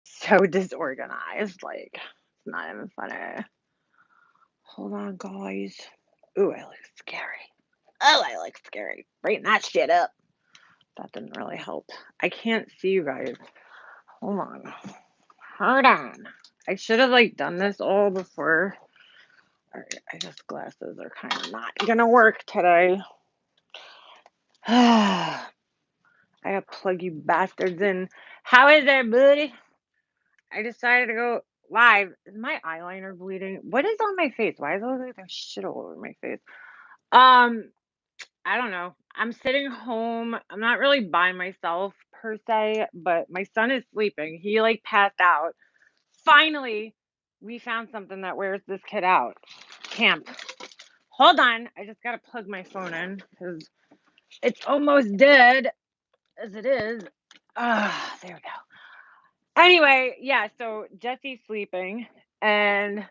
so disorganized. Like, it's not even funny. Hold on, guys. Ooh, I look scary. Oh, I look scary. Brighten that shit up. That didn't really help. I can't see you guys. Hold on. Hold on. I should have like done this all before. Alright, I guess glasses are kind of not gonna work today. I gotta plug you bastards in. How is it, buddy? I decided to go live. Is my eyeliner bleeding? What is on my face? Why is there like there's shit all over my face? Um, I don't know. I'm sitting home. I'm not really by myself per se, but my son is sleeping. He like passed out. Finally, we found something that wears this kid out. Camp. Hold on. I just gotta plug my phone in because it's almost dead as it is. Ah, there we go. Anyway, yeah, so Jesse's sleeping and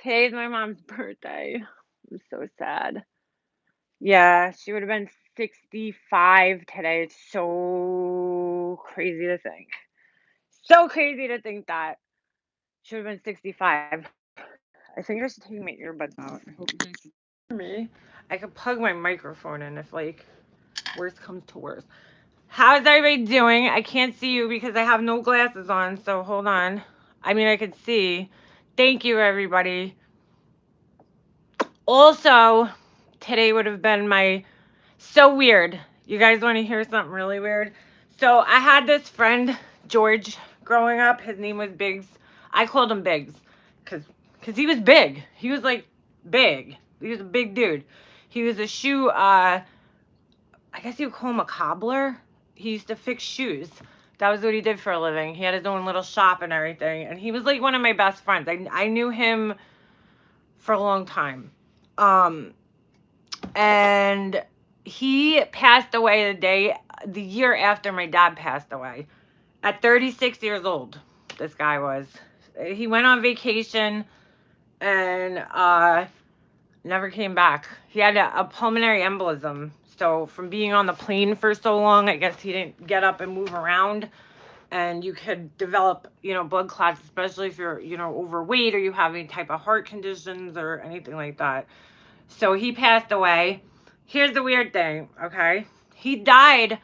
today's my mom's birthday. I'm so sad. Yeah, she would have been 65 today. It's so crazy to think. So crazy to think that she would have been 65. I think I should take my earbuds out. I hope you guys can hear me. I could plug my microphone in if, like, worse comes to worse. How's everybody doing? I can't see you because I have no glasses on, so hold on. I mean, I could see. Thank you, everybody. Also, today would have been my so weird. You guys want to hear something really weird? So I had this friend, George, growing up. His name was Biggs. I called him Biggs because he was big. He was like big. He was a big dude. He was a shoe, I guess you would call him a cobbler. He used to fix shoes. That was what he did for a living. He had his own little shop and everything. And he was like one of my best friends. I knew him for a long time. And he passed away the year after my dad passed away. At 36 years old, this guy was. He went on vacation and never came back. He had a pulmonary embolism. So from being on the plane for so long, I guess he didn't get up and move around. And you could develop, blood clots, especially if you're, overweight or you have any type of heart conditions or anything like that. So he passed away. Here's the weird thing, okay? He died.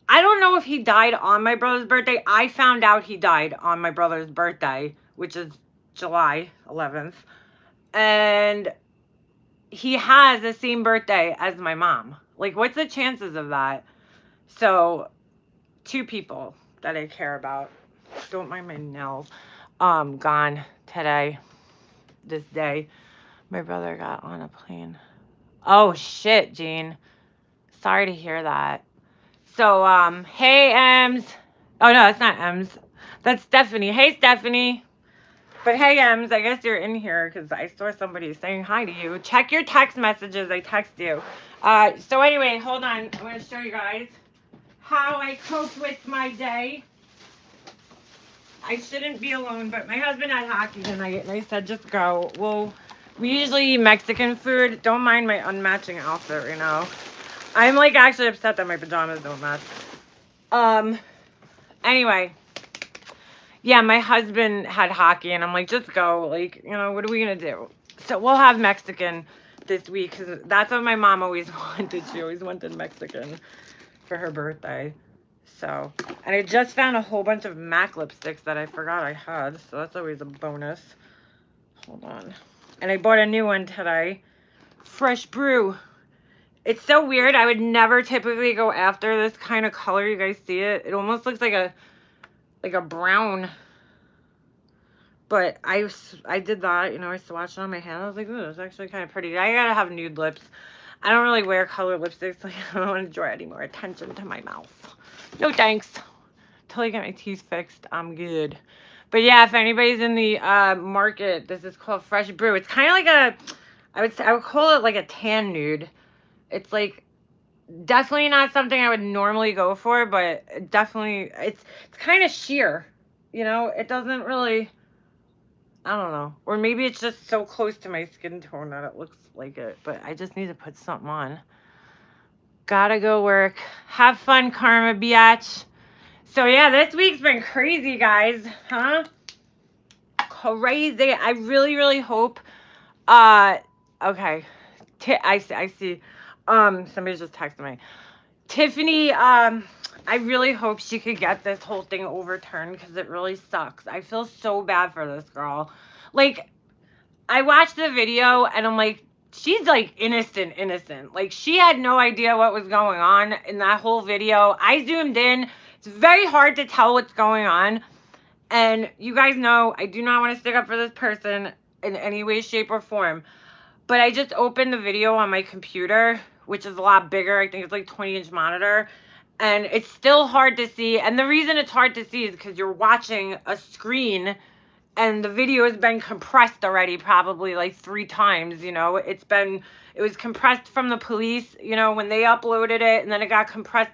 I don't know if he died on my brother's birthday. I found out he died on my brother's birthday, which is July 11th. And he has the same birthday as my mom. Like, what's the chances of that? So, two people that I care about. Don't mind my nails. Gone today. This day. My brother got on a plane. Oh shit, Jean. Sorry to hear that. So, hey Ems. Oh no, that's not Ems. That's Stephanie. Hey Stephanie. But hey Ems, I guess you're in here because I saw somebody saying hi to you. Check your text messages. I text you. So anyway, hold on. I'm gonna show you guys how I cope with my day. I shouldn't be alone, but my husband had hockey tonight, and I said just go. Well, we usually eat Mexican food. Don't mind my unmatching outfit right now. I'm like actually upset that my pajamas don't match. Anyway, yeah, my husband had hockey, and I'm like, just go. Like, what are we gonna do? So we'll have Mexican this week because that's what my mom always wanted. She always wanted Mexican for her birthday. So, and I just found a whole bunch of MAC lipsticks that I forgot I had. So that's always a bonus. Hold on. And I bought a new one today. Fresh Brew. It's so weird. I would never typically go after this kind of color. You guys see it? It almost looks like a brown. But I did that. I swatched it on my hand. I was like, ooh, it's actually kind of pretty. I gotta have nude lips. I don't really wear colored lipsticks. Like, I don't want to draw any more attention to my mouth. No thanks. Till I get my teeth fixed, I'm good. But yeah, if anybody's in the market, this is called Fresh Brew. It's kind of like I would call it like a tan nude. It's like definitely not something I would normally go for, but definitely it's kind of sheer. It doesn't really, I don't know. Or maybe it's just so close to my skin tone that it looks like it, but I just need to put something on. Gotta go work. Have fun, Karma Biatch. So yeah, this week's been crazy, guys. Huh? Crazy. I really, really hope. Okay. I see. Somebody just texted me. Tiffany, I really hope she could get this whole thing overturned because it really sucks. I feel so bad for this girl. Like, I watched the video and I'm like, she's like innocent. Like, she had no idea what was going on in that whole video. I zoomed in. It's very hard to tell what's going on. And you guys know I do not want to stick up for this person in any way, shape, or form. But I just opened the video on my computer, which is a lot bigger. I think it's like 20-inch monitor. And it's still hard to see. And the reason it's hard to see is because you're watching a screen and the video has been compressed already probably like 3 times, you know. It was compressed from the police, you know, when they uploaded it, and then it got compressed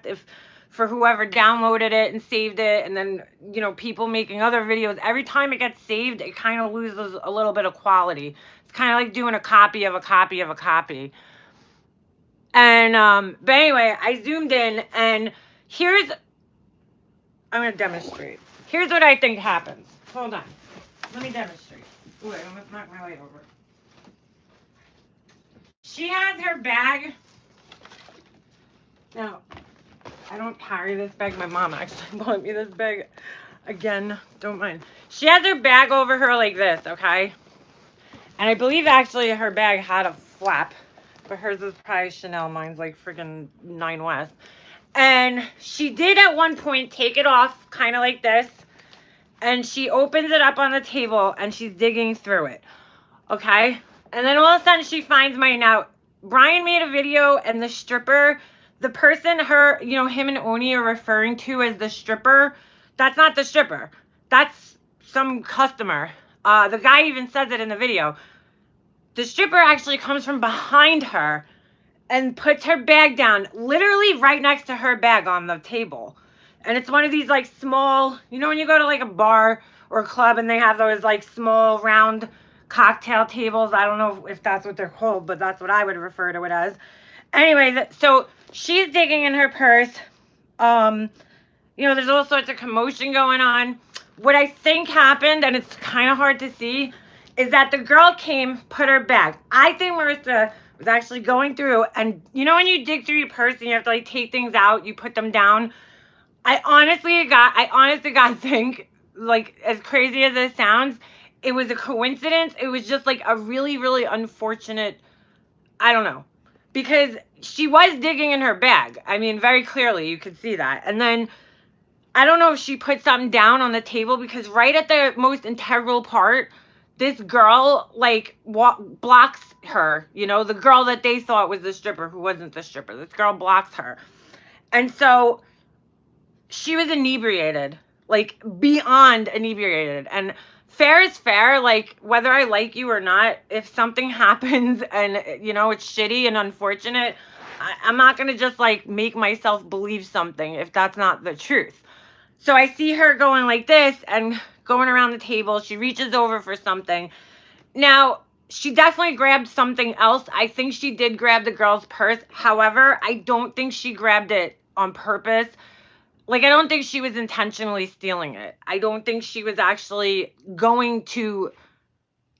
for whoever downloaded it and saved it, and then, you know, people making other videos. Every time it gets saved, it kind of loses a little bit of quality. It's kind of like doing a copy of a copy of a copy. And but anyway, I zoomed in, and I'm going to demonstrate. Here's what I think happens. Hold on. Let me demonstrate. Ooh, I almost knocked my light over. She has her bag. Now, I don't carry this bag. My mom actually bought me this bag. Again, don't mind. She has her bag over her like this, okay? And I believe actually her bag had a flap. But hers is probably Chanel. Mine's like freaking 9 West. And she did at one point take it off kind of like this. And she opens it up on the table and she's digging through it. Okay? And then all of a sudden she finds mine. Now, Brian made a video and the stripper, the person him and Oni are referring to as the stripper, that's not the stripper. That's some customer. The guy even says it in the video. The stripper actually comes from behind her and puts her bag down, literally right next to her bag on the table. And it's one of these like small, you know when you go to like a bar or a club and they have those like small round cocktail tables. I don't know if that's what they're called, but that's what I would refer to it as. Anyway, so she's digging in her purse. There's all sorts of commotion going on. What I think happened, and it's kind of hard to see, is that the girl came, put her bag. I think Marissa was actually going through, and you know when you dig through your purse and you have to like take things out, you put them down. I honestly got think, like, as crazy as this sounds, it was a coincidence. It was just like a really, really unfortunate, I don't know, because she was digging in her bag. I mean, very clearly you could see that. And then I don't know if she put something down on the table, because right at the most integral part, this girl like blocks her, the girl that they thought was the stripper, who wasn't the stripper. This girl blocks her. And so she was inebriated, like beyond inebriated. And fair is fair. Like, whether I like you or not, if something happens and, it's shitty and unfortunate, I'm not going to just like make myself believe something if that's not the truth. So I see her going like this and going around the table. She reaches over for something. Now, she definitely grabbed something else. I think she did grab the girl's purse. However, I don't think she grabbed it on purpose. Like, I don't think she was intentionally stealing it. I don't think she was actually going to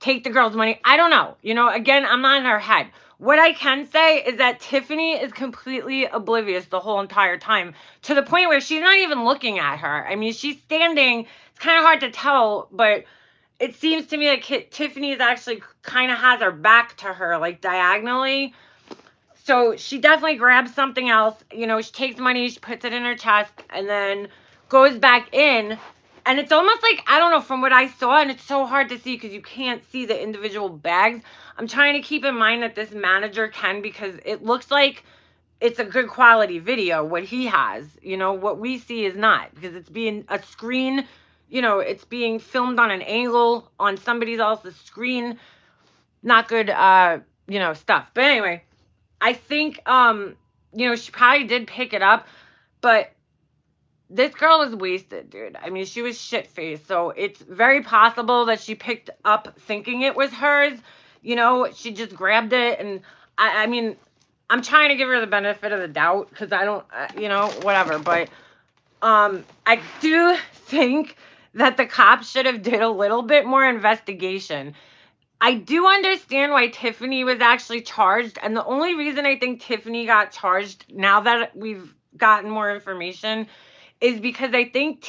take the girl's money. I don't know. Again, I'm not in her head. What I can say is that Tiffany is completely oblivious the whole entire time, to the point where she's not even looking at her. I mean, she's standing. It's kind of hard to tell, but it seems to me like Tiffany is actually kind of has her back to her, like diagonally. So she definitely grabs something else. She takes money, she puts it in her chest, and then goes back in. And it's almost like, I don't know, from what I saw, and it's so hard to see because you can't see the individual bags. I'm trying to keep in mind that this manager can, because it looks like it's a good quality video, what he has. What we see is not, because it's being a screen, it's being filmed on an angle on somebody else's screen. Not good, stuff. But anyway, I think, she probably did pick it up, but this girl was wasted, dude. I mean, she was shit-faced, so it's very possible that she picked up thinking it was hers. She just grabbed it, and I mean, I'm trying to give her the benefit of the doubt, because I don't, whatever, but I do think that the cops should have did a little bit more investigation. I do understand why Tiffany was actually charged, and the only reason I think Tiffany got charged now that we've gotten more information is because I think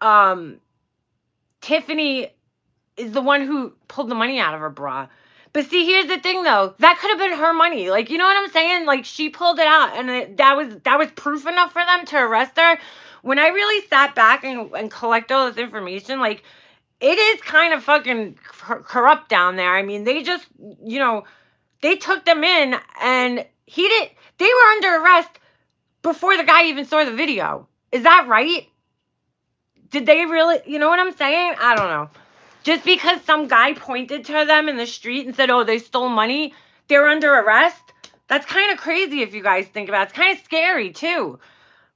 um Tiffany is the one who pulled the money out of her bra. But see, here's the thing though. That could have been her money. Like, you know what I'm saying? Like, she pulled it out, and that was proof enough for them to arrest her. When I really sat back and collected all this information, like, it is kind of fucking corrupt down there. I mean, they just, you know, they took them in, and they were under arrest before the guy even saw the video. Is that right? Did they really, you know what I'm saying? I don't know. Just because some guy pointed to them in the street and said, oh, they stole money, they're under arrest. That's kind of crazy if you guys think about it. It's kind of scary too.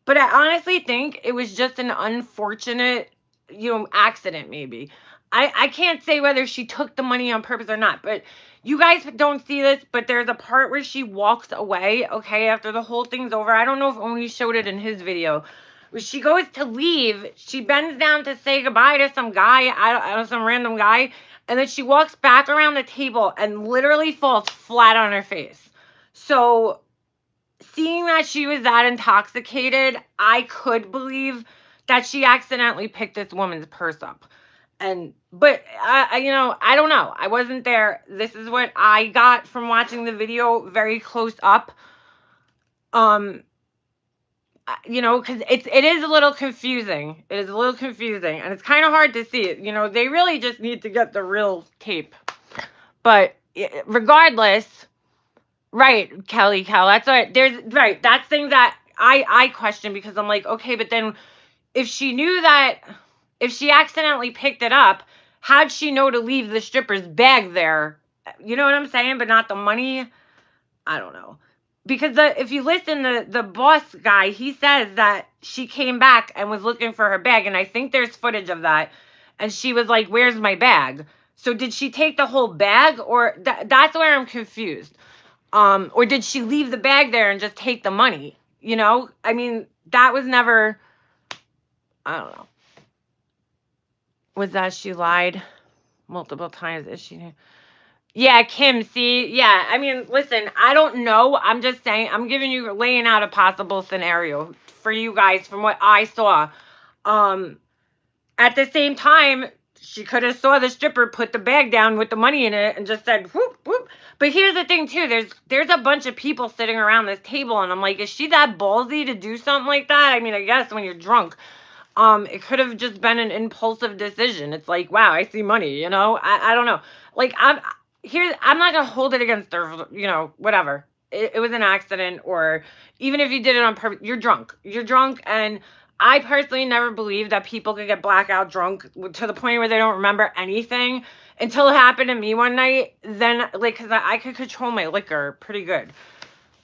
But I honestly think it was just an unfortunate, accident maybe. I can't say whether she took the money on purpose or not, but you guys don't see this, but there's a part where she walks away, okay, after the whole thing's over. I don't know if Oni showed it in his video. When she goes to leave, she bends down to say goodbye to some guy, I don't some random guy, and then she walks back around the table and literally falls flat on her face. So seeing that she was that intoxicated, I could believe that she accidentally picked this woman's purse up. But I don't know. I wasn't there. This is what I got from watching the video very close up. Because it is a little confusing. It is a little confusing, and it's kind of hard to see it. They really just need to get the real tape. But regardless, right, Kelly, that's right. That's things that I question, because I'm like, okay, but then if she knew that, if she accidentally picked it up, how'd she know to leave the stripper's bag there? You know what I'm saying? But not the money? I don't know. Because if you listen, the boss guy, he says that she came back and was looking for her bag, and I think there's footage of that. And she was like, where's my bag? So did she take the whole bag, or that's where I'm confused. Or did she leave the bag there and just take the money? I mean, that was never, I don't know. Was that she lied multiple times? Is she? Yeah, Kim, see? Yeah, I mean, listen, I don't know. I'm just saying, I'm giving you, laying out a possible scenario for you guys from what I saw. At the same time, she could have saw the stripper put the bag down with the money in it and just said, whoop, whoop. But here's the thing, too. There's a bunch of people sitting around this table, and I'm like, is she that ballsy to do something like that? I mean, I guess when you're drunk. It could have just been an impulsive decision. It's like, wow, I see money, I don't know. Like, I'm not gonna hold it against her, whatever. It was an accident, or even if you did it on purpose, you're drunk. You're drunk, and I personally never believed that people could get blackout drunk to the point where they don't remember anything until it happened to me one night. Then, like, because I could control my liquor pretty good.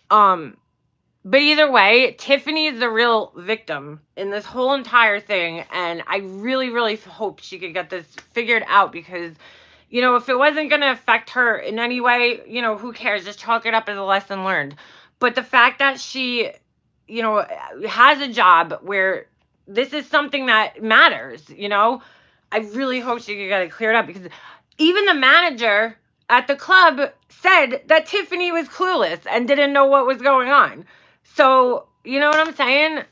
But either way, Tiffany is the real victim in this whole entire thing, and I really, really hope she could get this figured out, because, if it wasn't going to affect her in any way, who cares? Just chalk it up as a lesson learned. But the fact that she, has a job where this is something that matters, I really hope she could get it cleared up, because even the manager at the club said that Tiffany was clueless and didn't know what was going on. So, you know what I'm saying?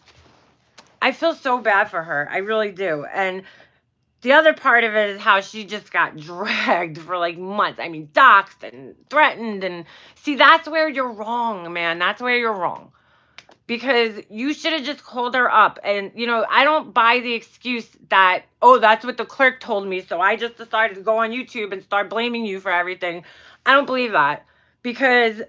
I feel so bad for her. I really do. And the other part of it is how she just got dragged for like months. I mean, doxxed and threatened. And see, that's where you're wrong, man. That's where you're wrong. Because you should have just called her up. And, I don't buy the excuse that, oh, that's what the clerk told me, so I just decided to go on YouTube and start blaming you for everything. I don't believe that. Because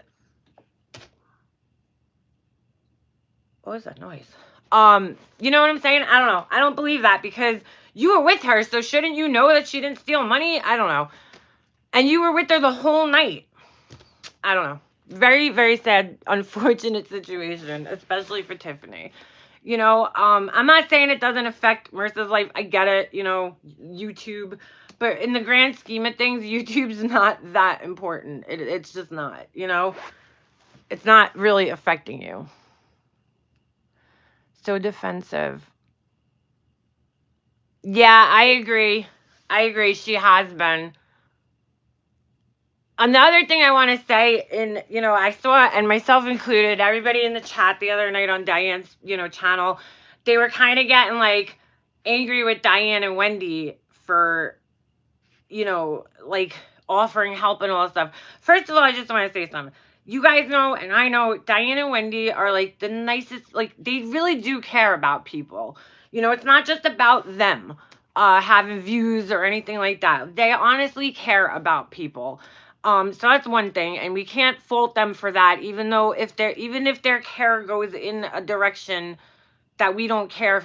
what was that noise? You know what I'm saying? I don't know. I don't believe that, because you were with her, so shouldn't you know that she didn't steal money? I don't know. And you were with her the whole night. I don't know. Very, very sad, unfortunate situation, especially for Tiffany. I'm not saying it doesn't affect Marissa's life. I get it, YouTube. But in the grand scheme of things, YouTube's not that important. It's just not, It's not really affecting you. so defensive. Yeah, I agree. I agree. She has been. Another thing I want to say, I saw, and myself included, everybody in the chat the other night on Diane's, channel, they were kind of getting like angry with Diane and Wendy for, like offering help and all that stuff. First of all, I just want to say something. You guys know, and I know, Diane and Wendy are like the nicest, like they really do care about people. It's not just about them having views or anything like that. They honestly care about people. So that's one thing, and we can't fault them for that, even if their care goes in a direction that we don't care,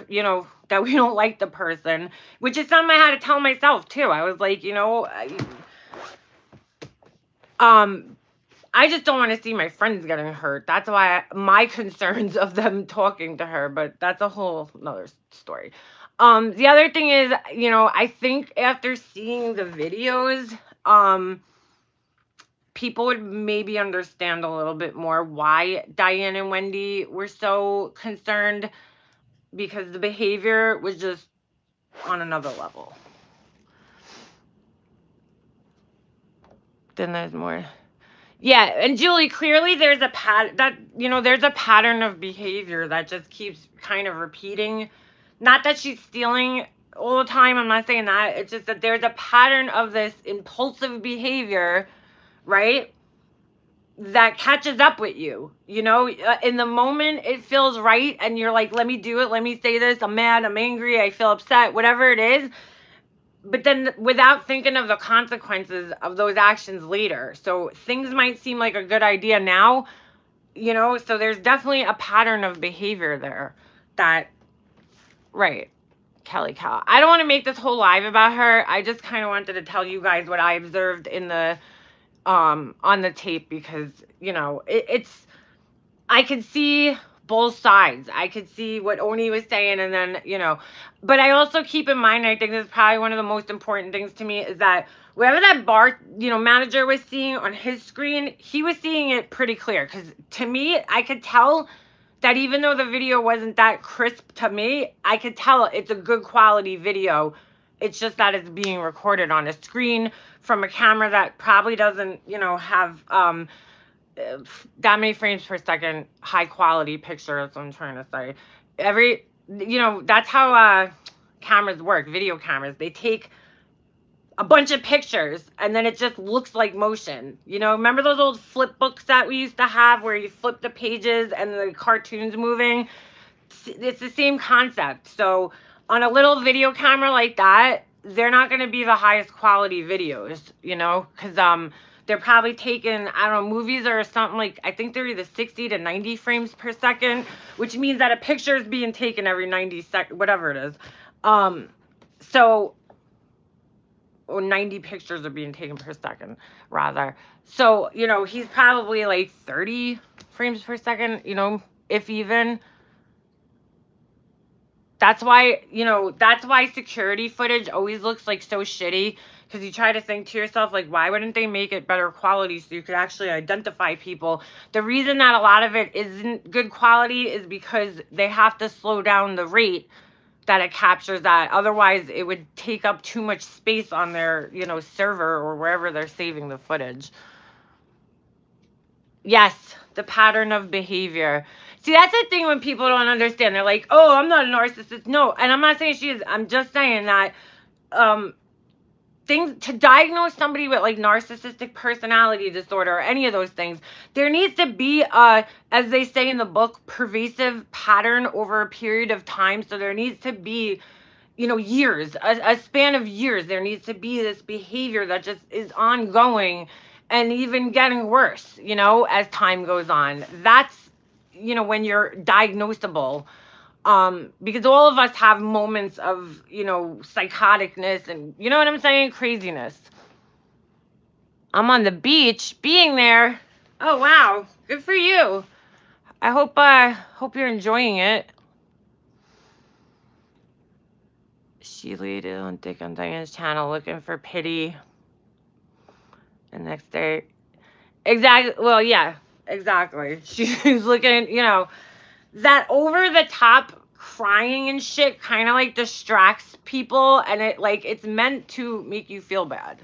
that we don't like the person, which is something I had to tell myself too. I was like, I just don't want to see my friends getting hurt. That's why my concerns of them talking to her, but that's a whole nother story. The other thing is, I think after seeing the videos, people would maybe understand a little bit more why Diane and Wendy were so concerned, because the behavior was just on another level. Then there's more. Yeah, and Julie, clearly there's a there's a pattern of behavior that just keeps kind of repeating. Not that she's stealing all the time, I'm not saying that. It's just that there's a pattern of this impulsive behavior, right? That catches up with you. In the moment it feels right and you're like, let me do it, let me say this, I'm mad, I'm angry, I feel upset, whatever it is. But then without thinking of the consequences of those actions later. So things might seem like a good idea now, so there's definitely a pattern of behavior there that, right, Kelly Cow. I don't want to make this whole live about her. I just kind of wanted to tell you guys what I observed in the, on the tape, because, it's, I could see both sides. I could see what Oni was saying, and then, but I also keep in mind, I think this is probably one of the most important things to me, is that whatever that bar, manager was seeing on his screen, he was seeing it pretty clear. Because to me, I could tell that even though the video wasn't that crisp to me, I could tell it's a good quality video. It's just that it's being recorded on a screen from a camera that probably doesn't, have that many frames per second, high quality picture. That's what I'm trying to say. That's how cameras work, video cameras. They take a bunch of pictures and then it just looks like motion. Remember those old flip books that we used to have where you flip the pages and the cartoon's moving? It's the same concept. So on a little video camera like that, they're not going to be the highest quality videos, because they're probably taking, I don't know, movies or something like, I think they're either 60 to 90 frames per second, which means that a picture is being taken every 90 seconds, whatever it is. Or 90 pictures are being taken per second, rather. So, he's probably like 30 frames per second, if even. That's why security footage always looks like so shitty, because you try to think to yourself, like, why wouldn't they make it better quality so you could actually identify people? The reason that a lot of it isn't good quality is because they have to slow down the rate that it captures that. Otherwise, it would take up too much space on their, server or wherever they're saving the footage. Yes, the pattern of behavior. See, that's the thing when people don't understand. They're like, oh, I'm not a narcissist. No, and I'm not saying she is. I'm just saying that things to diagnose somebody with like narcissistic personality disorder or any of those things, there needs to be as they say in the book, pervasive pattern over a period of time. So there needs to be, years, a span of years. There needs to be this behavior that just is ongoing and even getting worse, as time goes on. That's, when you're diagnosable. Because all of us have moments of, psychoticness and, you know what I'm saying? Craziness. I'm on the beach, being there. Oh, wow. Good for you. I hope you're enjoying it. She laid it on Dick on Diane's channel looking for pity. And next day. Exactly. Well, yeah, exactly. She's looking, that over the top crying and shit kind of like distracts people, and it's meant to make you feel bad.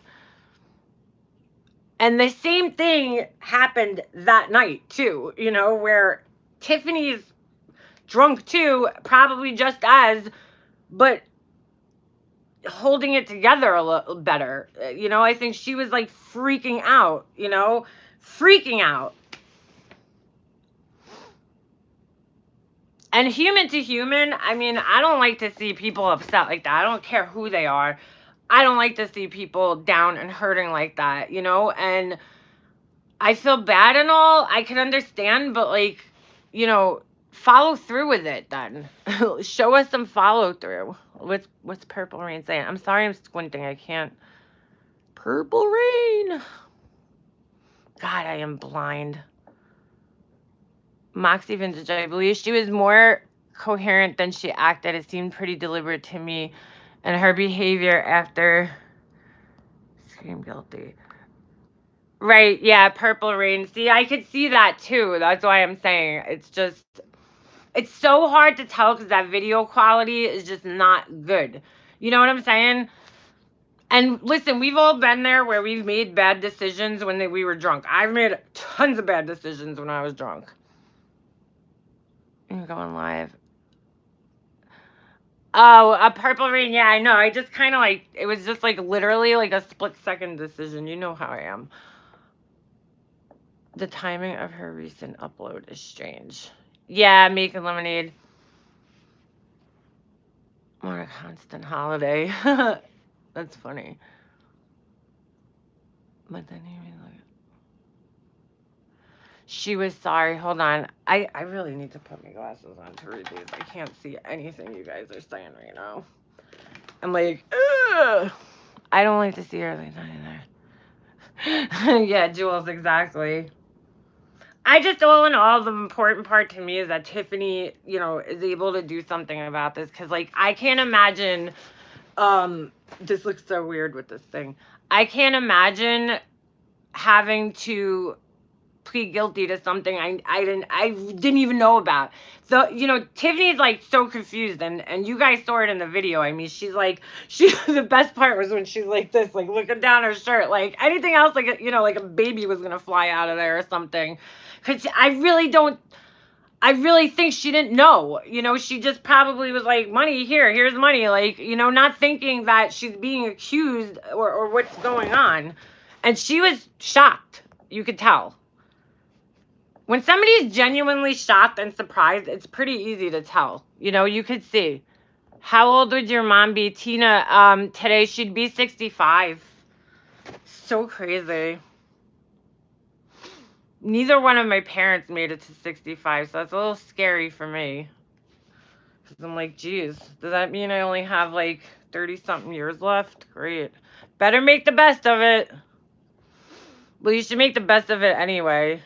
And the same thing happened that night too, where Tiffany's drunk too, probably just as, but holding it together a little better. I think she was like freaking out, freaking out. And human to human, I mean, I don't like to see people upset like that. I don't care who they are. I don't like to see people down and hurting like that, and I feel bad and all. I can understand, but follow through with it then. Show us some follow through. What's Purple Rain saying? I'm sorry, I'm squinting. I can't. Purple Rain. God, I am blind. Moxie Vintage, I believe she was more coherent than she acted. It seemed pretty deliberate to me. And her behavior after scream guilty. Right, yeah, Purple Rain. See, I could see that too. That's why I'm saying it's so hard to tell because that video quality is just not good. You know what I'm saying? And listen, we've all been there where we've made bad decisions when we were drunk. I've made tons of bad decisions when I was drunk. I'm going live. Oh, a Purple Rain. Yeah, I know. I just kind of it was just literally a split-second decision. You know how I am. The timing of her recent upload is strange. Yeah, making lemonade. On a constant holiday. That's funny. But then she was sorry. Hold on. I really need to put my glasses on to read these. I can't see anything you guys are saying right now. I'm like, ugh. I don't like to see her like that either. Yeah, Jules, exactly. I just, all in all, the important part to me is that Tiffany, is able to do something about this. Because, I can't imagine, this looks so weird with this thing. I can't imagine having to plead guilty to something I didn't even know about. So, Tiffany's so confused, and you guys saw it in the video. I mean, the best part was when she's like this, looking down her shirt, anything else, a baby was gonna fly out of there or something. Cause I really think she didn't know. She just probably was like, money, here's money. Not thinking that she's being accused or what's going on. And she was shocked. You could tell. When somebody's genuinely shocked and surprised, it's pretty easy to tell. You could see. How old would your mom be? Tina, today she'd be 65. So crazy. Neither one of my parents made it to 65, so that's a little scary for me. Because I'm like, geez, does that mean I only have 30-something years left? Great. Better make the best of it. Well, you should make the best of it anyway.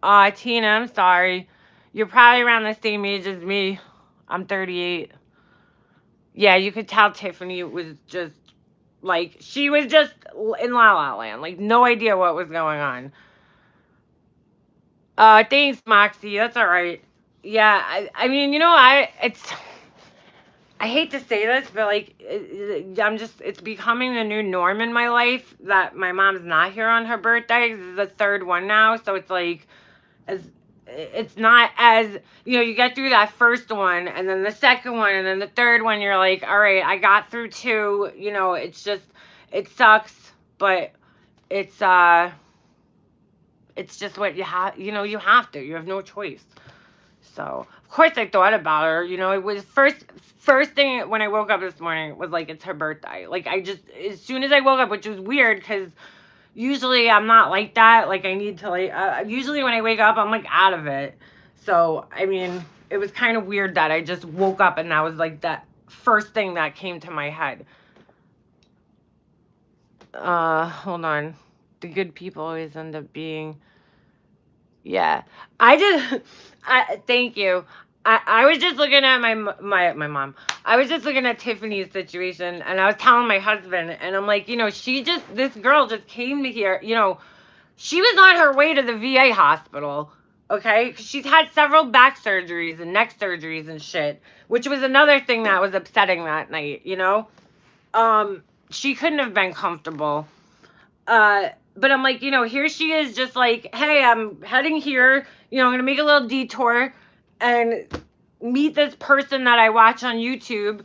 Tina, I'm sorry. You're probably around the same age as me. I'm 38. Yeah, you could tell Tiffany was just, she was just in La La Land. No idea what was going on. Thanks, Moxie. That's all right. Yeah, I mean, I hate to say this, but it's becoming the new norm in my life that my mom's not here on her birthday. This is the third one now, so it's not as, you get through that first one and then the second one and then the third one, you're like, all right, I got through two, it's just, it sucks, but it's just what you have, you have to, you have no choice. So of course I thought about her, it was first thing when I woke up this morning was it's her birthday. As soon as I woke up, which was weird because usually I'm not like that. I need to usually when I wake up, I'm out of it. So, I mean, it was kind of weird that I just woke up and that was that first thing that came to my head. Hold on. The good people always end up being, yeah. Thank you. I was just looking at my mom. I was just looking at Tiffany's situation, and I was telling my husband, and I'm like, this girl just came to here, she was on her way to the VA hospital. Okay? 'Cause she's had several back surgeries and neck surgeries and shit, which was another thing that was upsetting that night, you know? She couldn't have been comfortable. But I'm like, you know, here she is just like, hey, I'm heading here, you know, I'm gonna make a little detour and meet this person that I watch on YouTube.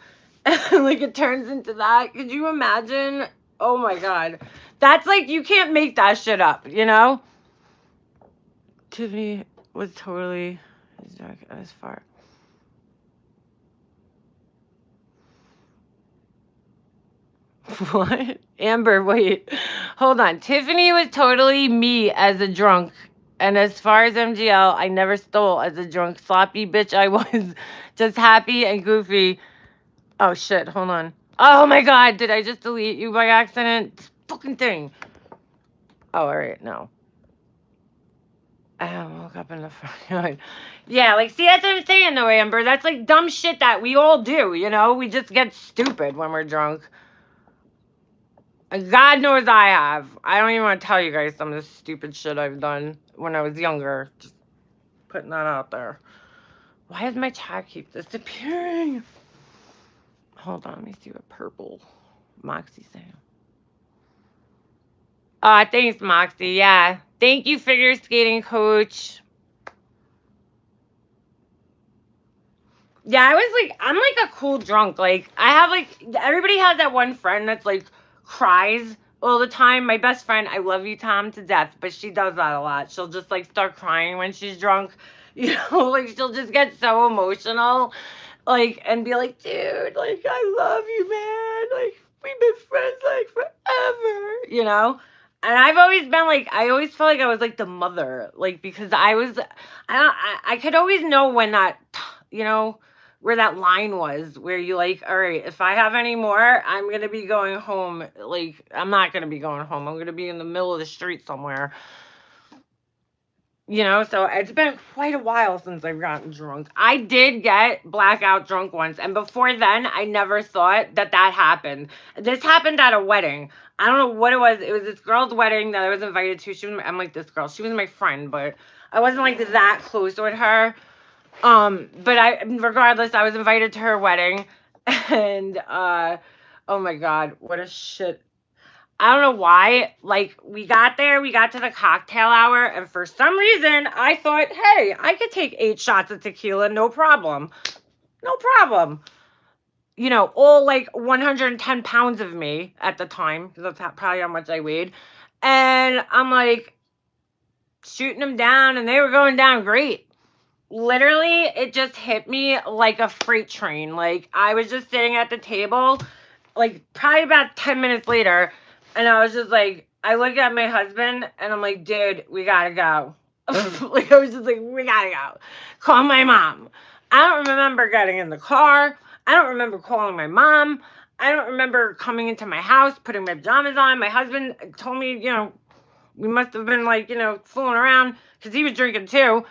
Like it turns into that. Could you imagine? Oh my god. That's like you can't make that shit up, you know? Tiffany was totally as far. What? Amber, wait. Hold on. Tiffany was totally me as a drunk. And as far as MGL, I never stole as a drunk sloppy bitch I was. Just happy and goofy. Oh shit, hold on. Oh my god, did I just delete you by accident? This fucking thing. Oh, alright, no. I woke up in the front. Yeah, like, see, that's what I'm saying though, Amber. That's like dumb shit that we all do, you know? We just get stupid when we're drunk. God knows I have. I don't even want to tell you guys some of the stupid shit I've done when I was younger. Just putting that out there. Why does my chat keep disappearing? Hold on, let me see what purple Moxie's saying. Thanks, Moxie. Yeah. Thank you, figure skating coach. Yeah, I was like, I'm like a cool drunk. Like, I have like, everybody has that one friend that's like cries all the time. My best friend, I love you, Tom, to death, but she does that a lot. She'll just like start crying when she's drunk. You know, like she'll just get so emotional, like, and be like, dude, like, I love you, man. Like, we've been friends like forever, you know? And I've always been like, I always felt like I was like the mother, like, because I could always know when that, you know, where that line was where you like, all right, if I have any more, I'm gonna be going home. Like, I'm not gonna be going home. I'm gonna be in the middle of the street somewhere. You know, so it's been quite a while since I've gotten drunk. I did get blackout drunk once, and before then, I never thought that that happened. This happened at a wedding. I don't know what it was. It was this girl's wedding that I was invited to. I'm like this girl. She was my friend, but I wasn't like that close with her. But regardless, I was invited to her wedding, and oh my god, what a shit. I don't know why. Like, we got there, we got to the cocktail hour, and for some reason, I thought, hey, I could take 8 shots of tequila, no problem. No problem. You know, all like 110 pounds of me at the time, because that's probably how much I weighed. And I'm like shooting them down, and they were going down great. Literally, it just hit me like a freight train. Like, I was just sitting at the table, like, probably about 10 minutes later, and I was just like, I looked at my husband, and I'm like, dude, we gotta go. Like, I was just like, we gotta go. Call my mom. I don't remember getting in the car. I don't remember calling my mom. I don't remember coming into my house, putting my pajamas on. My husband told me, you know, we must have been like, you know, fooling around because he was drinking too.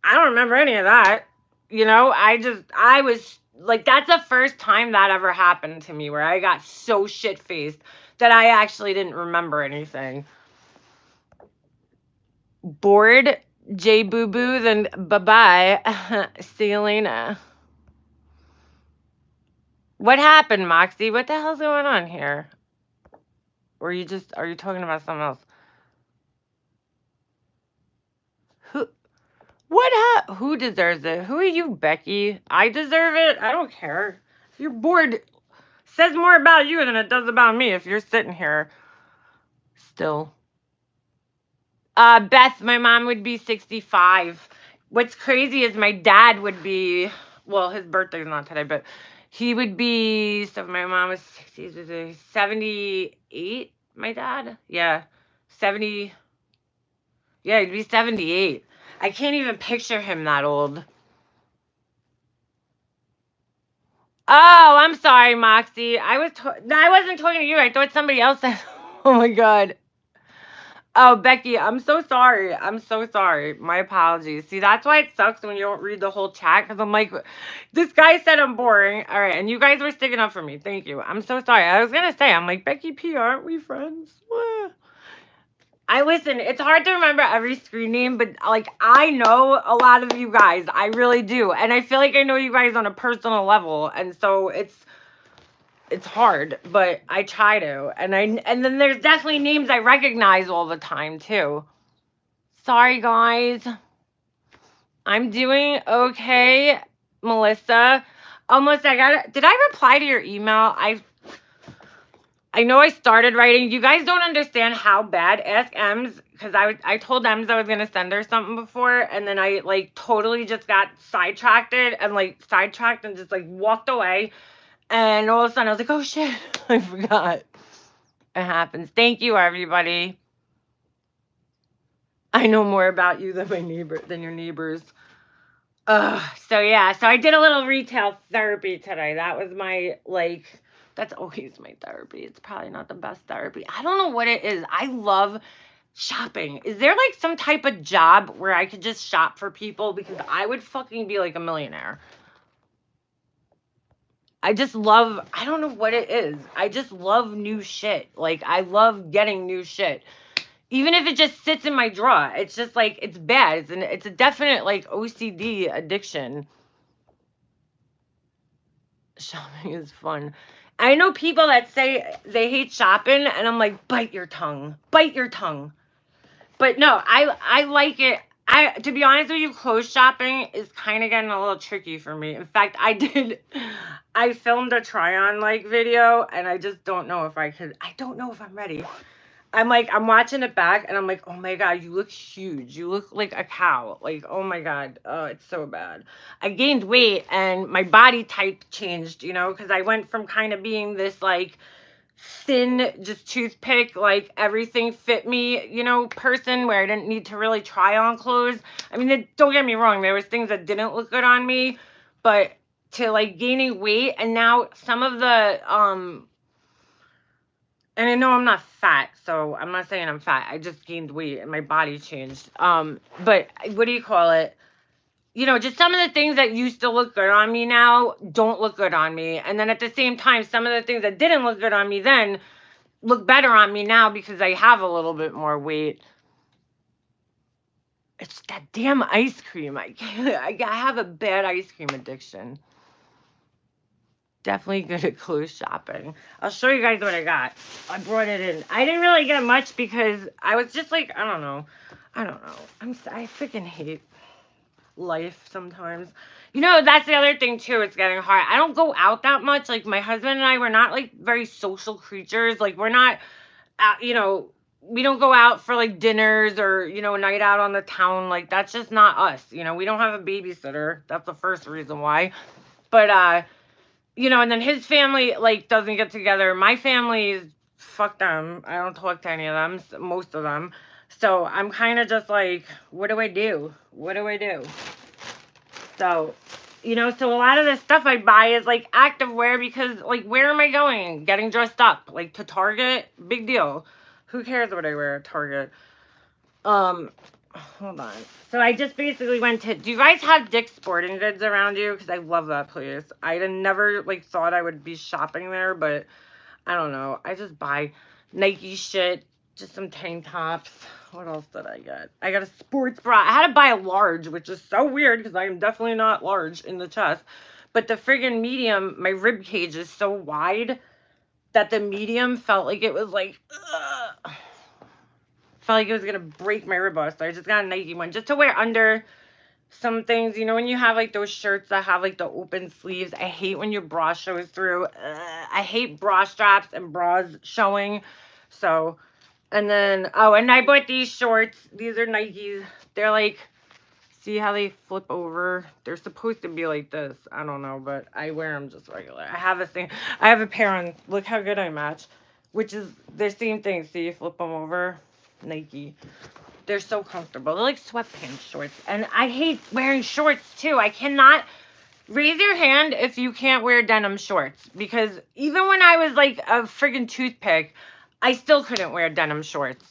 I don't remember any of that. You know, I was like, that's the first time that ever happened to me where I got so shit faced that I actually didn't remember anything. Bored, J Boo Boo, then bye bye. See you later. What happened, Moxie? What the hell's going on here? Or are you talking about something else? Who? Who deserves it? Who are you, Becky? I deserve it? I don't care. If you're bored, says more about you than it does about me if you're sitting here still. Beth, my mom would be 65. What's crazy is my dad would be, well, his birthday's not today, but he would be, so my mom was 60, 78, my dad? Yeah, 70, yeah, he'd be 78. I can't even picture him that old. Oh, I'm sorry, Moxie. No, I wasn't talking to you. I thought somebody else said, oh my God. Oh, Becky, I'm so sorry. I'm so sorry. My apologies. See, that's why it sucks when you don't read the whole chat because I'm like, this guy said I'm boring. All right. And you guys were sticking up for me. Thank you. I'm so sorry. I was going to say, I'm like, Becky P, aren't we friends? listen, it's hard to remember every screen name, but like I know a lot of you guys. I really do. And I feel like I know you guys on a personal level. And so it's hard, but I try to. And then there's definitely names I recognize all the time too. Sorry guys. I'm doing okay, Melissa. Almost did I reply to your email? I know I started writing. You guys don't understand how bad Ask Ems, because I told Ems I was gonna send her something before, and then I like totally just got sidetracked and just like walked away, and all of a sudden I was like, oh shit, I forgot. It happens. Thank you, everybody. I know more about you than your neighbors. So yeah, so I did a little retail therapy today. That was my that's always my therapy. It's probably not the best therapy. I don't know what it is. I love shopping. Is there like some type of job where I could just shop for people? Because I would fucking be like a millionaire. I don't know what it is. I just love new shit. Like I love getting new shit. Even if it just sits in my drawer, it's just like it's bad. It's a definite like OCD addiction. Shopping is fun. I know people that say they hate shopping, and I'm like, bite your tongue, bite your tongue. But no, I like it. To be honest with you, clothes shopping is kind of getting a little tricky for me. In fact, I filmed a try on like video, and I just don't know if I could. I don't know if I'm ready. I'm watching it back and I'm like, oh my God, you look huge. You look like a cow. Like, oh my God. Oh, it's so bad. I gained weight and my body type changed, because I went from kind of being this like thin, just toothpick, like everything fit me, person where I didn't need to really try on clothes. I mean, don't get me wrong. There was things that didn't look good on me, but to like gaining weight and now some of the, and I know I'm not fat, so I'm not saying I'm fat. I just gained weight and my body changed. But what do you call it? Just some of the things that used to look good on me now don't look good on me. And then at the same time, some of the things that didn't look good on me then look better on me now because I have a little bit more weight. It's that damn ice cream. I have a bad ice cream addiction. Definitely good at clothes shopping. I'll show you guys what I got. I brought it in. I didn't really get much because I was just like, I don't know. I freaking hate life sometimes. That's the other thing too. It's getting hard. I don't go out that much. Like my husband and I, we're not like very social creatures. Like we're not, we don't go out for like dinners or, a night out on the town. Like that's just not us. We don't have a babysitter. That's the first reason why. But, and then his family like doesn't get together. My family is fuck them. I don't talk to any of them, most of them. So I'm kind of just like, what do I do? What do I do? So, so a lot of the stuff I buy is like activewear because like where am I going? Getting dressed up like to Target, big deal. Who cares what I wear at Target? Hold on. So I just basically went to. Do you guys have Dick's Sporting Goods around you? Because I love that place. I never like thought I would be shopping there, but I don't know. I just buy Nike shit, just some tank tops. What else did I get? I got a sports bra. I had to buy a large, which is so weird because I am definitely not large in the chest. But the friggin' medium, my rib cage is so wide that the medium felt like it was like. Felt like it was gonna break my rib off, so I just got a Nike one just to wear under some things. When you have like those shirts that have like the open sleeves. I hate when your bra shows through. I hate bra straps and bras showing. So, and then and I bought these shorts. These are Nikes. They're like, see how they flip over? They're supposed to be like this. I don't know, but I wear them just regular. I have a pair on. Look how good I match. Which is the same thing. See, you flip them over. Nike. They're so comfortable. They're like sweatpants shorts. And I hate wearing shorts too. I cannot. Raise your hand if you can't wear denim shorts. Because even when I was like a friggin' toothpick, I still couldn't wear denim shorts.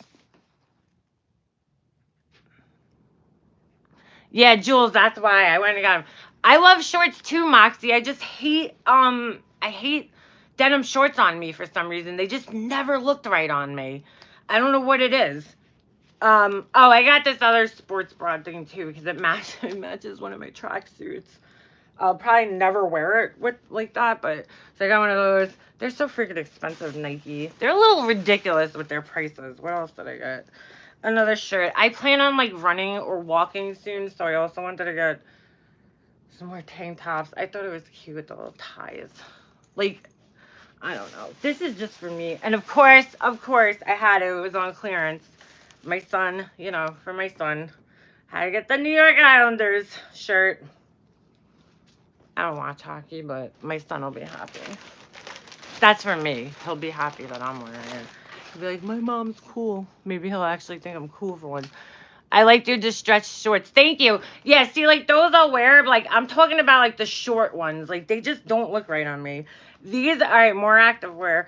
Yeah, Jules, that's why I went and got them. I love shorts too, Moxie. I just hate I hate denim shorts on me for some reason. They just never looked right on me. I don't know what it is. Oh, I got this other sports bra thing too because it matches one of my tracksuits. I'll probably never wear it with like that, but so I got one of those. They're so freaking expensive, Nike. They're a little ridiculous with their prices. What else did I get? Another shirt. I plan on like running or walking soon, so I also wanted to get some more tank tops. I thought it was cute with the little ties. Like, I don't know. This is just for me. And of course, I had it. It was on clearance. My son, you know, for my son, had to get the New York Islanders shirt. I don't watch hockey, but my son will be happy. That's for me. He'll be happy that I'm wearing it. He'll be like, my mom's cool. Maybe he'll actually think I'm cool for once. I like to just stretch shorts. Thank you. Yeah, see, like those I'll wear. Like I'm talking about like the short ones. Like they just don't look right on me. These, all right, more active wear.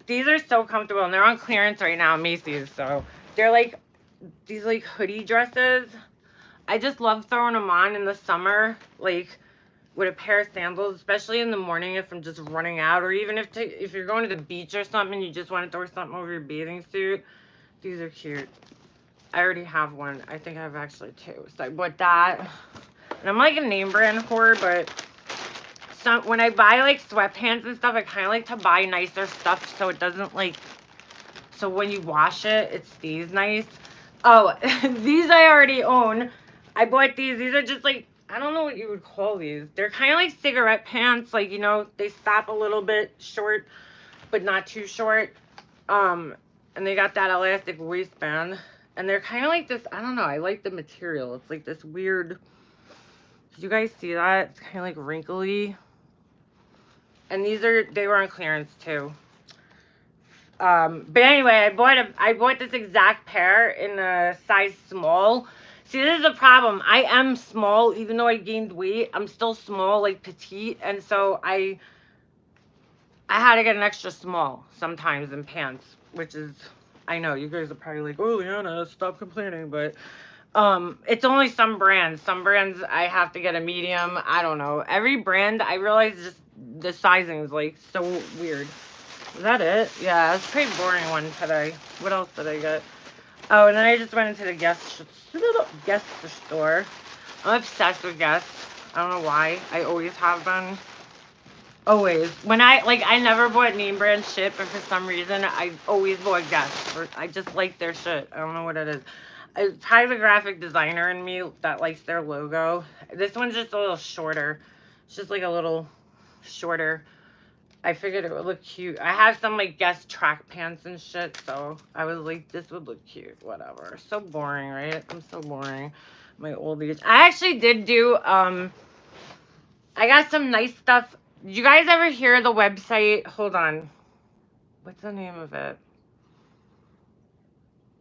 These are so comfortable and they're on clearance right now at Macy's. So they're like these like hoodie dresses. I just love throwing them on in the summer, like with a pair of sandals, especially in the morning if I'm just running out, or even if you're going to the beach or something, you just want to throw something over your bathing suit. These are cute. I already have one. I think I have actually two. So I bought that. And I'm like a name brand whore, but when I buy like sweatpants and stuff, I kind of like to buy nicer stuff so it doesn't like, so when you wash it, it stays nice. Oh, these I already own. I bought these. These are just like, I don't know what you would call these. They're kind of like cigarette pants. Like, you know, they stop a little bit short, but not too short. And they got that elastic waistband. And they're kind of like this, I don't know, I like the material. It's like this weird, did you guys see that? It's kind of like wrinkly. And they were on clearance too. But anyway, I bought this exact pair in a size small. See, this is a problem. I am small, even though I gained weight. I'm still small, like petite, and so I had to get an extra small sometimes in pants, which is, I know you guys are probably like, oh, Leanna, stop complaining, but it's only some brands. Some brands I have to get a medium. I don't know. Every brand, I realize just the sizing is like so weird. Is that it? Yeah, it was a pretty boring one today. What else did I get? Oh, and then I just went into the Guess store. I'm obsessed with Guess. I don't know why. I always have been. Always. I never bought name brand shit, but for some reason, I always bought Guess. I just like their shit. I don't know what it is. It's probably the graphic designer in me that likes their logo. This one's just a little shorter. It's just like a little shorter. I figured it would look cute. I have some like Guess track pants and shit, so I was like, this would look cute. Whatever. So boring, right? I'm so boring. My old age. I actually did do I got some nice stuff. Did you guys ever hear the website? Hold on. What's the name of it?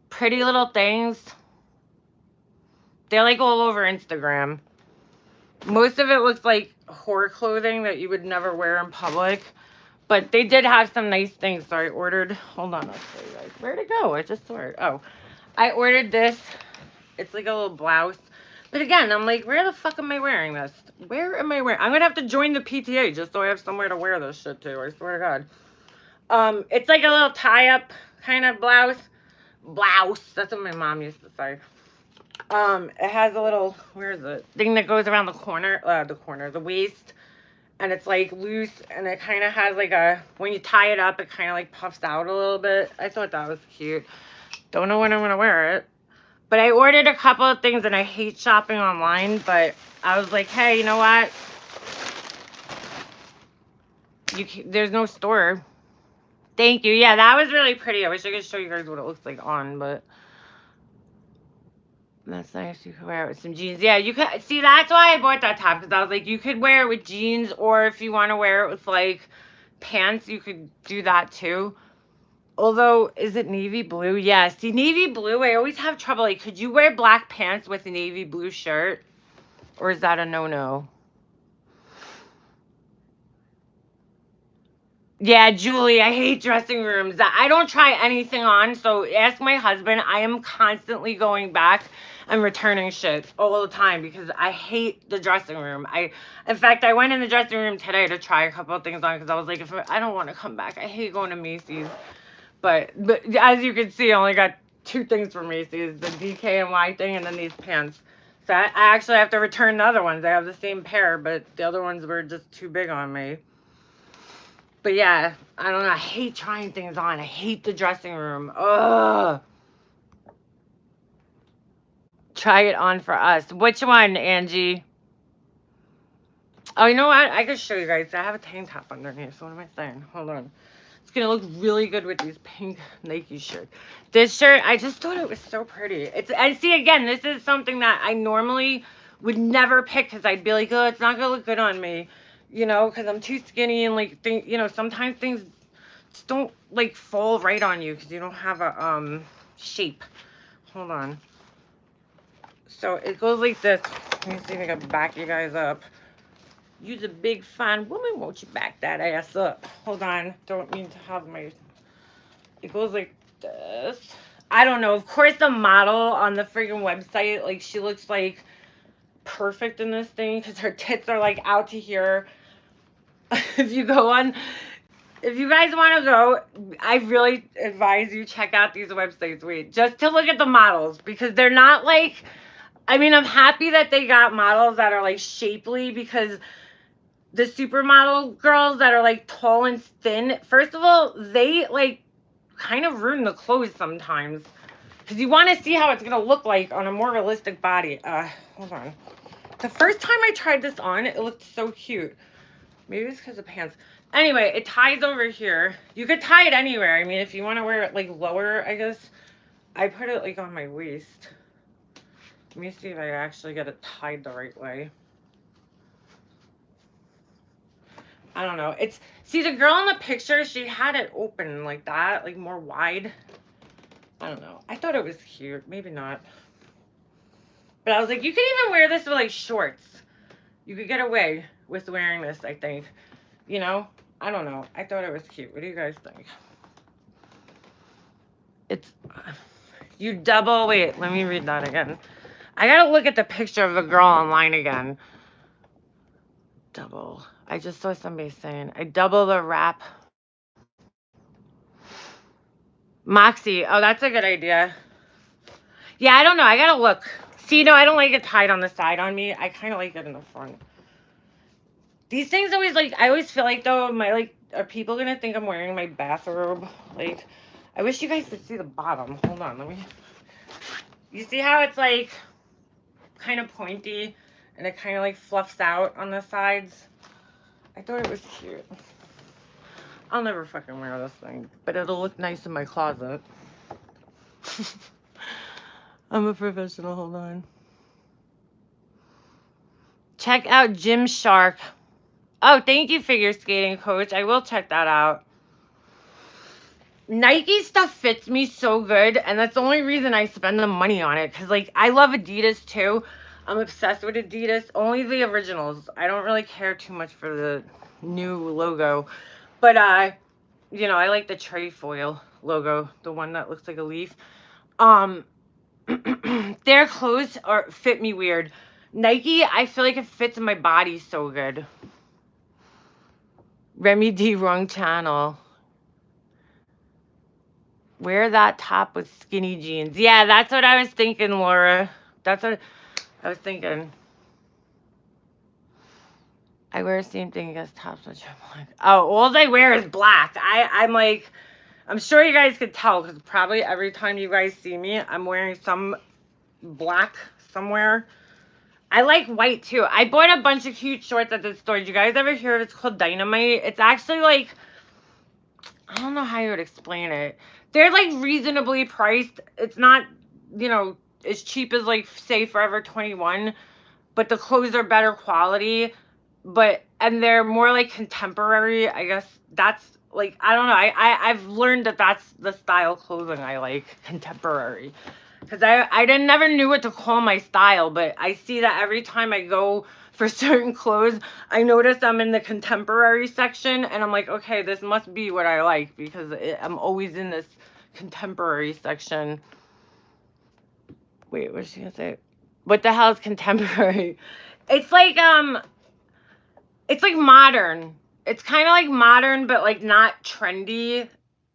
Pretty Little Things. They're like all over Instagram. Most of it looks like whore clothing that you would never wear in public. But they did have some nice things, so I ordered. Hold on, I'll show you guys. Where'd it go? I just saw it. Oh, I ordered this. It's like a little blouse. But again, I'm like, where the fuck am I wearing this? Where am I wearing? I'm gonna have to join the PTA just so I have somewhere to wear this shit to. I swear to God. It's like a little tie-up kind of blouse. Blouse. That's what my mom used to say. It has a little, where is it? Thing that goes around the corner, the waist. And it's like loose, and it kind of has like when you tie it up, it kind of like puffs out a little bit. I thought that was cute. Don't know when I'm gonna wear it, but I ordered a couple of things, and I hate shopping online, but I was like, hey, you know what? There's no store. Thank you. Yeah, that was really pretty. I wish I could show you guys what it looks like on, but that's nice. You could wear it with some jeans. Yeah, you could. See, that's why I bought that top, because I was like, you could wear it with jeans, or if you want to wear it with like pants, you could do that too. Although, is it navy blue? Yeah, see, navy blue, I always have trouble. Like, could you wear black pants with a navy blue shirt? Or is that a no-no? Yeah, Julie, I hate dressing rooms. I don't try anything on, so ask my husband. I am constantly going back and returning shit all the time because I hate the dressing room. In fact, I went in the dressing room today to try a couple of things on because I was like, I don't want to come back. I hate going to Macy's. But as you can see, I only got two things from Macy's, the DKNY thing and then these pants. So I actually have to return the other ones. I have the same pair, but the other ones were just too big on me. But yeah, I don't know. I hate trying things on. I hate the dressing room. Ugh. Try it on for us. Which one, Angie? Oh, you know what? I can show you guys. I have a tank top underneath. So what am I saying? Hold on. It's going to look really good with these pink Nike shirts. This shirt, I just thought it was so pretty. And see, again, this is something that I normally would never pick because I'd be like, oh, it's not going to look good on me. You know, because I'm too skinny and like, sometimes things just don't like fall right on you because you don't have a shape. Hold on. So it goes like this. Let me see if I can back you guys up. You's a big fine woman, won't you back that ass up? Hold on, don't mean to have my... It goes like this. I don't know. Of course, the model on the friggin' website, like, she looks like perfect in this thing because her tits are like out to here. If you guys want to go, I really advise you check out these websites. Just to look at the models because they're not like... I mean, I'm happy that they got models that are like shapely because the supermodel girls that are like tall and thin, first of all, they like kind of ruin the clothes sometimes because you want to see how it's gonna look like on a more realistic body. Hold on. The first time I tried this on, it looked so cute. Maybe it's because of pants. Anyway, it ties over here. You could tie it anywhere. I mean, if you want to wear it like lower, I guess. I put it like on my waist. Let me see if I actually get it tied the right way. I don't know. See, the girl in the picture, she had it open like that, like more wide. I don't know. I thought it was cute. Maybe not. But I was like, you could even wear this with like shorts. You could get away with wearing this, I think. You know? I don't know. I thought it was cute. What do you guys think? Wait, let me read that again. I gotta look at the picture of the girl online again. Double. I just saw somebody saying, I double the wrap. Moxie. Oh, that's a good idea. Yeah, I don't know. I gotta look. See, no, I don't like it tied on the side on me. I kind of like it in the front. These things always like, I always feel like though, are people gonna think I'm wearing my bathrobe? Like, I wish you guys could see the bottom. Hold on, you see how it's like kind of pointy and it kind of like fluffs out on the sides? I thought it was cute. I'll never fucking wear this thing, but it'll look nice in my closet. I'm a professional. Hold on. Check out Gymshark. Oh, thank you, figure skating coach. I will check that out. Nike stuff fits me so good, and that's the only reason I spend the money on it. Because, like, I love Adidas, too. I'm obsessed with Adidas. Only the originals. I don't really care too much for the new logo. But, you know, I like the trefoil logo. The one that looks like a leaf. Their clothes fit me weird. Nike, I feel like it fits my body so good. Remy D, wrong channel. Wear that top with skinny jeans. Yeah, that's what I was thinking, Laura. That's what I was thinking. I wear the same thing as tops, which I'm like, oh, all I wear is black. I'm like, I'm sure you guys could tell because probably every time you guys see me, I'm wearing some black somewhere. I like white too. I bought a bunch of cute shorts at the store. Did you guys ever hear of it? It's called Dynamite. It's actually like, I don't know how you would explain it. They're like reasonably priced. It's not, you know, as cheap as like say Forever 21, but the clothes are better quality. And they're more like contemporary. I guess that's like, I don't know. I've learned that that's the style clothing I like, contemporary. Because I never knew what to call my style, but I see that every time I go for certain clothes, I notice I'm in the contemporary section, and I'm like, okay, this must be what I like, because I'm always in this contemporary section. Wait, what's she gonna say? What the hell is contemporary? It's like modern. It's kind of like modern, but like not trendy.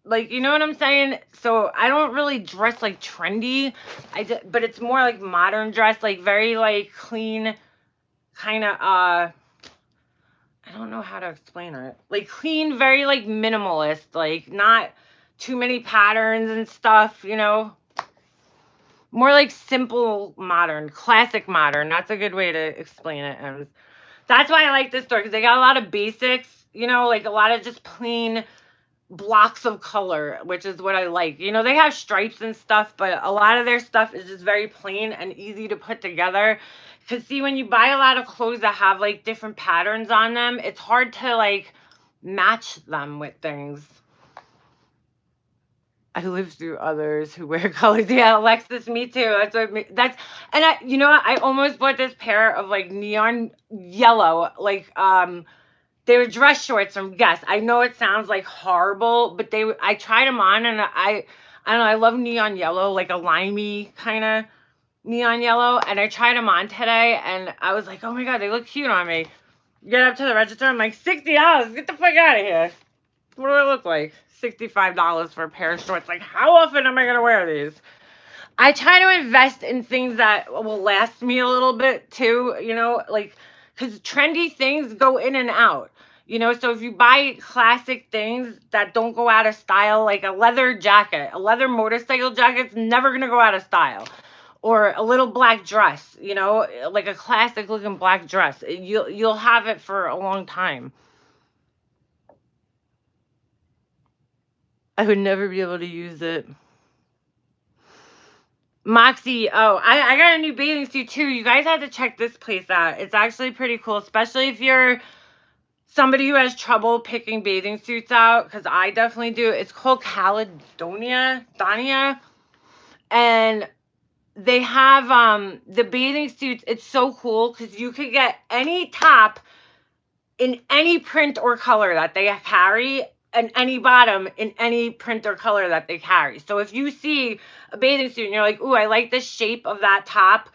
like, you know what I'm saying? So I don't really dress like trendy. But it's more like modern dress, like very like clean, kind of I don't know how to explain it. Like clean, very like minimalist, like not too many patterns and stuff, you know? More like simple modern, classic modern. That's a good way to explain it. And that's why I like this store, because they got a lot of basics, you know, like a lot of just plain blocks of color, which is what I like. You know, they have stripes and stuff, but a lot of their stuff is just very plain and easy to put together. Because see, when you buy a lot of clothes that have like different patterns on them, it's hard to like match them with things. I live through others who wear colors. Yeah, Alexis, me too. And I, you know what? I almost bought this pair of like neon yellow, like they were dress shorts from Guess. I know it sounds like horrible, but I tried them on, and I don't know, I love neon yellow, like a limey kind of neon yellow, and I tried them on today, and I was like, oh my god, they look cute on me. Get up to the register, I'm like, $60, get the fuck out of here. What do I look like? $65 for a pair of shorts. Like, how often am I gonna wear these? I try to invest in things that will last me a little bit too, you know, like, because trendy things go in and out, you know. So if you buy classic things that don't go out of style, like a leather jacket, a leather motorcycle jacket's never gonna go out of style, or a little black dress, you know, like a classic looking black dress, you'll have it for a long time. I would never be able to use it. Moxie, oh, I got a new bathing suit too. You guys have to check this place out. It's actually pretty cool, especially if you're somebody who has trouble picking bathing suits out, because I definitely do. It's called Caledonia, Dania, and they have the bathing suits. It's so cool because you could get any top in any print or color that they carry, and any bottom in any print or color that they carry. So if you see a bathing suit and you're like, ooh, I like the shape of that top,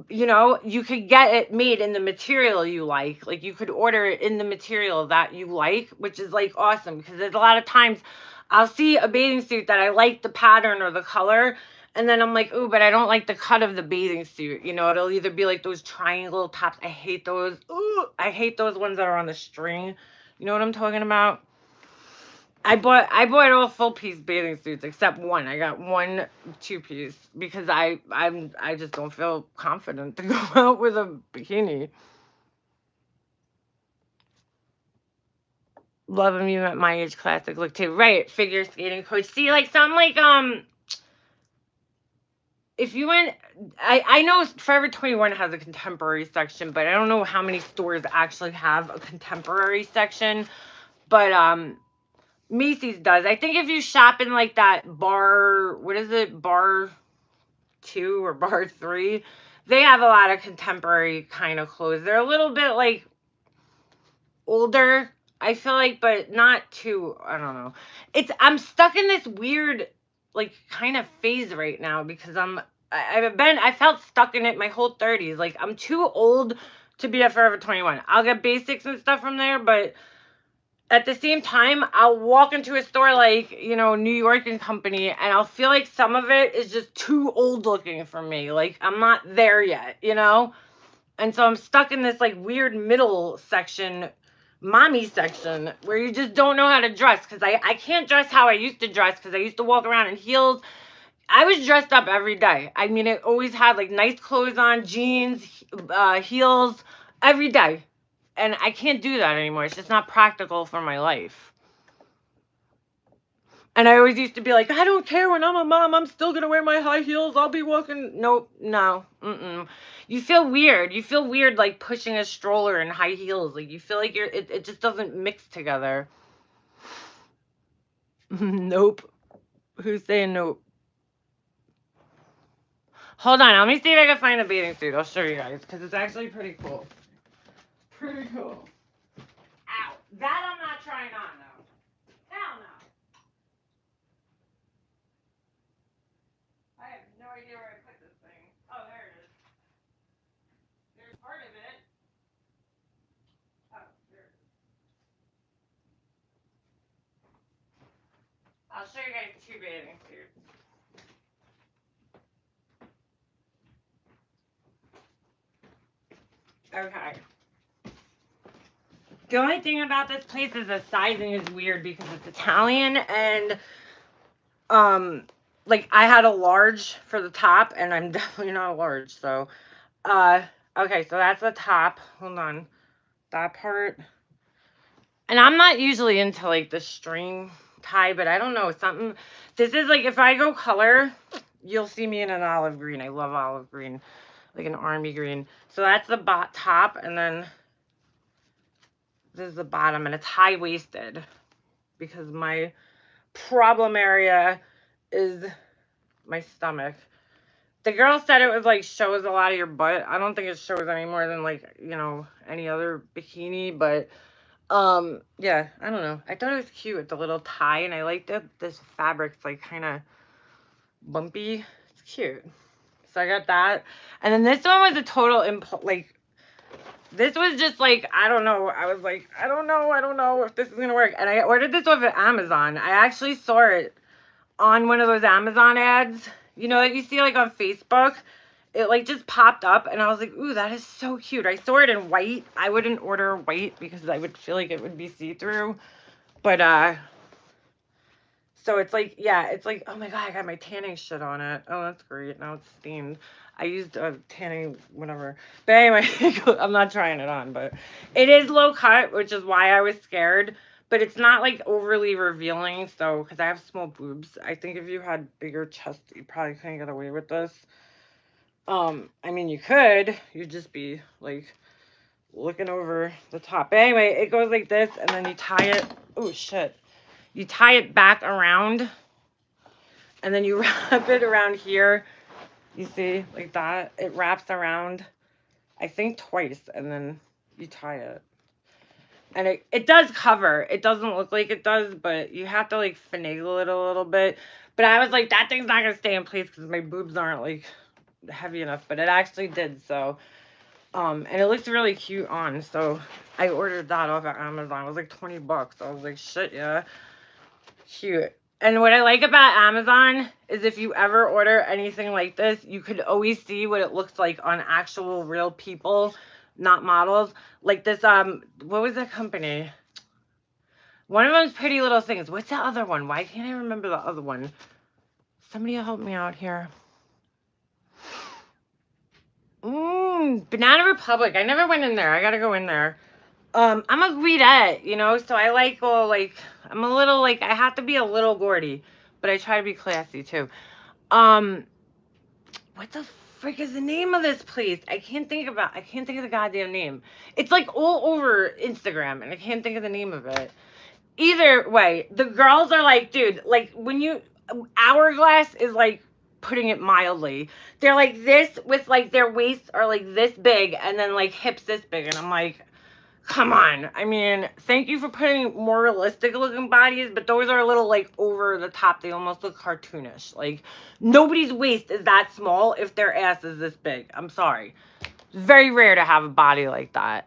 you know, you could get it made in the material you like. Like you could order it in the material that you like, which is like awesome, because there's a lot of times I'll see a bathing suit that I like the pattern or the color, and then I'm like, ooh, but I don't like the cut of the bathing suit. You know, it'll either be like those triangle tops. I hate those. Ooh, I hate those ones that are on the string. You know what I'm talking about? I bought all full piece bathing suits except one. I got one 2-piece because I just don't feel confident to go out with a bikini. Love them you at my age classic look too. Right, figure skating coach. See, like something like if you went, I know Forever 21 has a contemporary section, but I don't know how many stores actually have a contemporary section. But Macy's does. I think if you shop in like that bar, what is it, bar 2 or bar 3, they have a lot of contemporary kind of clothes. They're a little bit like older, I feel like, but not too, I don't know. I'm stuck in this weird like kind of phase right now, because I felt stuck in it my whole 30s. Like I'm too old to be at Forever 21. I'll get basics and stuff from there, but at the same time, I'll walk into a store like, you know, New York and Company, and I'll feel like some of it is just too old looking for me. Like, I'm not there yet, you know? And so I'm stuck in this like weird middle section, mommy section, where you just don't know how to dress. Because I can't dress how I used to dress, because I used to walk around in heels. I was dressed up every day. I mean, I always had like nice clothes on, jeans, heels, every day. And I can't do that anymore. It's just not practical for my life. And I always used to be like, I don't care, when I'm a mom, I'm still gonna wear my high heels. I'll be walking. Nope, no, You feel weird. You feel weird like pushing a stroller in high heels. Like you feel like it just doesn't mix together. Nope. Who's saying nope? Hold on, let me see if I can find a bathing suit. I'll show you guys, because it's actually pretty cool. Pretty cool. Ow. That I'm not trying on though. Hell no. I have no idea where I put this thing. Oh, there it is. There's part of it. Oh, there it is. I'll show you guys 2 bathing suits. Okay. The only thing about this place is the sizing is weird because it's Italian and like I had a large for the top and I'm definitely not a large, so okay, so that's the top. Hold on. That part. And I'm not usually into like the string tie, but I don't know, something. This is like if I go color, you'll see me in an olive green. I love olive green, like an army green. So that's the top, and then this is the bottom, and it's high waisted because my problem area is my stomach. The girl said it was like shows a lot of your butt. I don't think it shows any more than like, any other bikini, but yeah, I don't know. I thought it was cute with the little tie, and I like that this fabric's like kind of bumpy. It's cute. So I got that. And then this one was a total like this was just like, I don't know. I was like, I don't know if this is gonna work. And I ordered this off of Amazon. I actually saw it on one of those Amazon ads, that you see like on Facebook. It like just popped up and I was like, ooh, that is so cute. I saw it in white. I wouldn't order white because I would feel like it would be see-through. But so it's like, yeah, it's like, oh my God, I got my tanning shit on it. Oh, that's great. Now it's steamed. I used a tanning whatever. But anyway, I'm not trying it on, but it is low cut, which is why I was scared. But it's not like overly revealing. So, because I have small boobs, I think if you had bigger chest, you probably couldn't get away with this. I mean, you could. You'd just be like looking over the top. But anyway, it goes like this, and then you tie it. Oh shit! You tie it back around, and then you wrap it around here. You see, like that. It wraps around, I think twice, and then you tie it. And it does cover. It doesn't look like it does, but you have to like finagle it a little bit. But I was like, that thing's not gonna stay in place because my boobs aren't like heavy enough. But it actually did. So, and it looks really cute on. So I ordered that off of Amazon. It was like $20. I was like, shit, yeah, cute. And what I like about Amazon is if you ever order anything like this, you could always see what it looks like on actual real people, not models. Like this, what was that company? One of them's Pretty Little Things. What's the other one? Why can't I remember the other one? Somebody help me out here. Banana Republic. I never went in there. I gotta go in there. I'm a Guidette, so I like I'm a little like I have to be a little gaudy, but I try to be classy too. What the frick is the name of this place? I can't think of the goddamn name. It's like all over Instagram and I can't think of the name of it. Either way, the girls are like, dude, like when you Hourglass is like putting it mildly. They're like this with like their waists are like this big and then like hips this big and I'm like, come on. I mean, thank you for putting more realistic looking bodies, but those are a little like over the top. They almost look cartoonish. Like nobody's waist is that small if their ass is this big. I'm sorry. It's very rare to have a body like that.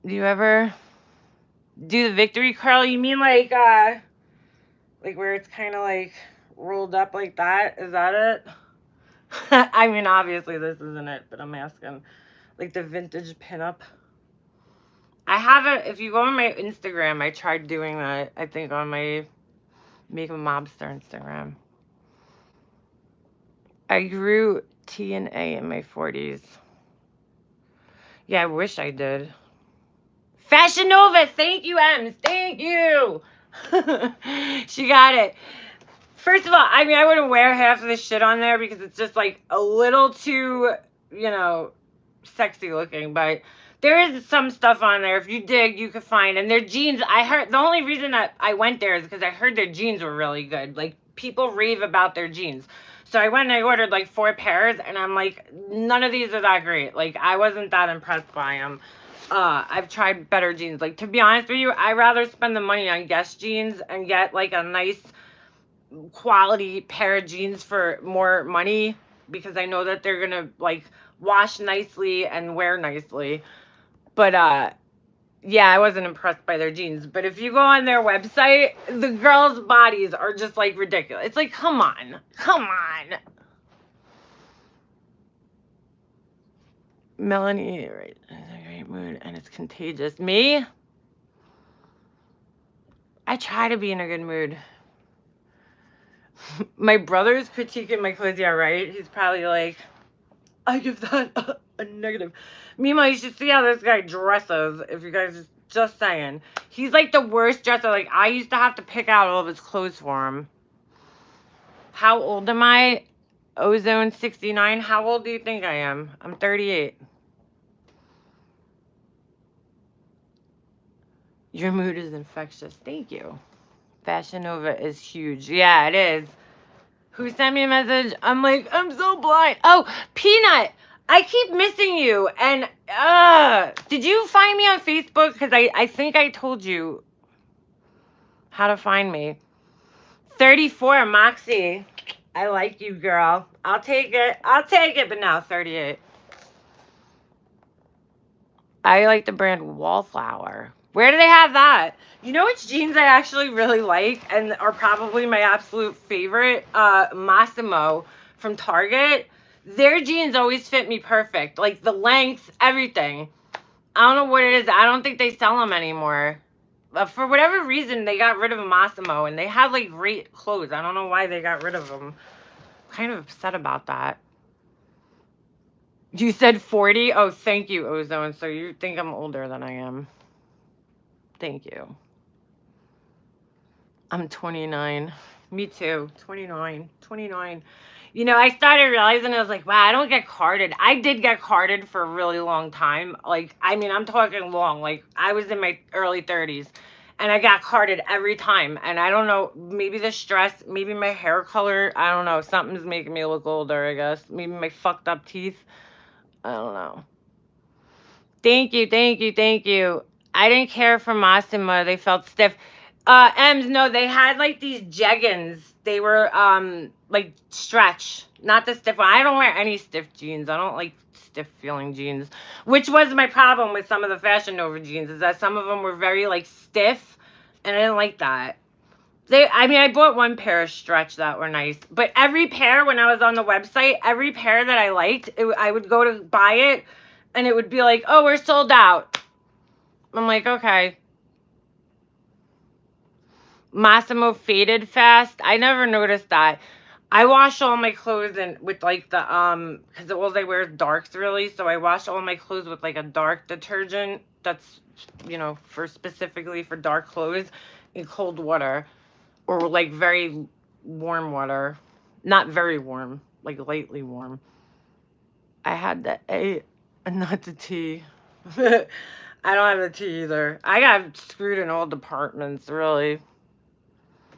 Do you ever do the victory curl? You mean like where it's kind of like rolled up like that? Is that it? I mean, obviously this isn't it, but I'm asking. Like the vintage pinup. I haven't, if you go on my Instagram, I tried doing that, I think on my Make a Mobster Instagram. I grew T and A in my 40s. Yeah, I wish I did. Fashion Nova, thank you, Ems, thank you. She got it. First of all, I mean, I wouldn't wear half of this shit on there because it's just like a little too, sexy looking, but there is some stuff on there. If you dig, you could find. And their jeans, I heard, the only reason that I went there is because I heard their jeans were really good. Like, people rave about their jeans. So I went and I ordered like 4 pairs, and I'm like, none of these are that great. Like, I wasn't that impressed by them. I've tried better jeans. Like, to be honest with you, I'd rather spend the money on Guess jeans and get like a nice quality pair of jeans for more money because I know that they're gonna like wash nicely and wear nicely. But Yeah, I wasn't impressed by their jeans. But if you go on their website, the girls' bodies are just like ridiculous. It's like, come on. Come on. Melanie, right? It's a great mood and it's contagious. Me? I try to be in a good mood. My brother's critiquing my clothes, yeah, right? He's probably like, I give that a negative. Meanwhile, you should see how this guy dresses, if you guys just saying. He's like the worst dresser. Like, I used to have to pick out all of his clothes for him. How old am I? Ozone 69. How old do you think I am? I'm 38. Your mood is infectious. Thank you. Fashion Nova is huge. Yeah, it is. Who sent me a message? I'm like, I'm so blind. Oh, Peanut. I keep missing you. And did you find me on Facebook? Because I think I told you how to find me. 34, Moxie. I like you, girl. I'll take it. I'll take it. But now 38. I like the brand Wallflower. Where do they have that? You know which jeans I actually really like and are probably my absolute favorite? Massimo from Target. Their jeans always fit me perfect. Like the length, everything. I don't know what it is. I don't think they sell them anymore. But for whatever reason, they got rid of Massimo and they had like great clothes. I don't know why they got rid of them. I'm kind of upset about that. You said 40? Oh, thank you, Ozone. So you think I'm older than I am. Thank you. I'm 29. Me too. 29. 29. You know, I started realizing, I was like, wow, I don't get carded. I did get carded for a really long time. Like, I mean, I'm talking long. Like, I was in my early 30s and I got carded every time. And I don't know, maybe the stress, maybe my hair color. I don't know. Something's making me look older, I guess. Maybe my fucked up teeth. I don't know. Thank you, thank you, thank you. I didn't care for Massimo. They felt stiff. Ems, no, they had like these jeggings. They were like stretch, not the stiff one. I don't wear any stiff jeans. I don't like stiff feeling jeans, which was my problem with some of the Fashion Nova jeans, is that some of them were very like stiff, and I didn't like that. I mean, I bought one pair of stretch that were nice, but every pair when I was on the website, every pair that I liked, I would go to buy it, and it would be like, oh, we're sold out. I'm like, okay. Massimo faded fast. I never noticed that. I wash all my clothes and with like the because all I wear is darks really, so I wash all my clothes with like a dark detergent that's, you know, for specifically for dark clothes in cold water or like very warm water. Not very warm, like lightly warm. I had the A and not the T. I don't have the T either. I got screwed in all departments, really.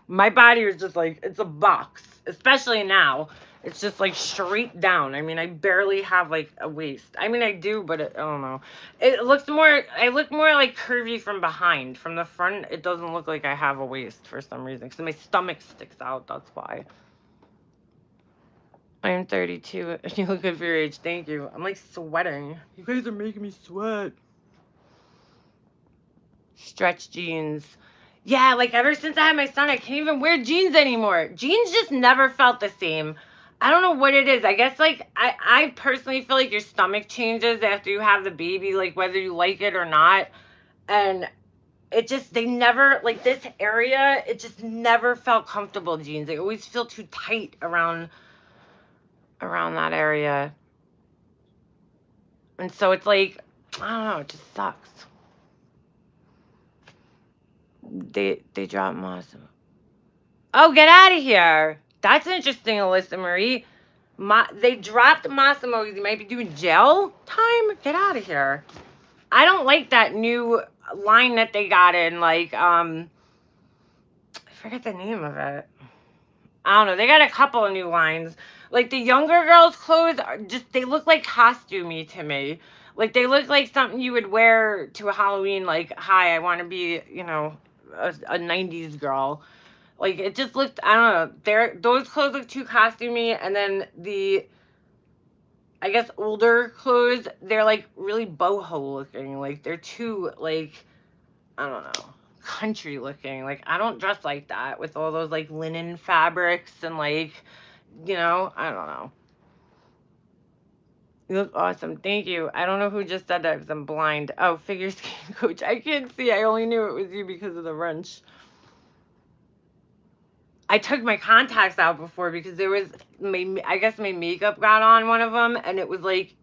My body was just like, it's a box, especially now. It's just like straight down. I mean, I barely have like a waist. I mean, I do, but I don't know. It looks more, I look more like curvy from behind. From the front, it doesn't look like I have a waist for some reason. Because my stomach sticks out, that's why. I am 32 and you look good for your age. Thank you. I'm like sweating. You guys are making me sweat. Stretch jeans. Yeah, like ever since I had my son, I can't even wear jeans anymore. Jeans just never felt the same. I don't know what it is. I guess like I personally feel like your stomach changes after you have the baby, like whether you like it or not. And it just, they never, like this area, it just never felt comfortable, jeans. They always feel too tight around that area. And so it's like, I don't know, it just sucks. They drop Massimo. Oh, get out of here. That's interesting, Alyssa Marie. They dropped Massimo because he might be doing jail time. Get out of here. I don't like that new line that they got in. Like, I forget the name of it. I don't know. They got a couple of new lines. Like the younger girls' clothes are just, they look like costumey to me. Like they look like something you would wear to a Halloween. Like, hi, I want to be, you know, a 90s girl. Like it just looked, I don't know. Those clothes look too costumey, and then the, I guess, older clothes, they're like really boho looking. Like they're too like, I don't know, country looking. Like, I don't dress like that with all those, like, linen fabrics and, like, you know, I don't know. You look awesome. Thank you. I don't know who just said that because I'm blind. Oh, figure skating coach. I can't see. I only knew it was you because of the wrench. I took my contacts out before because there was, I guess my makeup got on one of them, and it was like,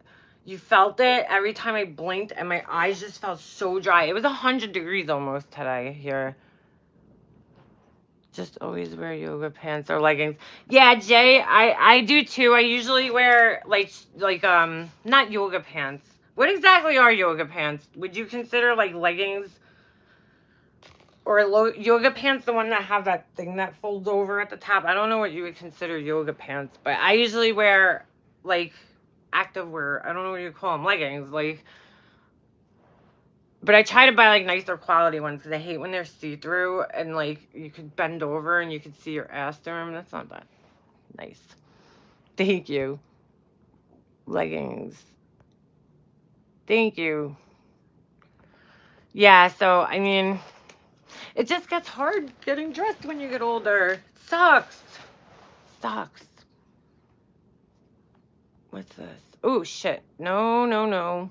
you felt it every time I blinked, and my eyes just felt so dry. It was 100 degrees almost today here. Just always wear yoga pants or leggings. Yeah, Jay, I do too. I usually wear like not yoga pants. What exactly are yoga pants? Would you consider like leggings or yoga pants the one that have that thing that folds over at the top? I don't know what you would consider yoga pants, but I usually wear like activewear. I don't know what you call them, leggings, like. But I try to buy like nicer quality ones because I hate when they're see-through and like you could bend over and you could see your ass through them. That's not that nice. Thank you. Leggings. Thank you. Yeah, so I mean, it just gets hard getting dressed when you get older. It sucks. Sucks. What's this? Oh shit. No, no, no.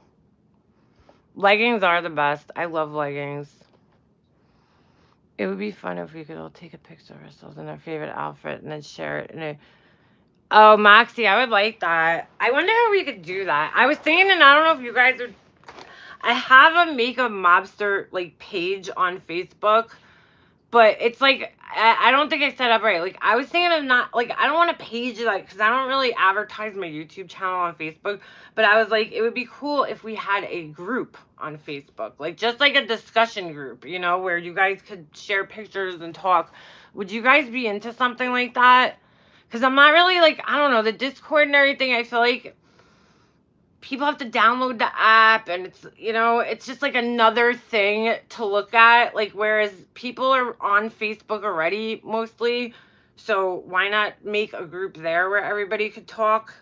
Leggings are the best. I love leggings. It would be fun if we could all take a picture of ourselves in our favorite outfit and then share it in a. Oh, Moxie, I would like that. I wonder how we could do that. I was thinking, and I don't know if you guys would. I have a makeup mobster like page on Facebook, but it's like I don't think I set up right. Like I was thinking of not like I don't want to page like because I don't really advertise my YouTube channel on Facebook. But I was like, it would be cool if we had a group on Facebook, like just like a discussion group, you know, where you guys could share pictures and talk. Would you guys be into something like that? Because I'm not really like I don't know the Discord and everything. I feel like people have to download the app and it's you know it's just like another thing to look at, like whereas people are on Facebook already mostly, so why not make a group there where everybody could talk?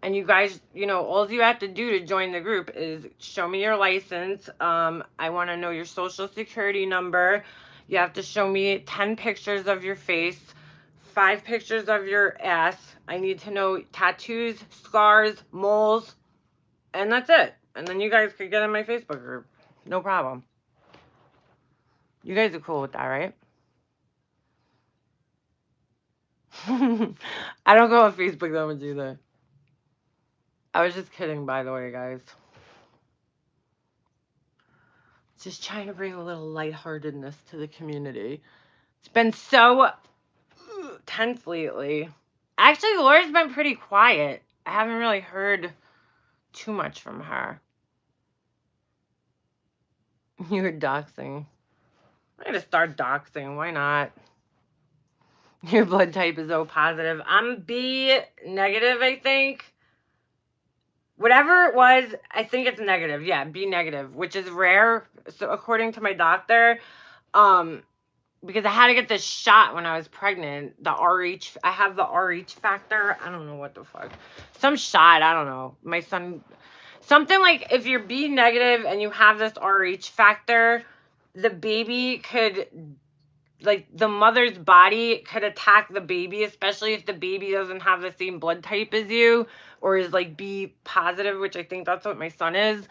And you guys, you know, all you have to do to join the group is show me your license. I want to know your social security number. You have to show me 10 pictures of your face, 5 pictures of your ass. I need to know tattoos, scars, moles, and that's it. And then you guys could get in my Facebook group. No problem. You guys are cool with that, right? I don't go on Facebook that much either. I was just kidding, by the way, guys. Just trying to bring a little lightheartedness to the community. It's been so tense lately. Actually, Laura's been pretty quiet. I haven't really heard too much from her. You're doxing. I'm gonna start doxing. Why not? Your blood type is O positive. I'm B negative, I think. Whatever it was, I think it's negative. Yeah, B negative, which is rare. So according to my doctor, because I had to get this shot when I was pregnant. The RH, I have the RH factor. I don't know what the fuck. Some shot, I don't know. My son, something like if you're B negative and you have this RH factor, the baby could, like the mother's body could attack the baby, especially if the baby doesn't have the same blood type as you or is like B positive, which I think that's what my son is.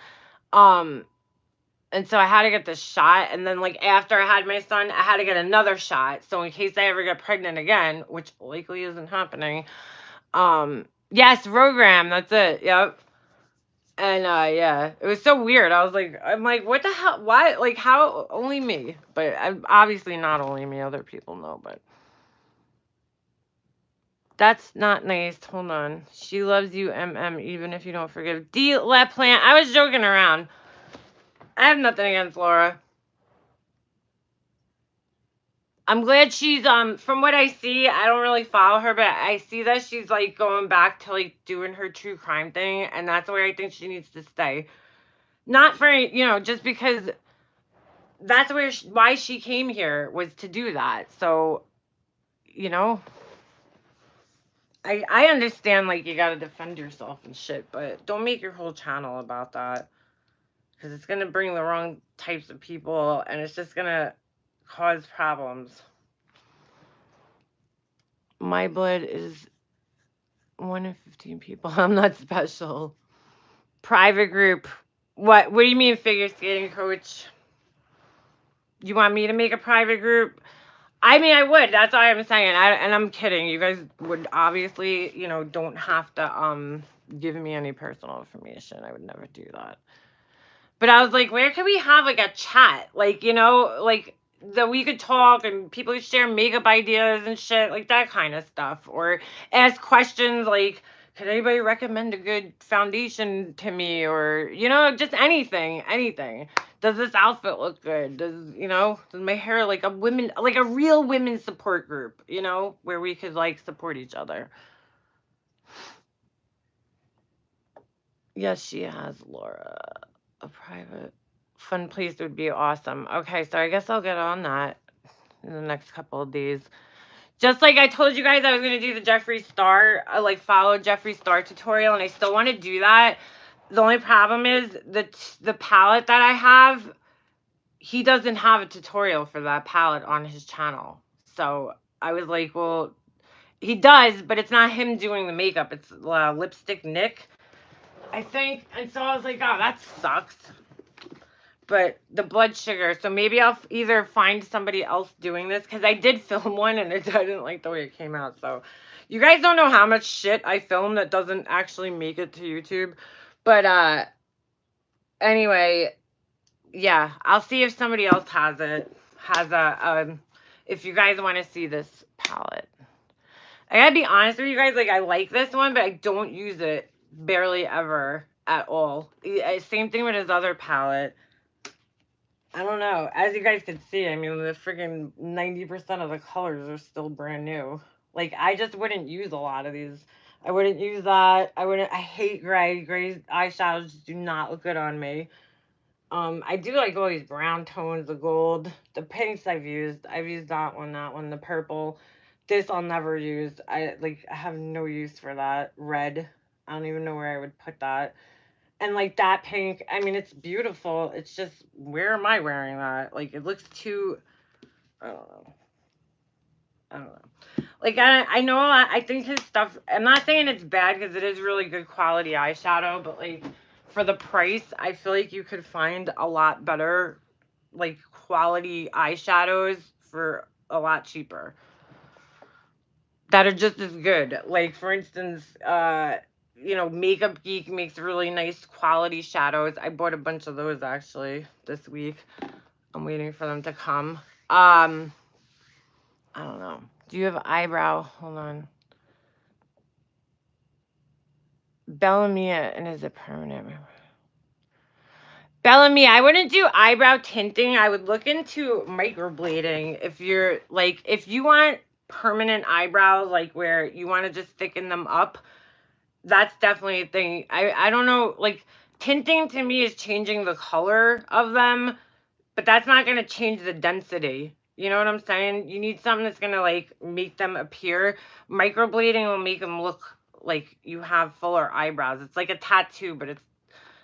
And so I had to get this shot, and then like after I had my son, I had to get another shot. So in case I ever get pregnant again, which likely isn't happening, yes, Rogram, that's it. Yep. And yeah, it was so weird. I'm like, what the hell? Why? Like, how? Only me, but I'm obviously not only me. Other people know, but that's not nice. Hold on. She loves you, even if you don't forgive. D. Plant. I was joking around. I have nothing against Laura. I'm glad she's from what I see, I don't really follow her, but I see that she's like going back to like doing her true crime thing, and that's where I think she needs to stay. Not for, you know, just because that's where why she came here was to do that. So, you know, I understand like you got to defend yourself and shit, but don't make your whole channel about that. because it's going to bring the wrong types of people, and it's just going to cause problems. My blood is 1 in 15 people. I'm not special. Private group. What do you mean, figure skating coach? You want me to make a private group? I mean, I would. That's all I'm saying. And I'm kidding. You guys would obviously, don't have to give me any personal information. I would never do that. But I was like, where can we have like a chat? Like, like that we could talk and people could share makeup ideas and shit, like that kind of stuff. Or ask questions like, could anybody recommend a good foundation to me? Or, just anything, anything. Does this outfit look good? Does my hair like a real women's support group, where we could like support each other. Yes, she has, Laura. A private fun place would be awesome. Okay, so I guess I'll get on that in the next couple of days. Just like I told you guys I was going to do the Jeffree Star, follow Jeffree Star tutorial, and I still want to do that. The only problem is the palette that I have, he doesn't have a tutorial for that palette on his channel. So I was like, well, he does, but it's not him doing the makeup. It's Lipstick Nick, I think. And so I was like, oh, that sucks. But the blood sugar, so maybe I'll either find somebody else doing this, because I did film one and I didn't like the way it came out. So you guys don't know how much shit I film that doesn't actually make it to YouTube. But anyway, yeah, I'll see if somebody else has if you guys want to see this palette. I gotta be honest with you guys, like I like this one, but I don't use it barely ever at all. Same thing with his other palette. I don't know. As you guys can see, I mean, the freaking 90% of the colors are still brand new. Like, I just wouldn't use a lot of these. I wouldn't use that. I hate gray. Gray eyeshadows do not look good on me. I do like all these brown tones, the gold, the pinks I've used. I've used that one, the purple. This I'll never use. I have no use for that. Red. I don't even know where I would put that. And like that pink, I mean, it's beautiful. It's just, where am I wearing that? Like, it looks too, I don't know. I don't know. Like, I know, I think his stuff, I'm not saying it's bad because it is really good quality eyeshadow, but like, for the price, I feel like you could find a lot better, like, quality eyeshadows for a lot cheaper that are just as good. Like, for instance, Makeup Geek makes really nice quality shadows. I bought a bunch of those actually this week. I'm waiting for them to come. I don't know. Do you have eyebrow? Hold on. Bellamy, and is it permanent? Bellamy, I wouldn't do eyebrow tinting. I would look into microblading if you want permanent eyebrows, like where you want to just thicken them up. That's definitely a thing. I don't know, like, tinting to me is changing the color of them, but that's not going to change the density. You know what I'm saying? You need something that's going to, like, make them appear. Microblading will make them look like you have fuller eyebrows. It's like a tattoo, but it's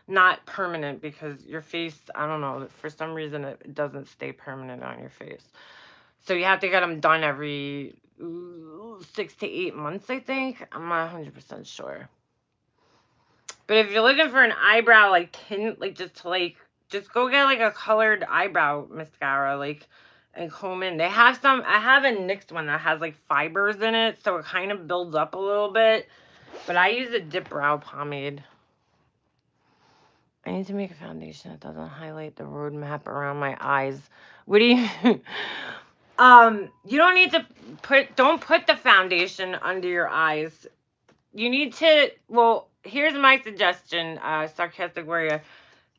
not permanent because your face, I don't know, for some reason it doesn't stay permanent on your face. So you have to get them done every 6 to 8 months, I think. I'm not 100% sure. But if you're looking for an eyebrow, like, tint, like, just go get, like, a colored eyebrow mascara, like, and comb in. They have some, I have a NYX one that has, like, fibers in it, so it kind of builds up a little bit. But I use a dip brow pomade. I need to make a foundation that doesn't highlight the roadmap around my eyes. What do you... you don't need to don't put the foundation under your eyes. You need to, well, here's my suggestion, Sarcastic Warrior.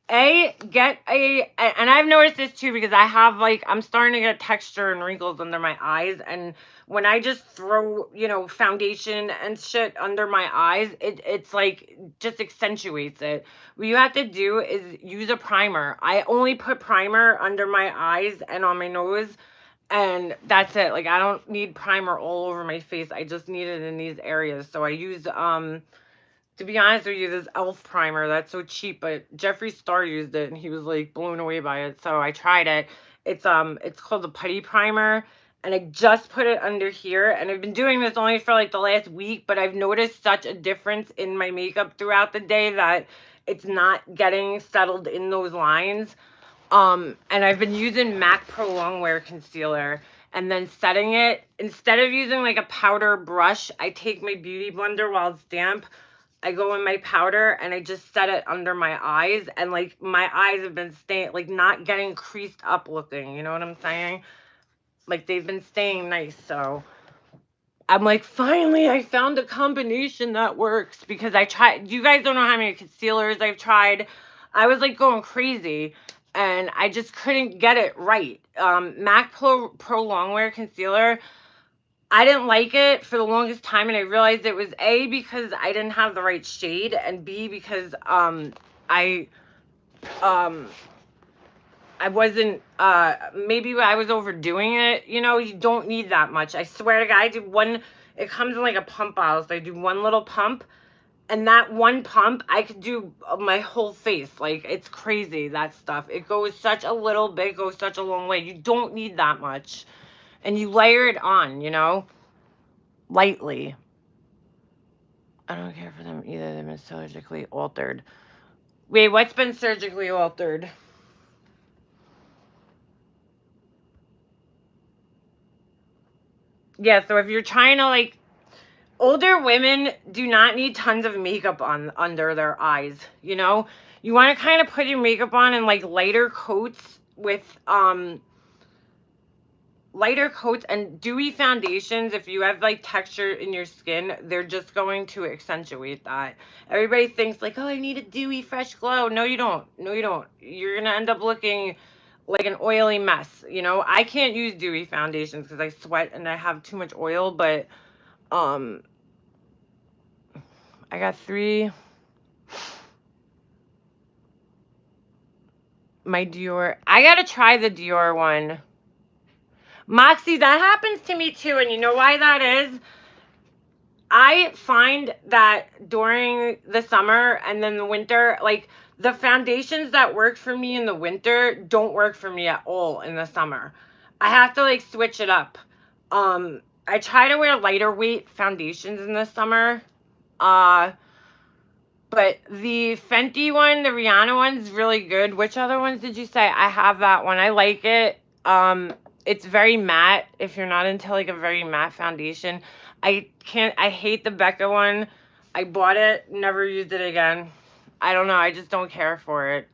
Get and I've noticed this too, because I'm starting to get texture and wrinkles under my eyes, and when I just throw, foundation and shit under my eyes, it's like, just accentuates it. What you have to do is use a primer. I only put primer under my eyes and on my nose, and that's it. Like, I don't need primer all over my face. I just need it in these areas. So I use to be honest with you, this e.l.f. primer, that's so cheap, but Jeffree Star used it and he was like blown away by it. So I tried it. It's called the Putty Primer, and I just put it under here, and I've been doing this only for like the last week, but I've noticed such a difference in my makeup throughout the day that it's not getting settled in those lines. And I've been using MAC Pro Longwear Concealer and then setting it. Instead of using like a powder brush, I take my beauty blender while it's damp. I go in my powder and I just set it under my eyes, and like my eyes have been staying, like not getting creased up looking, you know what I'm saying? Like they've been staying nice. So I'm like, finally I found a combination that works, because I tried, you guys don't know how many concealers I've tried. I was like going crazy and I just couldn't get it right. MAC Pro Longwear Concealer, I didn't like it for the longest time, and I realized it was A, because I didn't have the right shade, and B, because I wasn't, maybe I was overdoing it. You know, you don't need that much. I swear to God, I do one, it comes in like a pump bottle, so I do one little pump, and that one pump, I could do my whole face. Like, it's crazy, that stuff. It goes such a little bit, goes such a long way. You don't need that much. And you layer it on, you know, lightly. I don't care for them either. They've been surgically altered. Wait, what's been surgically altered? Yeah, so if you're trying to, like, older women do not need tons of makeup on under their eyes, you know? You want to kind of put your makeup on in, like, lighter coats with, lighter coats and dewy foundations. If you have like texture in your skin, they're just going to accentuate that. Everybody thinks like, oh, I need a dewy fresh glow. No, you don't. No, you don't. You're gonna end up looking like an oily mess. You know, I can't use dewy foundations because I sweat and I have too much oil, but I got 3. My Dior, I gotta try the Dior one. Moxie, that happens to me too, and you know why that is? I find that during the summer and then the winter, like the foundations that work for me in the winter don't work for me at all in the summer. I have to like switch it up. I try to wear lighter weight foundations in the summer. But the Fenty one, the Rihanna one's really good. Which other ones did you say? I have that one. I like it. It's very matte if you're not into like a very matte foundation. I hate the Becca one. I bought it, never used it again. I don't know. I just don't care for it.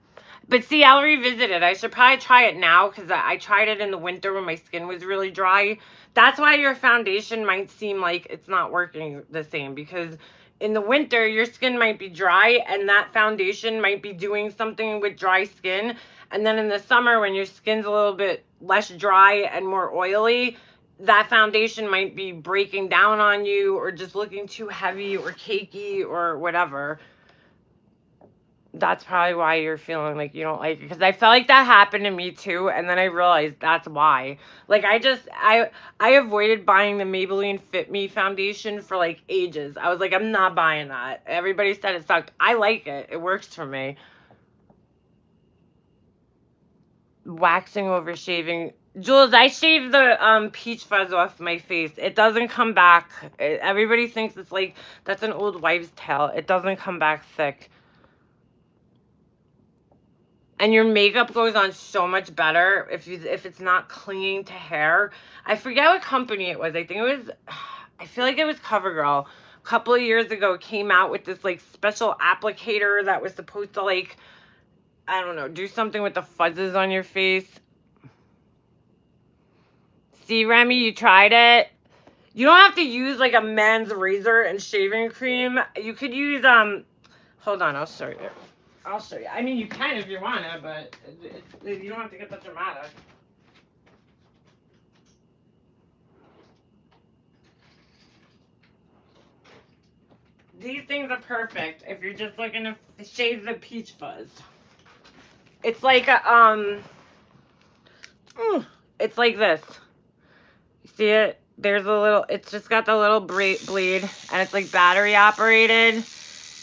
But see, I'll revisit it. I should probably try it now because I tried it in the winter when my skin was really dry. That's why your foundation might seem like it's not working the same, because in the winter, your skin might be dry and that foundation might be doing something with dry skin. And then in the summer, when your skin's a little bit less dry and more oily, that foundation might be breaking down on you or just looking too heavy or cakey or whatever. That's probably why you're feeling like you don't like it, because I felt like that happened to me too, and then I realized that's why. Like I avoided buying the Maybelline Fit Me foundation for like ages. I was like, I'm not buying that. Everybody said it sucked. I like it. It works for me. Waxing over shaving. Jules, I shaved the peach fuzz off my face. It doesn't come back. Everybody thinks it's like that's an old wives' tale. It doesn't come back thick. And your makeup goes on so much better if it's not clinging to hair. I forget what company it was. I think it was, I feel like it was CoverGirl. A couple of years ago came out with this like special applicator that was supposed to like, I don't know, do something with the fuzzes on your face. See, Remy, you tried it. You don't have to use like a men's razor and shaving cream. You could use, hold on, I'll show you. I'll show you. I mean, you can if you want to, but you don't have to get that dramatic. These things are perfect if you're just looking to shave the peach fuzz. It's like a, it's like this. You see it? There's a little, it's just got the little blade, and it's like battery operated.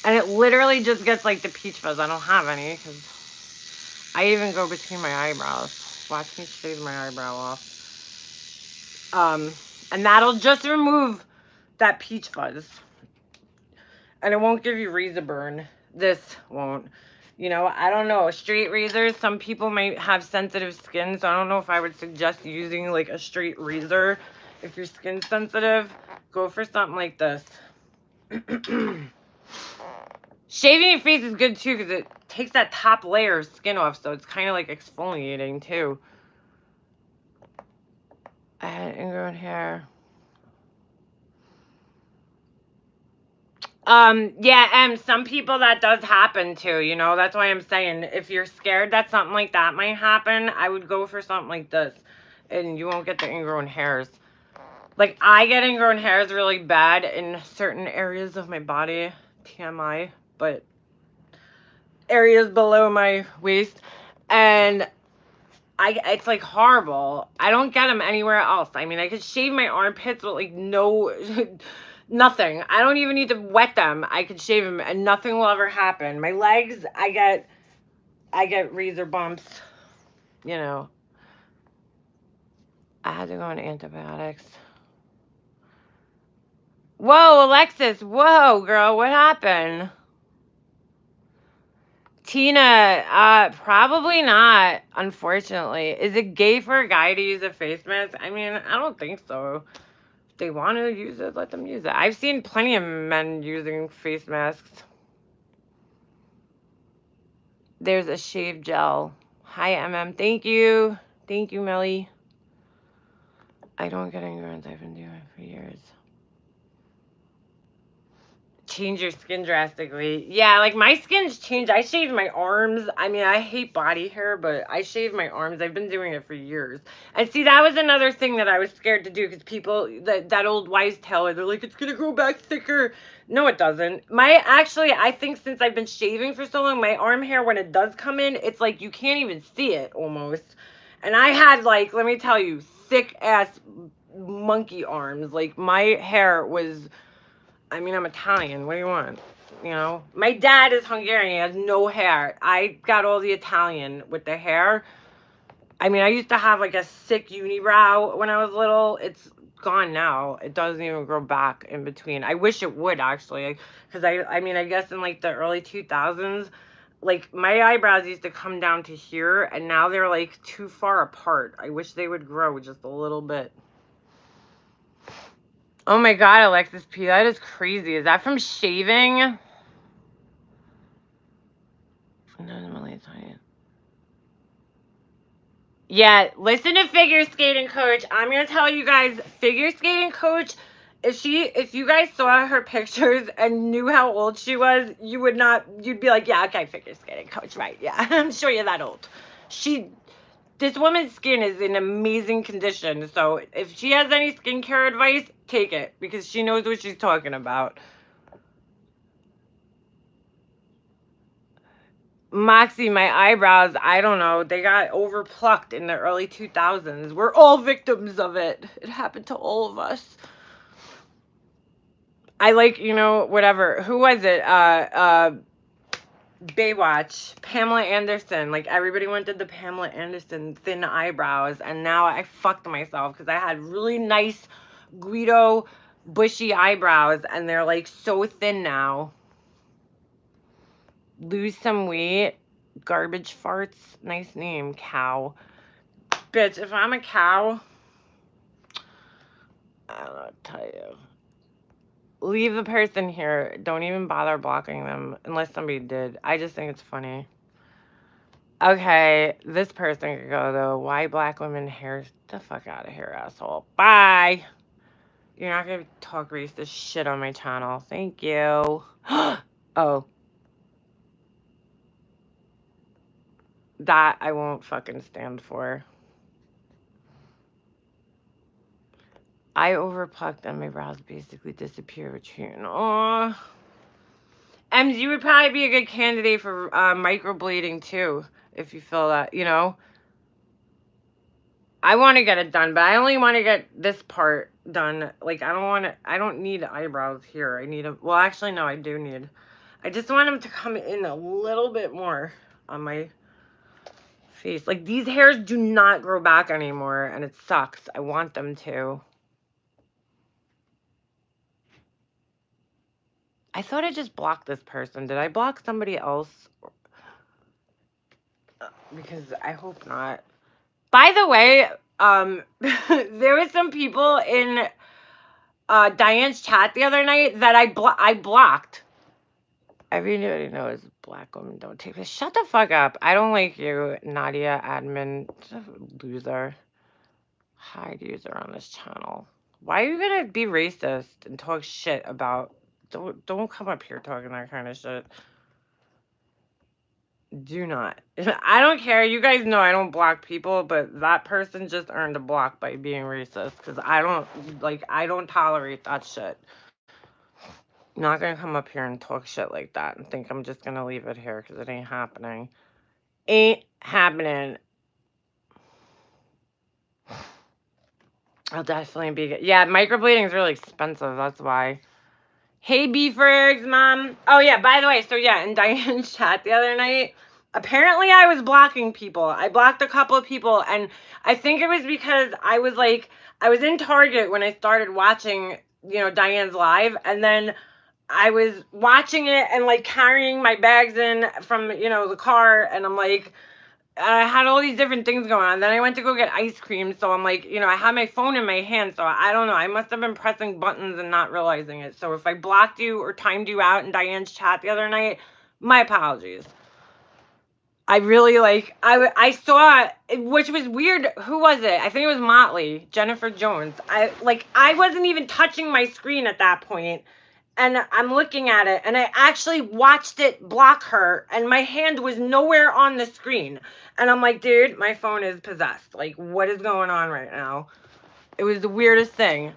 And it literally just gets like the peach fuzz. I don't have any because I even go between my eyebrows. Watch me shave my eyebrow off. And that'll just remove that peach fuzz. And it won't give you razor burn. This won't. You know, I don't know. Straight razors, some people might have sensitive skin, so I don't know if I would suggest using like a straight razor. If your skin's sensitive, go for something like this. Shaving your face is good too because it takes that top layer of skin off, so it's kind of like exfoliating too. I had ingrown hair. Yeah, some people that does happen too, you know, that's why I'm saying if you're scared that something like that might happen, I would go for something like this and you won't get the ingrown hairs. Like, I get ingrown hairs really bad in certain areas of my body, TMI, but areas below my waist, and it's like horrible. I don't get them anywhere else. I mean, I could shave my armpits with like no, nothing. I don't even need to wet them. I could shave them and nothing will ever happen. My legs, I get razor bumps, you know. I had to go on antibiotics. Whoa, Alexis. Whoa, girl. What happened? Tina, probably not, unfortunately. Is it gay for a guy to use a face mask? I mean, I don't think so. If they want to use it, let them use it. I've seen plenty of men using face masks. There's a shave gel. Hi, MM. Thank you. Thank you, Millie. I don't get ingrowns. I've been doing it for years. Change your skin drastically. Yeah, like my skin's changed. I shaved my arms. I mean, I hate body hair, but I shaved my arms. I've been doing it for years. And see, that was another thing that I was scared to do because people, that old wise tale, they're like, it's going to grow back thicker. No, it doesn't. Actually, I think since I've been shaving for so long, my arm hair, when it does come in, it's like you can't even see it almost. And I had, like, let me tell you, thick ass monkey arms. Like, my hair was, I mean, I'm Italian. What do you want? You know, my dad is Hungarian. He has no hair. I got all the Italian with the hair. I mean, I used to have like a sick unibrow when I was little. It's gone now. It doesn't even grow back in between. I wish it would actually, because I mean, I guess in like the early 2000s, like my eyebrows used to come down to here, and now they're like too far apart. I wish they would grow just a little bit. Oh my God, Alexis P, that is crazy. Is that from shaving? No, yeah, listen to Figure Skating Coach. I'm gonna tell you guys, Figure Skating Coach, if you guys saw her pictures and knew how old she was, you'd be like, yeah, okay, Figure Skating Coach, right? Yeah, I'm sure you're that old. This woman's skin is in amazing condition. So if she has any skincare advice, take it because she knows what she's talking about. Moxie, my eyebrows, I don't know. They got overplucked in the early 2000s. We're all victims of it. It happened to all of us. I like, you know, whatever. Who was it? Baywatch, Pamela Anderson. Like, everybody wanted the Pamela Anderson thin eyebrows, and now I fucked myself because I had really nice Guido bushy eyebrows, and they're like so thin now. Lose some weight. Garbage farts. Nice name, cow. Bitch, if I'm a cow, I don't know what to tell you. Leave the person here. Don't even bother blocking them unless somebody did. I just think it's funny. Okay, this person could go though. Why black women hair? The fuck out of here, asshole. Bye. You're not gonna talk racist shit on my channel. Thank you. Oh. That I won't fucking stand for. I overplucked and my brows basically disappear between. Oh. Ems, you would probably be a good candidate for microblading too, if you feel that, you know. I want to get it done, but I only want to get this part done. Like, I don't need eyebrows here. Well, actually, no, I do need. I just want them to come in a little bit more on my face. Like, these hairs do not grow back anymore, and it sucks. I want them to. I thought I just blocked this person. Did I block somebody else? Because I hope not. By the way, there was some people in Diane's chat the other night that I blocked. Everybody knows black women don't take this. Shut the fuck up. I don't like you, Nadia admin. Loser. Hide user on this channel. Why are you gonna be racist and talk shit about... Don't come up here talking that kind of shit. Do not. I don't care. You guys know I don't block people, but that person just earned a block by being racist, because I don't tolerate that shit. I'm not gonna come up here and talk shit like that and think I'm just gonna leave it here, because it ain't happening. Ain't happening. I'll definitely be... Yeah, microblading is really expensive. That's why. Hey, Beefrigs, Mom. Oh, yeah, by the way, so yeah, in Diane's chat the other night, apparently I was blocking people. I blocked a couple of people, and I think it was because I was in Target when I started watching, Diane's live, and then I was watching it and, carrying my bags in from, the car, and I'm like... I had all these different things going on. Then I went to go get ice cream, so I'm like, I had my phone in my hand, so I don't know. I must have been pressing buttons and not realizing it. So if I blocked you or timed you out in Diane's chat the other night, my apologies. I really, I saw, which was weird. Who was it? I think it was Motley, Jennifer Jones. I wasn't even touching my screen at that point. And I'm looking at it, and I actually watched it block her, and my hand was nowhere on the screen. And I'm like, dude, my phone is possessed. Like, what is going on right now? It was the weirdest thing.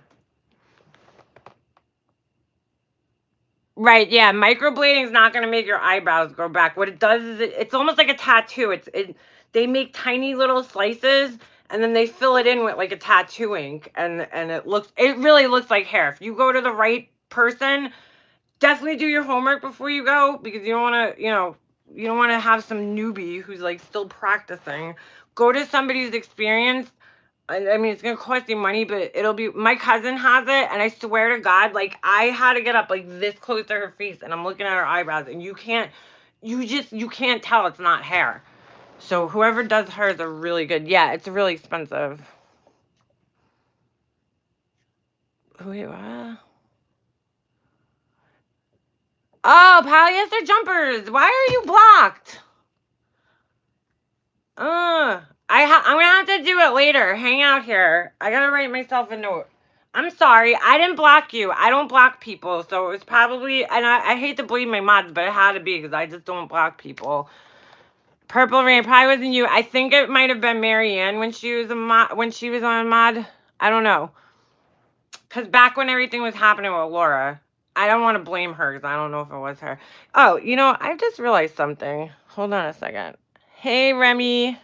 Right, yeah, microblading is not going to make your eyebrows grow back. What it does is it's almost like a tattoo. They make tiny little slices, and then they fill it in with a tattoo ink, and it really looks like hair. If you go to the right person, definitely do your homework before you go, because you don't want to, you don't want to have some newbie who's still practicing. Go to somebody who's experienced. I mean, it's going to cost you money, but it'll be... My cousin has it, and I swear to God, I had to get up this close to her face, and I'm looking at her eyebrows, and you can't tell it's not hair. So whoever does hers are really good. Yeah, it's really expensive. Wait, what? Oh, polyester jumpers. Why are you blocked? I'm gonna have to do it later. Hang out here. I gotta write myself a note. I'm sorry. I didn't block you. I don't block people. So it was probably... And I hate to blame my mods, but it had to be, because I just don't block people. Purple Rain probably wasn't you. I think it might have been Marianne when she was on mod. I don't know. Because back when everything was happening with Laura, I don't want to blame her, because I don't know if it was her. Oh, I just realized something. Hold on a second. Hey, Remy.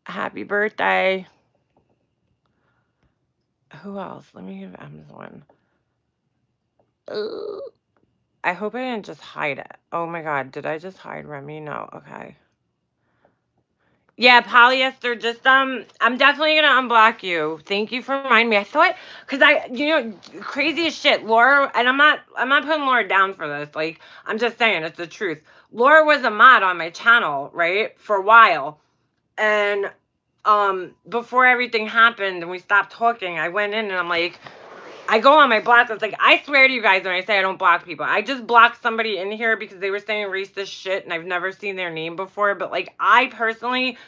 Happy birthday. Who else? Let me give Ems one. I hope I didn't just hide it. Oh my God. Did I just hide Remy? No. Okay. Yeah, polyester, just, I'm definitely gonna unblock you. Thank you for reminding me. I thought, because crazy as shit, Laura, and I'm not putting Laura down for this. I'm just saying, it's the truth. Laura was a mod on my channel, right, for a while. And, before everything happened and we stopped talking, I went in and I'm like, I go on my block list. I swear to you guys when I say I don't block people. I just blocked somebody in here because they were saying racist shit and I've never seen their name before. But I personally,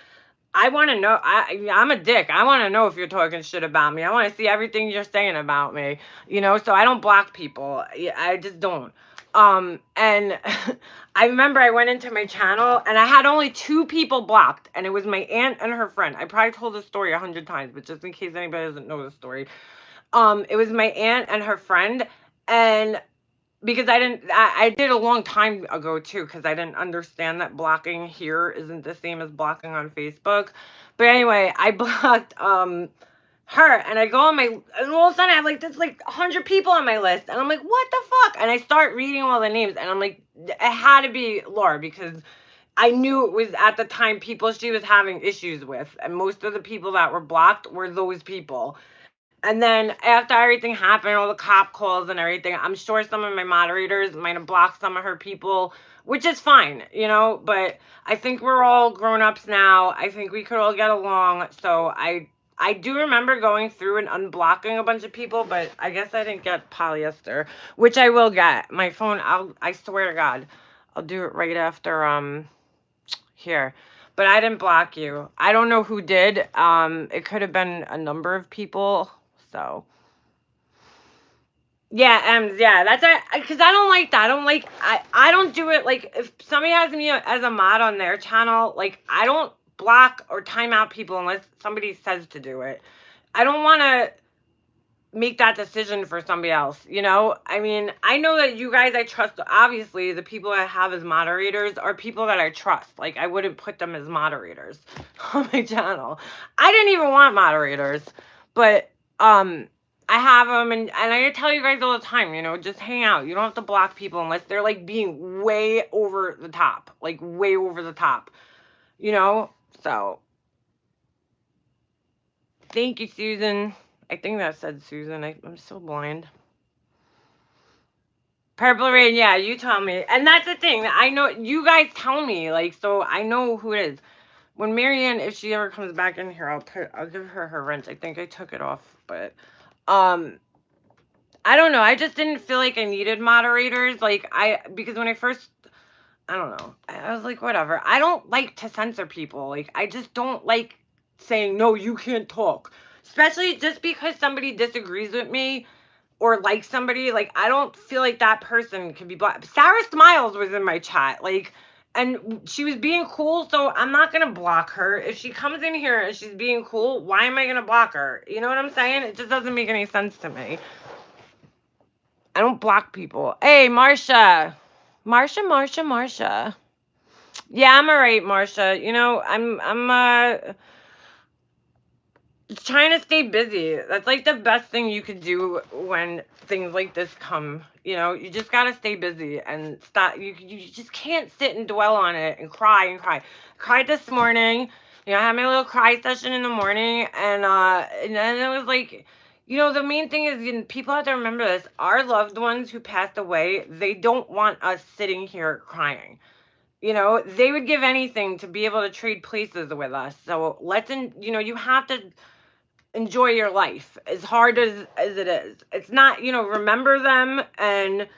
I want to know. I'm a dick. I want to know if you're talking shit about me. I want to see everything you're saying about me. So I don't block people. I just don't. And I remember I went into my channel and I had only 2 people blocked, and it was my aunt and her friend. I probably told the story 100 times, but just in case anybody doesn't know the story. It was my aunt and her friend, and because I did a long time ago too, because I didn't understand that blocking here isn't the same as blocking on Facebook. But anyway, I blocked her, and I go on my, and all of a sudden I have like this like 100 people on my list, and I'm like, what the fuck? And I start reading all the names, and I'm like, it had to be Laura, because I knew it was at the time people she was having issues with, and most of the people that were blocked were those people. And then after everything happened, all the cop calls and everything, I'm sure some of my moderators might have blocked some of her people, which is fine, but I think we're all grown-ups now. I think we could all get along. So I do remember going through and unblocking a bunch of people, but I guess I didn't get polyester, which I will get. My phone, I swear to God, I'll do it right after here. But I didn't block you. I don't know who did. It could have been a number of people. So yeah, that's it. Because I don't like that. I don't do it. Like, if somebody has me as a mod on their channel, like, I don't block or time out people unless somebody says to do it. I don't want to make that decision for somebody else. I mean, I know that you guys I trust. Obviously, the people I have as moderators are people that I trust. Like, I wouldn't put them as moderators on my channel. I didn't even want moderators, but I have them, and I tell you guys all the time, just hang out. You don't have to block people unless they're like being way over the top, like way over the top, so thank you, Susan. I think that said Susan. I'm so blind. Purple Rain, yeah, you tell me. And that's the thing. I know you guys tell me, like, so I know who it is. When Marianne, if she ever comes back in here, I'll give her wrench. I think I took it off, but I don't know. I just didn't feel like I needed moderators. Because when I first, I don't know. I was like, whatever. I don't like to censor people. Like, I just don't like saying, no, you can't talk. Especially just because somebody disagrees with me or like somebody, like, I don't feel like that person can be blocked. Sarah Smiles was in my chat, like, and she was being cool, so I'm not gonna block her. If she comes in here and she's being cool, why am I gonna block her? You know what I'm saying? It just doesn't make any sense to me. I don't block people. Hey, Marsha. Marsha. Yeah, I'm alright, Marsha. I'm trying to stay busy. That's like the best thing you could do when things like this come. You just gotta stay busy and stop. You just can't sit and dwell on it and cry and cry. Cried this morning. I had my little cry session in the morning, and then it was like, the main thing is, people have to remember this. Our loved ones who passed away, they don't want us sitting here crying. They would give anything to be able to trade places with us. So you have to enjoy your life as hard as it is. It's not, remember them and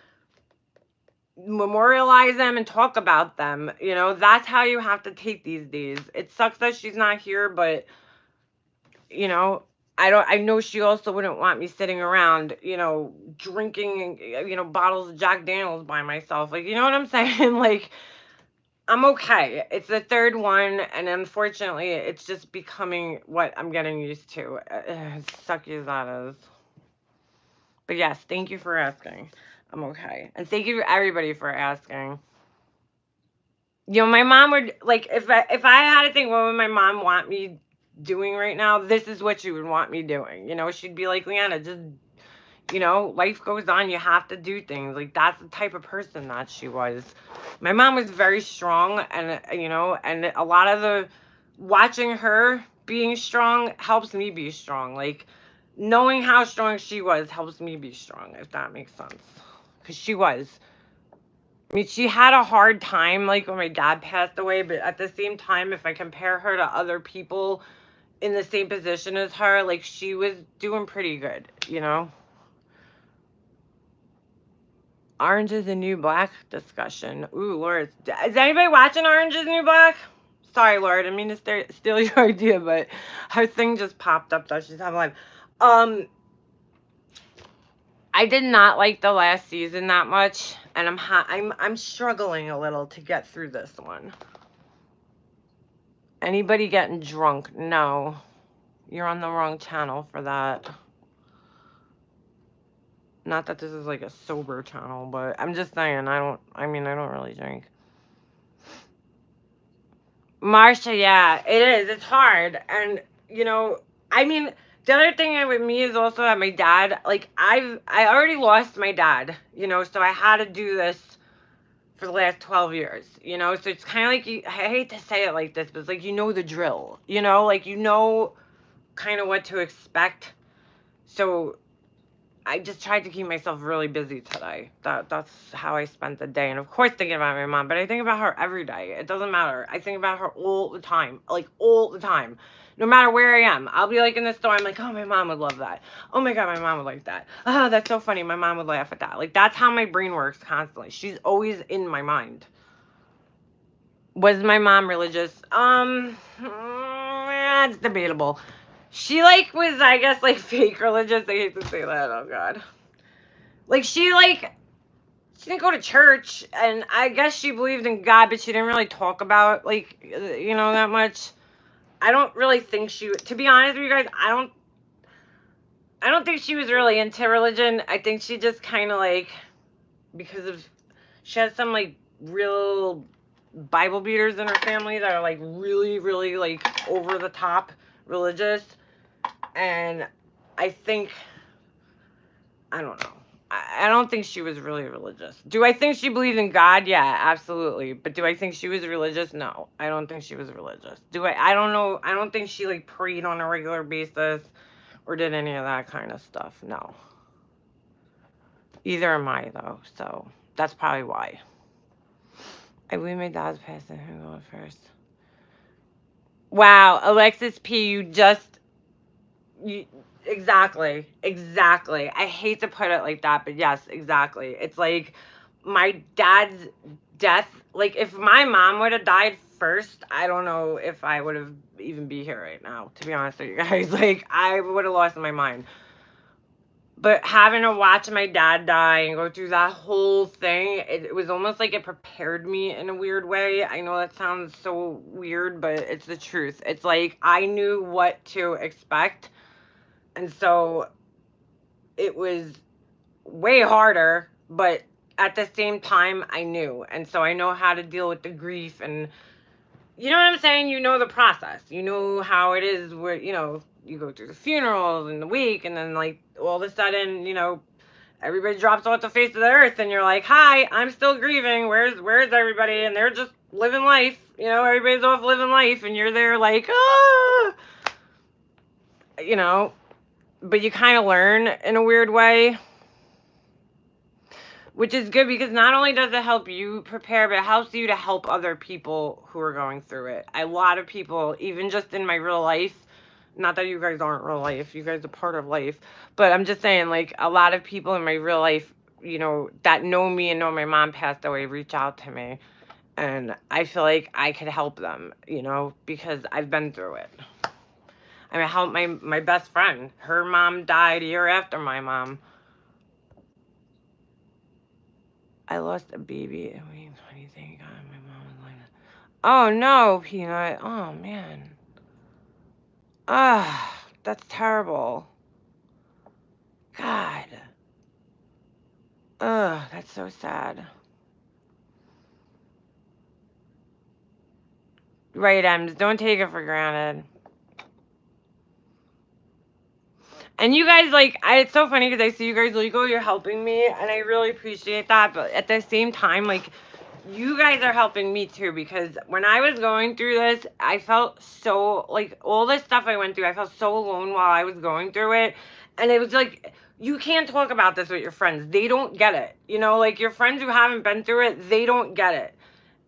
memorialize them and talk about them. That's how you have to take these days. It sucks that she's not here, but I know she also wouldn't want me sitting around, drinking, bottles of Jack Daniels by myself. Like, you know what I'm saying? Like, I'm okay. It's the third one, and unfortunately, it's just becoming what I'm getting used to. As sucky as that is. But yes, thank you for asking. I'm okay. And thank you, everybody, for asking. My mom would, like, if I had to think, what would my mom want me doing right now? This is what she would want me doing. She'd be like, Leanna, just, life goes on. You have to do things. Like, that's the type of person that she was. My mom was very strong, and, and a lot of the watching her being strong helps me be strong. Like, knowing how strong she was helps me be strong, if that makes sense. Because she was. I mean, she had a hard time, like, when my dad passed away, but at the same time, if I compare her to other people in the same position as her, like, she was doing pretty good, Orange is the New Black discussion. Ooh, Lord. Is anybody watching Orange is the New Black? Sorry, Lord. I mean to steal your idea, but her thing just popped up that she's having live. I did not like the last season that much, and I'm struggling a little to get through this one. Anybody getting drunk? No. You're on the wrong channel for that. Not that this is like a sober channel, but I'm just saying, I don't really drink. Marsha, yeah, it is. It's hard. And, I mean, the other thing with me is also that my dad, like, I already lost my dad, you know, so I had to do this for the last 12 years, you know, so it's kind of like, I hate to say it like this, but it's like, you know the drill, you know, like, you know kind of what to expect. So I just tried to keep myself really busy today. That's how I spent the day. And of course thinking about my mom, but I think about her every day. It doesn't matter. I think about her all the time, like all the time. No matter where I am, I'll be like in the store. I'm like, oh, my mom would love that. Oh my God, my mom would like that. Oh, that's so funny. My mom would laugh at that. Like, that's how my brain works constantly. She's always in my mind. Was my mom religious? It's debatable. She, like, was, I guess, like, fake religious. I hate to say that. Oh God. Like, she didn't go to church, and I guess she believed in God, but she didn't really talk about, like, you know, that much. I don't really think to be honest with you guys, I don't think she was really into religion. I think she just kind of, like, because of, she has some, like, real Bible beaters in her family that are, like, really, really, like, over the top religious, and I think, I don't know. I don't think she was really religious. Do I think she believed in God? Yeah, absolutely. But do I think she was religious? No, I don't think she was religious. I don't know. I don't think she, like, prayed on a regular basis or did any of that kind of stuff. No. Either am I, though. So that's probably why. I believe my dad's passing. Who going first? Wow, Alexis P, exactly. I hate to put it like that, but yes, exactly. It's like my dad's death. Like, if my mom would have died first, I don't know if I would have even be here right now, to be honest with you guys. Like, I would have lost my mind. But having to watch my dad die and go through that whole thing, it was almost like it prepared me in a weird way. I know that sounds so weird, but it's the truth. It's like I knew what to expect. And so it was way harder, but at the same time, I knew. And so I know how to deal with the grief, and you know what I'm saying? You know the process. You know how it is where, you know, you go through the funerals and the week, and then, like, all of a sudden, you know, everybody drops off the face of the earth, and you're like, hi, I'm still grieving. Where's everybody? And they're just living life. You know, everybody's off living life, and you're there like, ah, you know, but you kind of learn in a weird way, which is good because not only does it help you prepare, but it helps you to help other people who are going through it. A lot of people, even just in my real life, not that you guys aren't real life, you guys are part of life, but I'm just saying, like, a lot of people in my real life, you know, that know me and know my mom passed away, reach out to me, and I feel like I could help them, you know, because I've been through it. I mean, I helped my best friend. Her mom died a year after my mom. I lost a baby. What do you think? God, my mom was like that. Oh no, Peanut. Oh man. Ah, that's terrible. God. Ugh, that's so sad. Right, Ems. Don't take it for granted. And you guys, like, it's so funny because I see you guys like, oh, you're helping me, and I really appreciate that. But at the same time, like, you guys are helping me too, because when I was going through this, I felt so, like, all this stuff I went through, I felt so alone while I was going through it. And it was like, you can't talk about this with your friends. They don't get it. You know, like, your friends who haven't been through it, they don't get it.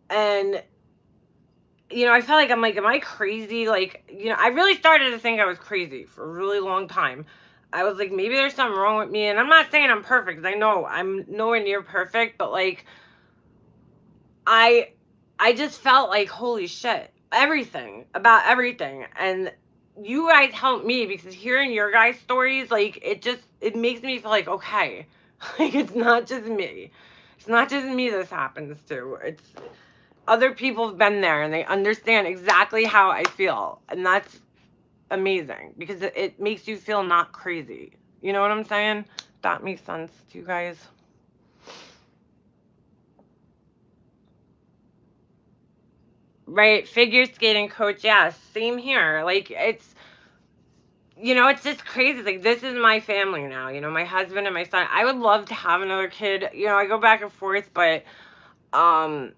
And, you know, I felt like, I'm like, am I crazy? Like, you know, I really started to think I was crazy for a really long time. I was like, maybe there's something wrong with me. And I'm not saying I'm perfect, 'cause I know I'm nowhere near perfect, but, like, I just felt like, holy shit, everything about everything. And you guys helped me, because hearing your guys' stories, like, it makes me feel like, okay, like, it's not just me. It's not just me this happens to. It's other people have been there, and they understand exactly how I feel. And that's amazing, because it makes you feel not crazy. You know what I'm saying? That makes sense to you guys. Right, figure skating coach, yes, same here. Like, it's, you know, it's just crazy. It's like, this is my family now, you know, my husband and my son. I would love to have another kid. You know, I go back and forth, but I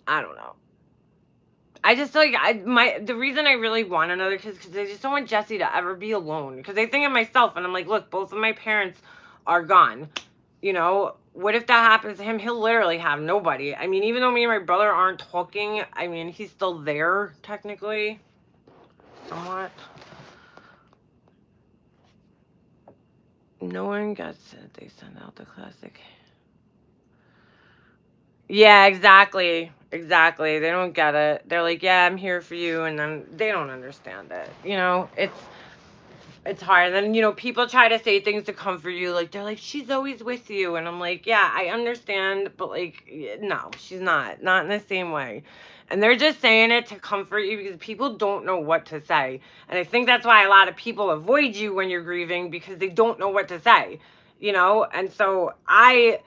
don't know. I just feel like the reason I really want another kid is because I just don't want Jesse to ever be alone. Because I think of myself and I'm like, look, both of my parents are gone. You know, what if that happens to him? He'll literally have nobody. I mean, even though me and my brother aren't talking, I mean, he's still there technically, somewhat. No one gets it. They send out the classic. Yeah, exactly. Exactly. They don't get it. They're like, yeah, I'm here for you. And then they don't understand it. You know, it's hard. And then, you know, people try to say things to comfort you. Like, they're like, she's always with you. And I'm like, yeah, I understand. But, like, no, she's not. Not in the same way. And they're just saying it to comfort you because people don't know what to say. And I think that's why a lot of people avoid you when you're grieving because they don't know what to say. You know? And so I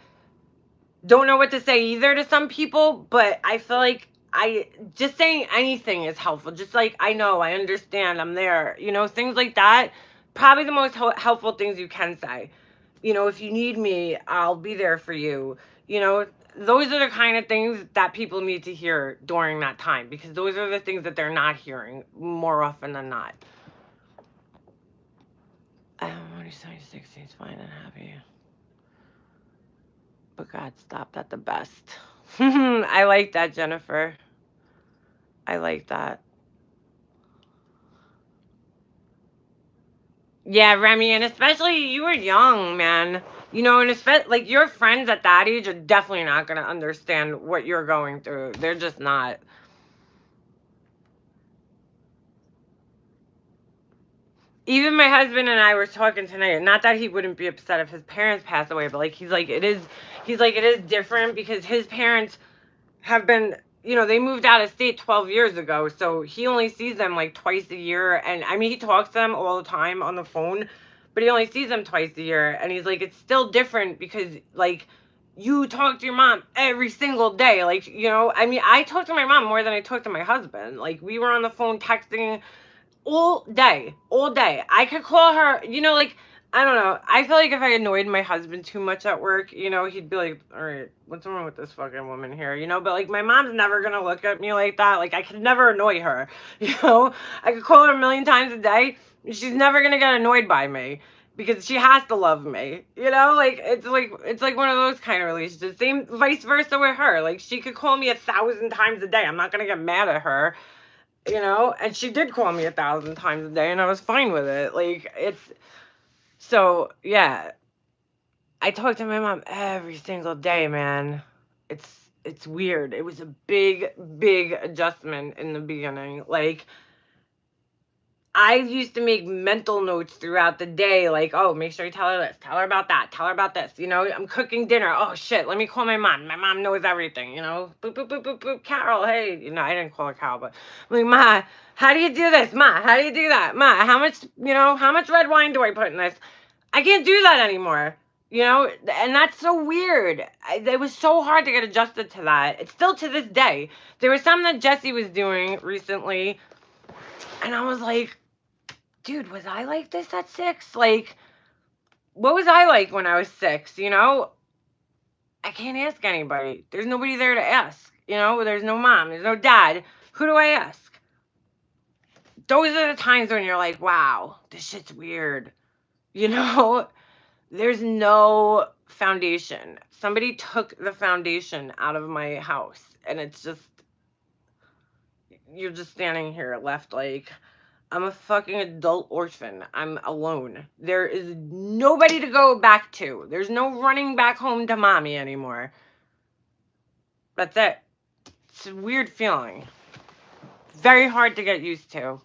don't know what to say either to some people, but I feel like I just saying anything is helpful. Just like, I know, I understand, I'm there, you know, things like that. Probably the most helpful things you can say. You know, if you need me, I'll be there for you. You know, those are the kind of things that people need to hear during that time because those are the things that they're not hearing more often than not. When he's 96, he's fine and happy. But God stopped at the best. I like that, Jennifer. I like that. Yeah, Remy, and especially you were young, man. You know, and especially like your friends at that age are definitely not gonna understand what you're going through. They're just not. Even my husband and I were talking tonight. Not that he wouldn't be upset if his parents passed away, but like he's like it is. He's like it is different because his parents have been, you know, they moved out of state 12 years ago, so he only sees them like twice a year. And I mean, he talks to them all the time on the phone, but he only sees them twice a year. And he's like, it's still different because like you talk to your mom every single day. Like, you know, I mean, I talk to my mom more than I talk to my husband. Like, we were on the phone texting all day, all day. I could call her, you know, like, I don't know. I feel like if I annoyed my husband too much at work, you know, he'd be like, all right, what's wrong with this fucking woman here, you know? But, like, my mom's never gonna look at me like that. Like, I could never annoy her, you know? I could call her a million times a day. She's never gonna get annoyed by me because she has to love me, you know? Like, it's like one of those kind of relationships. Same vice versa with her. Like, she could call me 1,000 times a day. I'm not gonna get mad at her, you know. And she did call me 1,000 times a day and I was fine with it. Like, it's so yeah, I talk to my mom every single day, man. It's weird. It was a big adjustment in the beginning. Like, I used to make mental notes throughout the day, like, oh, make sure you tell her this, tell her about that, tell her about this. You know, I'm cooking dinner. Oh shit, let me call my mom. My mom knows everything, you know. Boop, boop, boop, boop, boop. Carol, hey. You know, I didn't call her Carol, but I'm like, Ma, how do you do this? Ma, how do you do that? Ma, how much, you know, how much red wine do I put in this? I can't do that anymore. You know, and that's so weird. It was so hard to get adjusted to that. It's still to this day. There was something that Jesse was doing recently, and I was like, dude, was I like this at 6? Like, what was I like when I was 6? You know, I can't ask anybody. There's nobody there to ask. You know, there's no mom, there's no dad. Who do I ask? Those are the times when you're like, wow, this shit's weird. You know, there's no foundation. Somebody took the foundation out of my house, and it's just, you're just standing here left like, I'm a fucking adult orphan. I'm alone. There is nobody to go back to. There's no running back home to mommy anymore. That's it. It's a weird feeling. Very hard to get used to.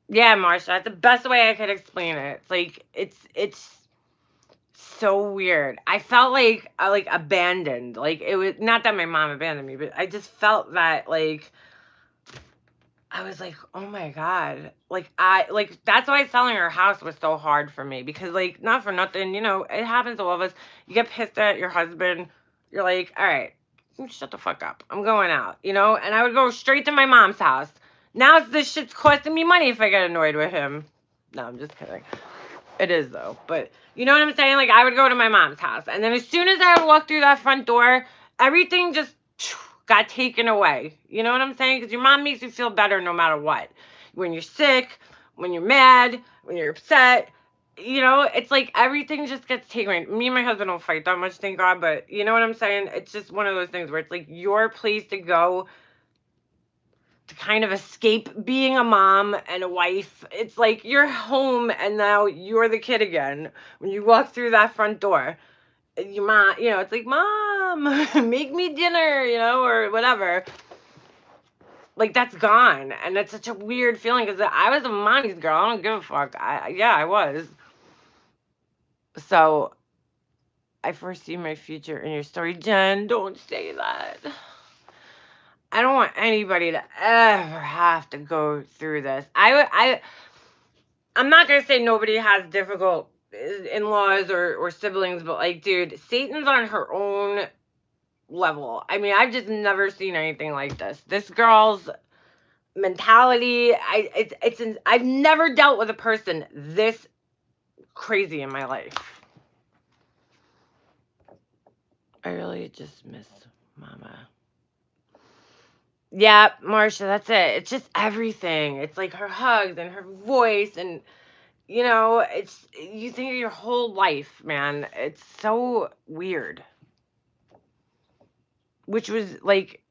Yeah, Marsha, that's the best way I could explain it. It's like it's so weird. I felt like abandoned. Like, it was not that my mom abandoned me, but I just felt that like I was like, oh my God. Like that's why selling her house was so hard for me because, like, not for nothing, you know, it happens to all of us. You get pissed at your husband. You're like, all right, shut the fuck up. I'm going out, you know? And I would go straight to my mom's house. Now this shit's costing me money if I get annoyed with him. No, I'm just kidding. It is, though. But you know what I'm saying? Like, I would go to my mom's house. And then as soon as I would walk through that front door, everything just got taken away. You know what I'm saying? Because your mom makes you feel better no matter what. When you're sick, when you're mad, when you're upset. You know, it's like everything just gets taken away. Me and my husband don't fight that much, thank God. But you know what I'm saying? It's just one of those things where it's like your place to go to kind of escape being a mom and a wife. It's like you're home and now you're the kid again. When you walk through that front door, your mom, you know, it's like, Mom, make me dinner, you know, or whatever. Like, that's gone. And it's such a weird feeling because I was a mommy's girl. I don't give a fuck. Yeah, I was. So, I foresee my future in your story. Jen, don't say that. I don't want anybody to ever have to go through this. I'm not going to say nobody has difficult in-laws or siblings, but like, dude, Satan's on her own level. I mean, I've just never seen anything like this. This girl's mentality, I've never dealt with a person this crazy in my life. I really just miss Mama. Yeah, Marsha, that's it. It's just everything. It's like her hugs and her voice and you know, it's you think of your whole life, man. It's so weird. Which was like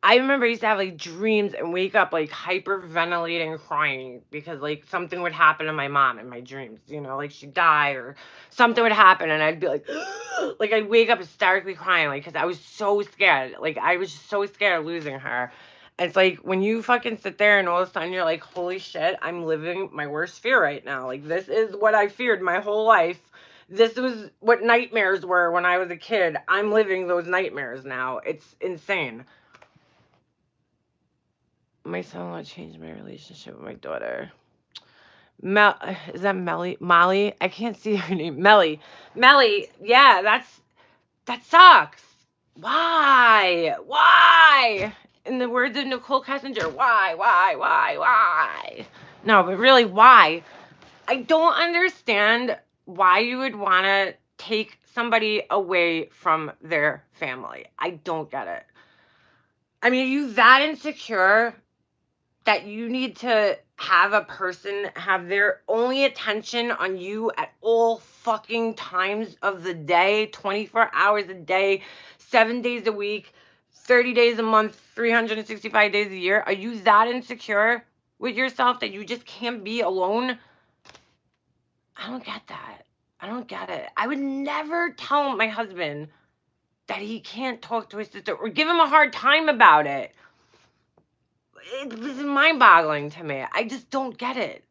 I remember I used to have like dreams and wake up like hyperventilating crying because like something would happen to my mom in my dreams, you know, like she'd die or something would happen and I'd be like like I'd wake up hysterically crying like because I was so scared. Like I was just so scared of losing her. It's like when you fucking sit there and all of a sudden you're like, holy shit, I'm living my worst fear right now. Like this is what I feared my whole life. This was what nightmares were when I was a kid. I'm living those nightmares now. It's insane. My son-in-law changed my relationship with my daughter. Is that Molly? I can't see her name. Melly. Yeah, that sucks. Why? In the words of Nicole Kessinger, why? No, but really, why? I don't understand why you would want to take somebody away from their family. I don't get it. I mean, are you that insecure that you need to have a person have their only attention on you at all fucking times of the day, 24 hours a day, 7 days a week, 30 days a month, 365 days a year? Are you that insecure with yourself that you just can't be alone? I don't get that. I don't get it. I would never tell my husband that he can't talk to his sister or give him a hard time about it. It was mind-boggling to me. I just don't get it.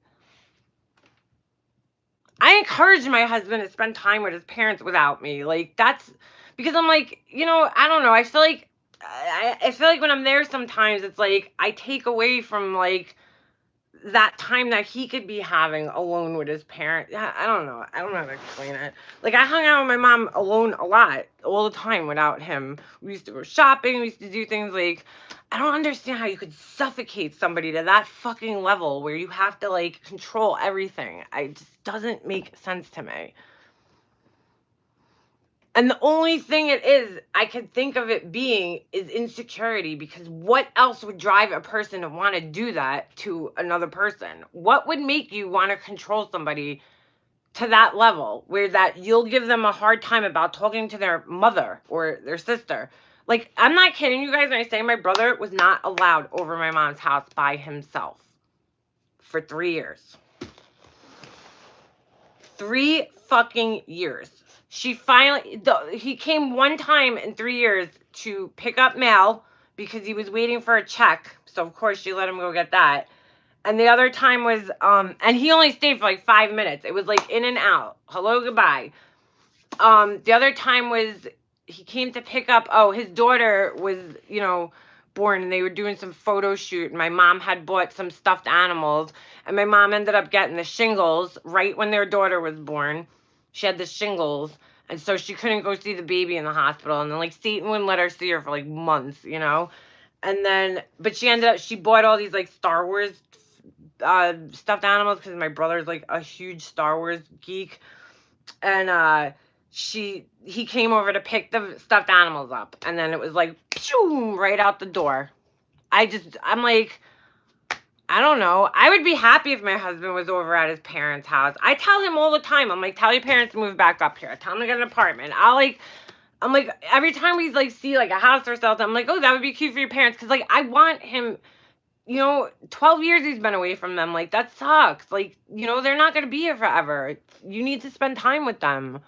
I encourage my husband to spend time with his parents without me. Like that's because I'm like, you know, I don't know. I feel like when I'm there sometimes it's like I take away from like that time that he could be having alone with his parents. I don't know. I don't know how to explain it. Like I hung out with my mom alone a lot, all the time without him. We used to go shopping. We used to do things like I don't understand how you could suffocate somebody to that fucking level where you have to like control everything. It just doesn't make sense to me. And the only thing it is, I could think of it being is insecurity because what else would drive a person to want to do that to another person? What would make you want to control somebody to that level where that you'll give them a hard time about talking to their mother or their sister? Like, I'm not kidding you guys when I say my brother was not allowed over my mom's house by himself for 3 years. 3 fucking years. He came one time in 3 years to pick up mail because he was waiting for a check. So of course she let him go get that. And the other time was, and he only stayed for like 5 minutes. It was like in and out. Hello, goodbye. The other time was he came to pick up, his daughter was, you know, born and they were doing some photo shoot and my mom had bought some stuffed animals and my mom ended up getting the shingles right when their daughter was born. She had the shingles And so she couldn't go see the baby in the hospital. And then, like, Satan wouldn't let her see her for, like, months, you know? And then, but she bought all these, like, Star Wars stuffed animals because my brother's, like, a huge Star Wars geek. And he came over to pick the stuffed animals up. And then it was like, pshoo, right out the door. I'm like, I don't know. I would be happy if my husband was over at his parents' house. I tell him all the time. I'm like, tell your parents to move back up here. Tell them to get an apartment. I'm like, every time we like see like a house or something, I'm like, oh, that would be cute for your parents. Cause like I want him, 12 years he's been away from them. Like that sucks. Like, they're not gonna be here forever. You need to spend time with them.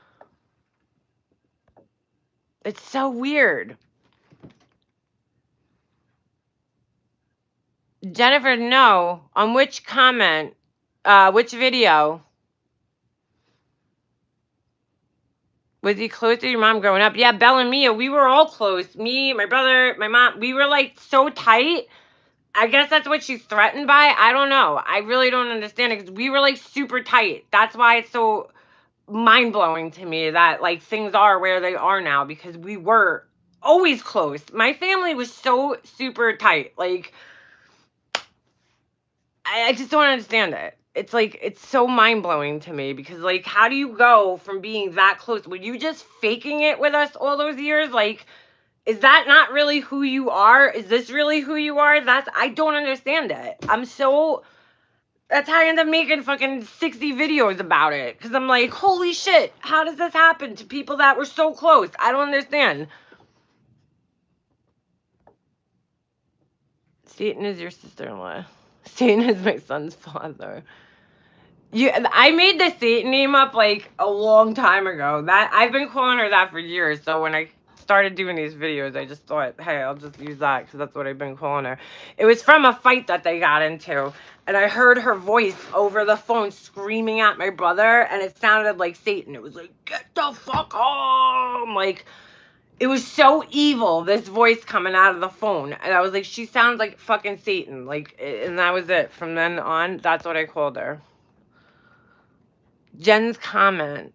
It's so weird. Jennifer, no. On which comment? Which video? Was he close to your mom growing up? Yeah, Belle and Mia, we were all close. Me, my brother, my mom, we were like so tight. I guess that's what she's threatened by. I don't know. I really don't understand it because we were like super tight. That's why it's so mind blowing to me that like things are where they are now because we were always close. My family was so super tight. Like, I just don't understand it. It's like, it's so mind blowing to me because, like, how do you go from being that close? Were you just faking it with us all those years? Like, is that not really who you are? Is this really who you are? I don't understand it. That's how I end up making fucking 60 videos about it. Because I'm like, holy shit, how does this happen to people that were so close? I don't understand. Satan is your sister-in-law. Satan is my son's father. I made the Satan name up like a long time ago. That I've been calling her that for years. So when I started doing these videos, I just thought, hey, I'll just use that because that's what I've been calling her. It was from a fight that they got into, and I heard her voice over the phone screaming at my brother, and it sounded like Satan. It was like, get the fuck home! Like, it was so evil, this voice coming out of the phone. And I was like, she sounds like fucking Satan. Like, and that was it. From then on, that's what I called her. Jen's comment.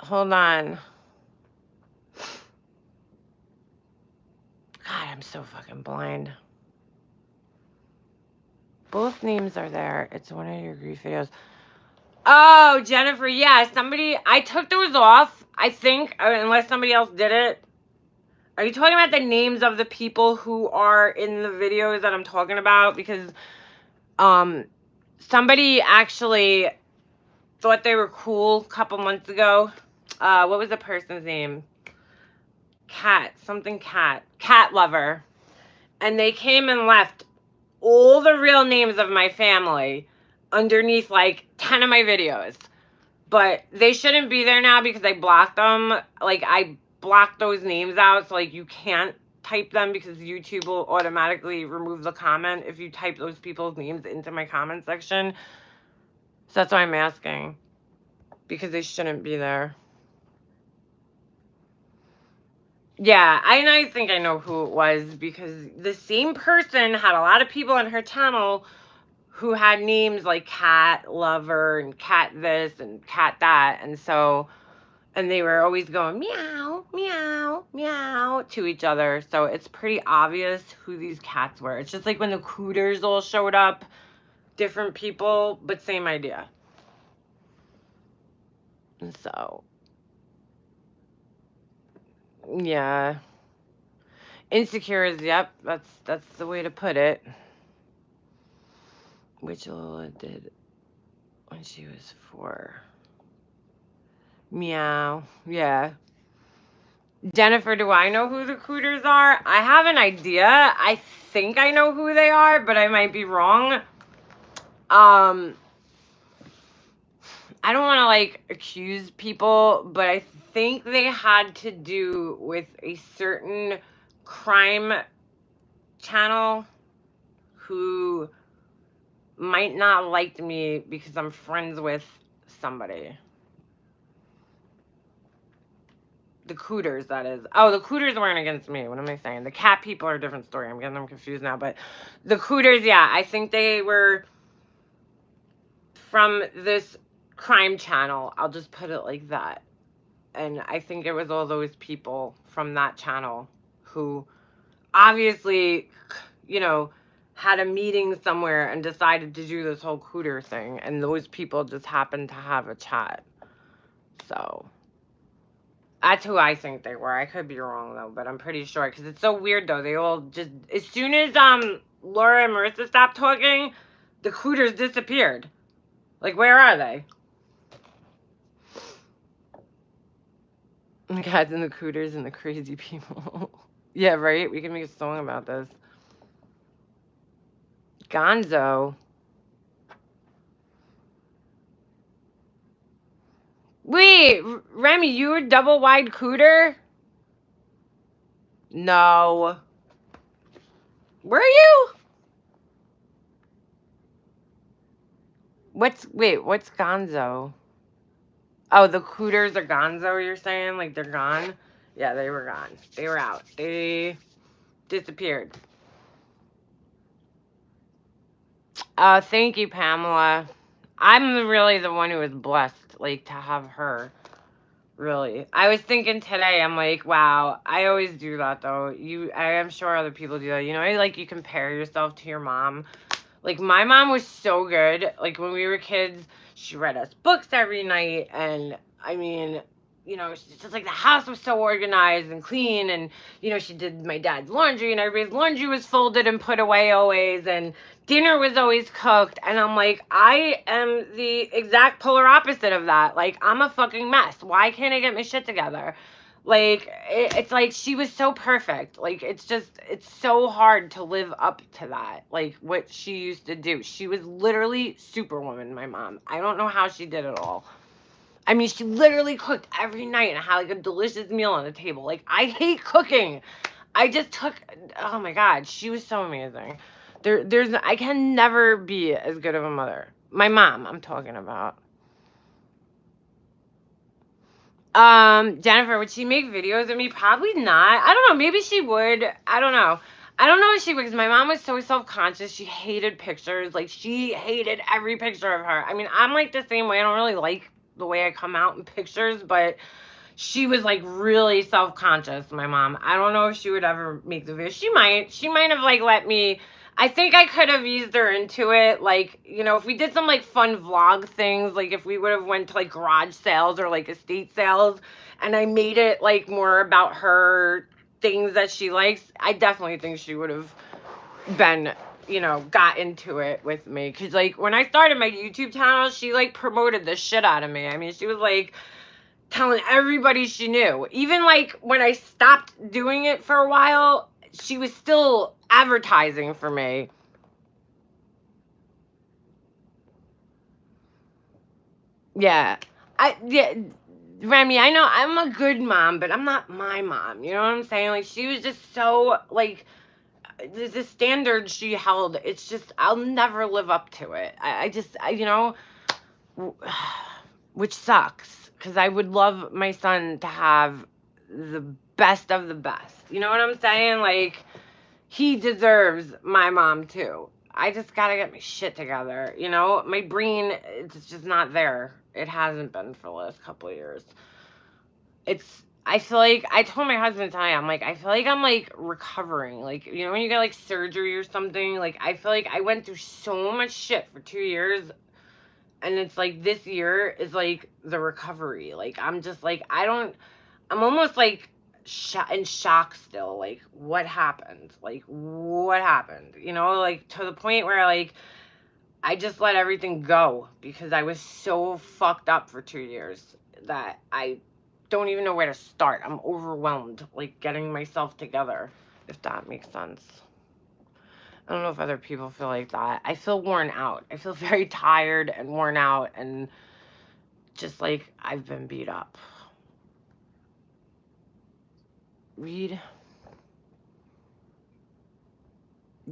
Hold on. God, I'm so fucking blind. Both names are there. It's one of your grief videos. Oh, Jennifer, yeah. I took those off, I think, unless somebody else did it. Are you talking about the names of the people who are in the videos that I'm talking about? Because somebody actually thought they were cool a couple months ago. What was the person's name? Cat Lover. And they came and left all the real names of my family underneath like 10 of my videos. But they shouldn't be there now because I blocked them. Like, I blocked those names out, so like you can't type them because YouTube will automatically remove the comment if you type those people's names into my comment section. So that's why I'm asking. Because they shouldn't be there. Yeah, I think I know who it was because the same person had a lot of people on her channel who had names like Cat Lover and Cat this and Cat that. And they were always going meow, meow, meow to each other. So it's pretty obvious who these cats were. It's just like when the Cooters all showed up, different people, but same idea. And so, yeah. Insecure is, yep, that's the way to put it. Which Lola did when she was 4. Meow, yeah. Jennifer, do I know who the Cooters are? I have an idea. I think I know who they are, but I might be wrong. I don't want to like accuse people, but I think they had to do with a certain crime channel who might not like me because I'm friends with somebody. The Cooters, that is. Oh, the Cooters weren't against me. What am I saying? The cat people are a different story. I'm getting them confused now. But the Cooters, yeah, I think they were from this crime channel. I'll just put it like that. And I think it was all those people from that channel who obviously, you know, had a meeting somewhere and decided to do this whole cooter thing. And those people just happened to have a chat. So that's who I think they were. I could be wrong though, but I'm pretty sure, because it's so weird though. They all just, as soon as Laura and Marissa stopped talking, the cooters disappeared. Like, where are they? The guys and the cooters and the crazy people. Yeah, right? We can make a song about this. Gonzo. Wait, Remy, you were double wide cooter? No. Were you? What's Gonzo? Oh, the cooters are gonzo, you're saying? Like, they're gone? Yeah, they were gone. They were out. They disappeared. Thank you, Pamela. I'm really the one who was blessed, like, to have her. Really. I was thinking today, I'm like, wow, I always do that, though. I am sure other people do that. You know, like, you compare yourself to your mom. Like, my mom was so good. Like, when we were kids, she read us books every night. And, I mean, you know, it's just like the house was so organized and clean. And, you know, she did my dad's laundry, and everybody's laundry was folded and put away always. And dinner was always cooked. And I'm like, I am the exact polar opposite of that. Like, I'm a fucking mess. Why can't I get my shit together? Like, it's like she was so perfect. Like, it's so hard to live up to that. Like, what she used to do. She was literally Superwoman, my mom. I don't know how she did it all. I mean, she literally cooked every night and had, like, a delicious meal on the table. Like, I hate cooking. Oh my God, she was so amazing. I can never be as good of a mother. My mom, I'm talking about. Jennifer, would she make videos of me? Probably not. I don't know. Maybe she would. I don't know. I don't know if she would, because my mom was so self-conscious. She hated pictures. Like, she hated every picture of her. I mean, I'm like the same way. I don't really like the way I come out in pictures, but she was like really self-conscious, my mom. I don't know if she would ever make the video. She might have like let me. I think I could have eased her into it. Like, you know, if we did some like fun vlog things, like if we would have went to like garage sales or like estate sales, and I made it like more about her things that she likes, I definitely think she would have been, you know, got into it with me. Cause like when I started my YouTube channel, she like promoted the shit out of me. I mean, she was like telling everybody she knew. Even like when I stopped doing it for a while, she was still advertising for me. Yeah. Yeah, Remy, I know I'm a good mom, but I'm not my mom. You know what I'm saying? Like, she was just so like the standard she held. It's just I'll never live up to it. You know, which sucks, because I would love my son to have the best of the best. You know what I'm saying? Like, he deserves my mom too. I just gotta get my shit together. You know, my brain, it's just not there. It hasn't been for the last couple of years. I feel like, I told my husband tonight, I'm like, I feel like I'm like recovering. Like, you know, when you get like surgery or something, like, I feel like I went through so much shit for 2 years. And it's like this year is like the recovery. Like, I'm just like, I'm almost like in shock still. Like, what happened? Like, what happened? You know, like to the point where like I just let everything go because I was so fucked up for 2 years that I don't even know where to start. I'm overwhelmed, like getting myself together, if that makes sense. I don't know if other people feel like that. I feel worn out. I feel very tired and worn out, and just like I've been beat up. Read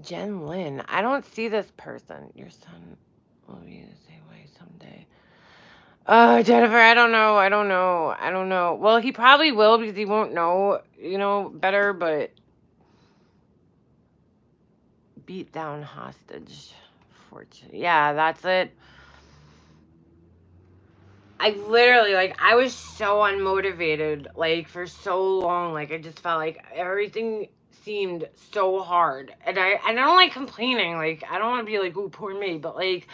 Jen Lynn. I don't see this person. Your son will be the same way someday. Oh, Jennifer, I don't know. I don't know. I don't know. Well, he probably will, because he won't know, you know, better, but beat down hostage. Fortune. Yeah, that's it. I literally, like, I was so unmotivated, like, for so long. Like, I just felt like everything seemed so hard. And I don't like complaining. Like, I don't want to be like, ooh, poor me. But, like,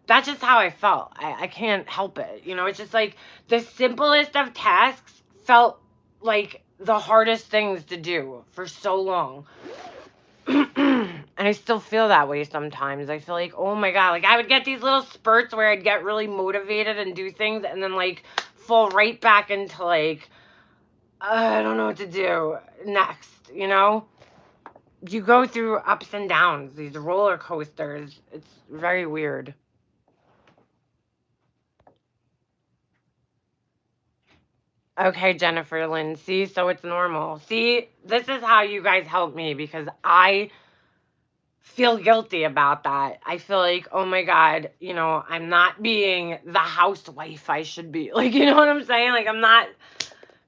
that's just how I felt. I can't help it. You know, it's just like the simplest of tasks felt like the hardest things to do for so long. And I still feel that way sometimes. I feel like, oh my God, like I would get these little spurts where I'd get really motivated and do things and then like fall right back into like, I don't know what to do next, you know? You go through ups and downs, these roller coasters. It's very weird. Okay, Jennifer Lynn. See, so it's normal. See, this is how you guys help me because I feel guilty about that. I feel like, oh my God, you know, I'm not being the housewife I should be. Like, you know what I'm saying? Like, I'm not,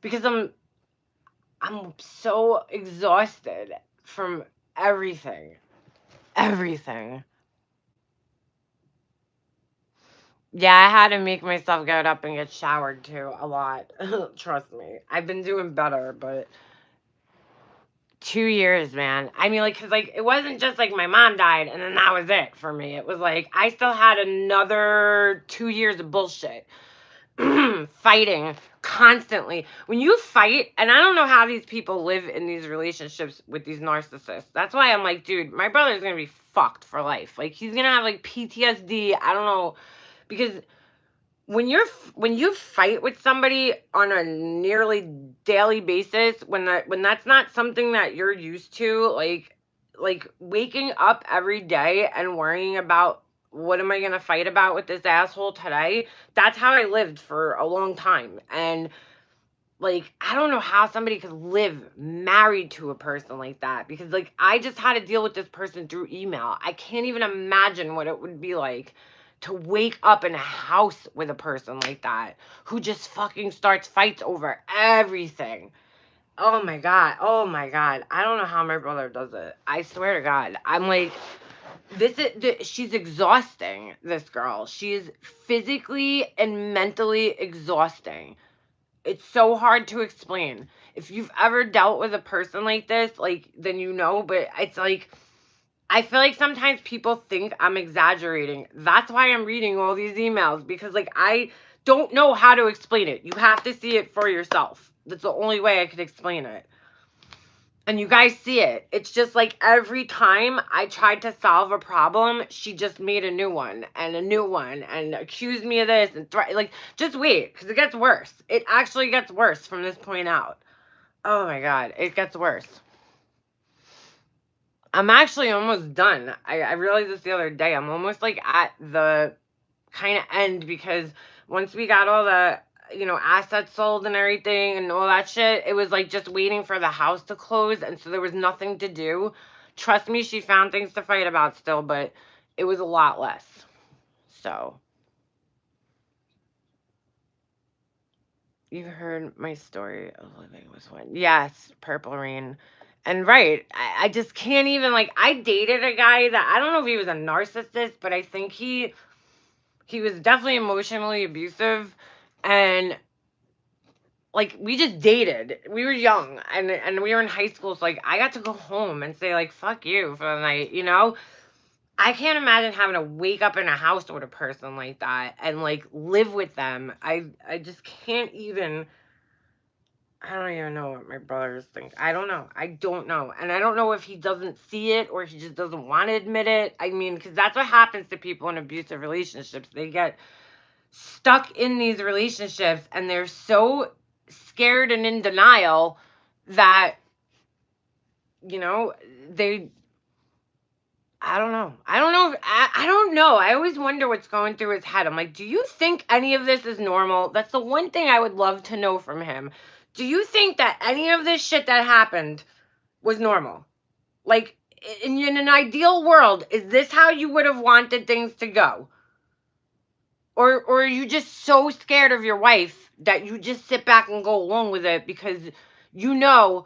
because I'm so exhausted from everything. Everything. Yeah, I had to make myself get up and get showered too a lot. Trust me. I've been doing better, but 2 years, man. I mean, like, cause like it wasn't just like my mom died and then that was it for me. It was like I still had another 2 years of bullshit. Fighting constantly. When you fight, and I don't know how these people live in these relationships with these narcissists. That's why I'm like, dude, my brother's gonna be fucked for life. Like, he's gonna have like PTSD. I don't know. Because when you fight with somebody on a nearly daily basis, when that's not something that you're used to, like waking up every day and worrying about what am I gonna fight about with this asshole today, that's how I lived for a long time. And like I don't know how somebody could live married to a person like that, because like I just had to deal with this person through email. I can't even imagine what it would be like to wake up in a house with a person like that who just fucking starts fights over everything. Oh my God. Oh my God. I don't know how my brother does it. I swear to God. I'm like, she's exhausting, this girl. She's physically and mentally exhausting. It's so hard to explain. If you've ever dealt with a person like this, like, then you know, but it's like, I feel like sometimes people think I'm exaggerating. That's why I'm reading all these emails, because, like, I don't know how to explain it. You have to see it for yourself. That's the only way I could explain it. And you guys see it. It's just like every time I tried to solve a problem, she just made a new one and accused me of this and like, just wait, because it gets worse. It actually gets worse from this point out. Oh my God, it gets worse. I'm actually almost done. I realized this the other day. I'm almost like at the kind of end, because once we got all the assets sold and everything and all that shit, it was like just waiting for the house to close, and so there was nothing to do. Trust me, she found things to fight about still, but it was a lot less. So you heard my story of living with one. Yes, Purple Rain. And right, I just can't even, like, I dated a guy that I don't know if he was a narcissist, but I think he was definitely emotionally abusive. And like we just dated. We were young and we were in high school, so like I got to go home and say like fuck you for the night, you know? I can't imagine having to wake up in a house with a person like that and like live with them. I just can't even. I don't even know what my brothers think. I don't know. I don't know. And I don't know if he doesn't see it or he just doesn't want to admit it. I mean, because that's what happens to people in abusive relationships. They get stuck in these relationships and they're so scared and in denial that, you know, they, I don't know. I don't know. I don't know. I always wonder what's going through his head. I'm like, do you think any of this is normal? That's the one thing I would love to know from him. Do you think that any of this shit that happened was normal? Like, in an ideal world, is this how you would have wanted things to go? Or are you just so scared of your wife that you just sit back and go along with it because you know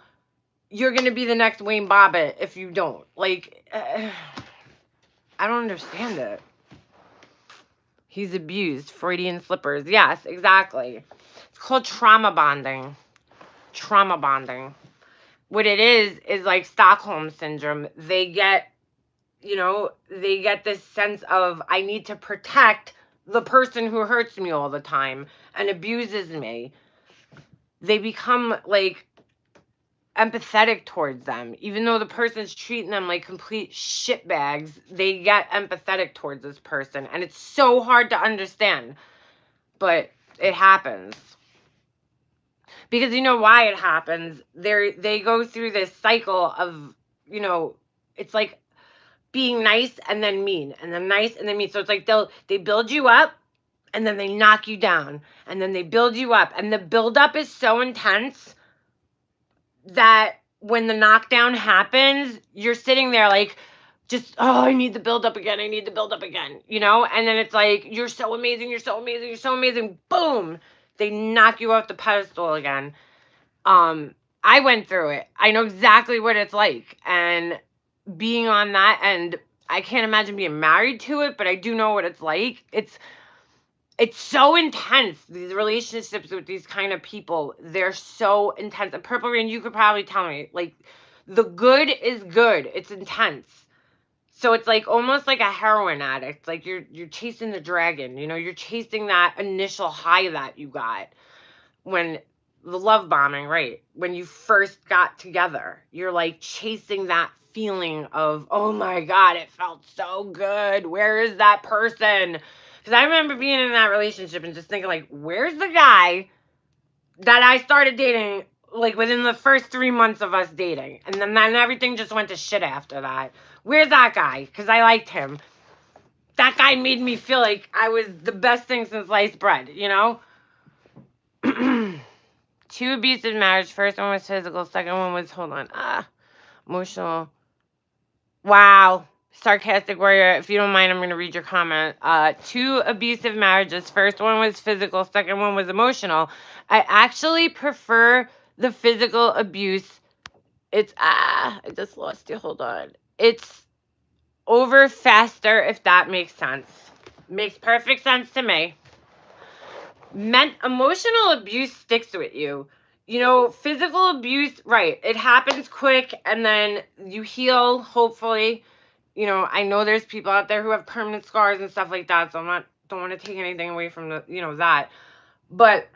you're going to be the next Wayne Bobbitt if you don't? Like, I don't understand it. He's abused. Freudian slippers. Yes, exactly. It's called trauma bonding. Trauma bonding. What it is like Stockholm syndrome. They get, they get this sense of, I need to protect the person who hurts me all the time and abuses me. They become like empathetic towards them. Even though the person's treating them like complete shitbags, they get empathetic towards this person. And it's so hard to understand. But it happens. Because you know why it happens? They go through this cycle of, it's like being nice and then mean, and then nice and then mean. So it's like they build you up and then they knock you down, and then they build you up, and the build up is so intense that when the knockdown happens, you're sitting there like, just, oh, I need the build up again. I need the build up again, And then it's like, you're so amazing. You're so amazing. You're so amazing. Boom. They knock you off the pedestal again. I went through it. I know exactly what it's like. And being on that end, I can't imagine being married to it, but I do know what it's like. It's so intense. These relationships with these kind of people, they're so intense. And Purple Rain, you could probably tell me, like, the good is good. It's intense. So it's like almost like a heroin addict. Like you're chasing the dragon, you're chasing that initial high that you got when the love bombing, right? When you first got together, you're like chasing that feeling of, oh my God, it felt so good. Where is that person? Because I remember being in that relationship and just thinking, like, where's the guy that I started dating, like, within the first 3 months of us dating? And then everything just went to shit after that. Where's that guy? Because I liked him. That guy made me feel like I was the best thing since sliced bread, 2 abusive marriage. First one was physical. Second one was, emotional. Wow. Sarcastic warrior, if you don't mind, I'm going to read your comment. 2 abusive marriages. First one was physical. Second one was emotional. I actually prefer the physical abuse. It's, I just lost you. Hold on. It's over faster, if that makes sense. Makes perfect sense to me. Emotional abuse sticks with you. Physical abuse, right, it happens quick and then you heal, hopefully. I know there's people out there who have permanent scars and stuff like that, so don't want to take anything away from that. But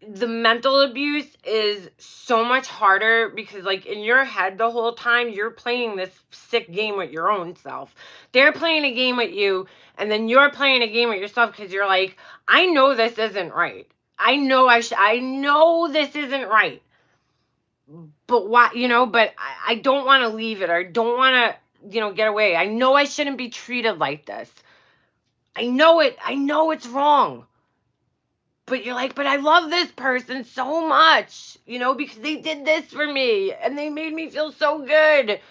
the mental abuse is so much harder because, like, in your head the whole time, you're playing this sick game with your own self. They're playing a game with you, and then you're playing a game with yourself because you're like, I know this isn't right. I know this isn't right. But why, but I don't want to leave it, or I don't want to, get away. I know I shouldn't be treated like this. I know it's wrong. But you're like, but I love this person so much, because they did this for me and they made me feel so good.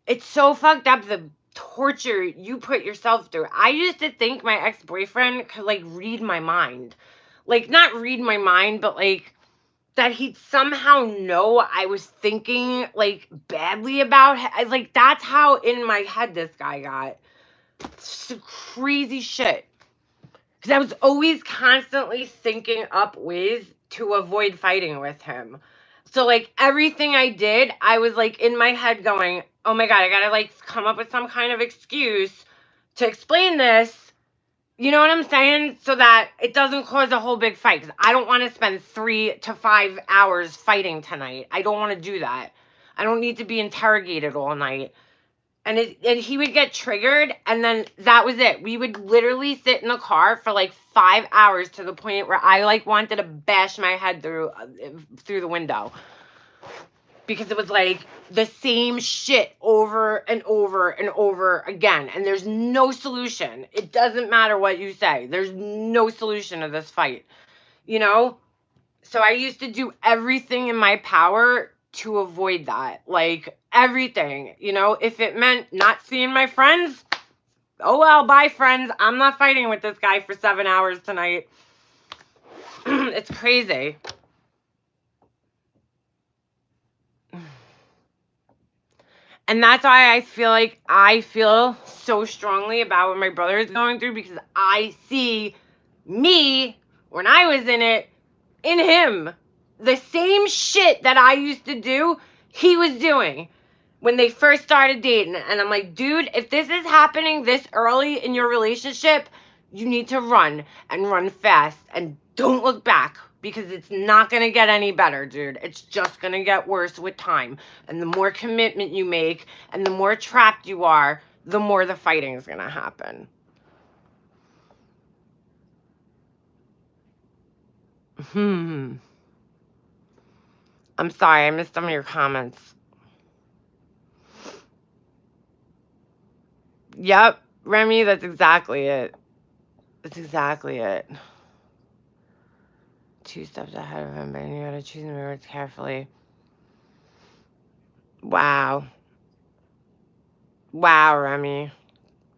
It's so fucked up, the torture you put yourself through. I used to think my ex-boyfriend could, like, read my mind. Like, not read my mind, but, like, that he'd somehow know I was thinking, like, badly about him. Like, that's how in my head this guy got. It's crazy shit. Because I was always constantly thinking up ways to avoid fighting with him. So, like, everything I did, I was, like, in my head going, oh my God, I gotta, like, come up with some kind of excuse to explain this. You know what I'm saying? So that it doesn't cause a whole big fight. Because I don't want to spend 3 to 5 hours fighting tonight. I don't want to do that. I don't need to be interrogated all night. And he would get triggered, and then that was it. We would literally sit in the car for like 5 hours to the point where I, like, wanted to bash my head through the window. Because it was like the same shit over and over and over again. And there's no solution. It doesn't matter what you say. There's no solution to this fight. So I used to do everything in my power to avoid that. Like, everything. If it meant not seeing my friends, oh well, bye friends. I'm not fighting with this guy for 7 hours tonight. It's crazy. And that's why I feel so strongly about what my brother is going through, because I see me when I was in it in him. The same shit that I used to do, he was doing when they first started dating. And I'm like, dude, if this is happening this early in your relationship, you need to run and run fast and don't look back, because it's not going to get any better, dude. It's just going to get worse with time. And the more commitment you make and the more trapped you are, the more the fighting is going to happen. I'm sorry, I missed some of your comments. Yep, Remy, that's exactly it. That's exactly it. 2 steps ahead of him, but you gotta choose my words carefully. Wow. Wow, Remy.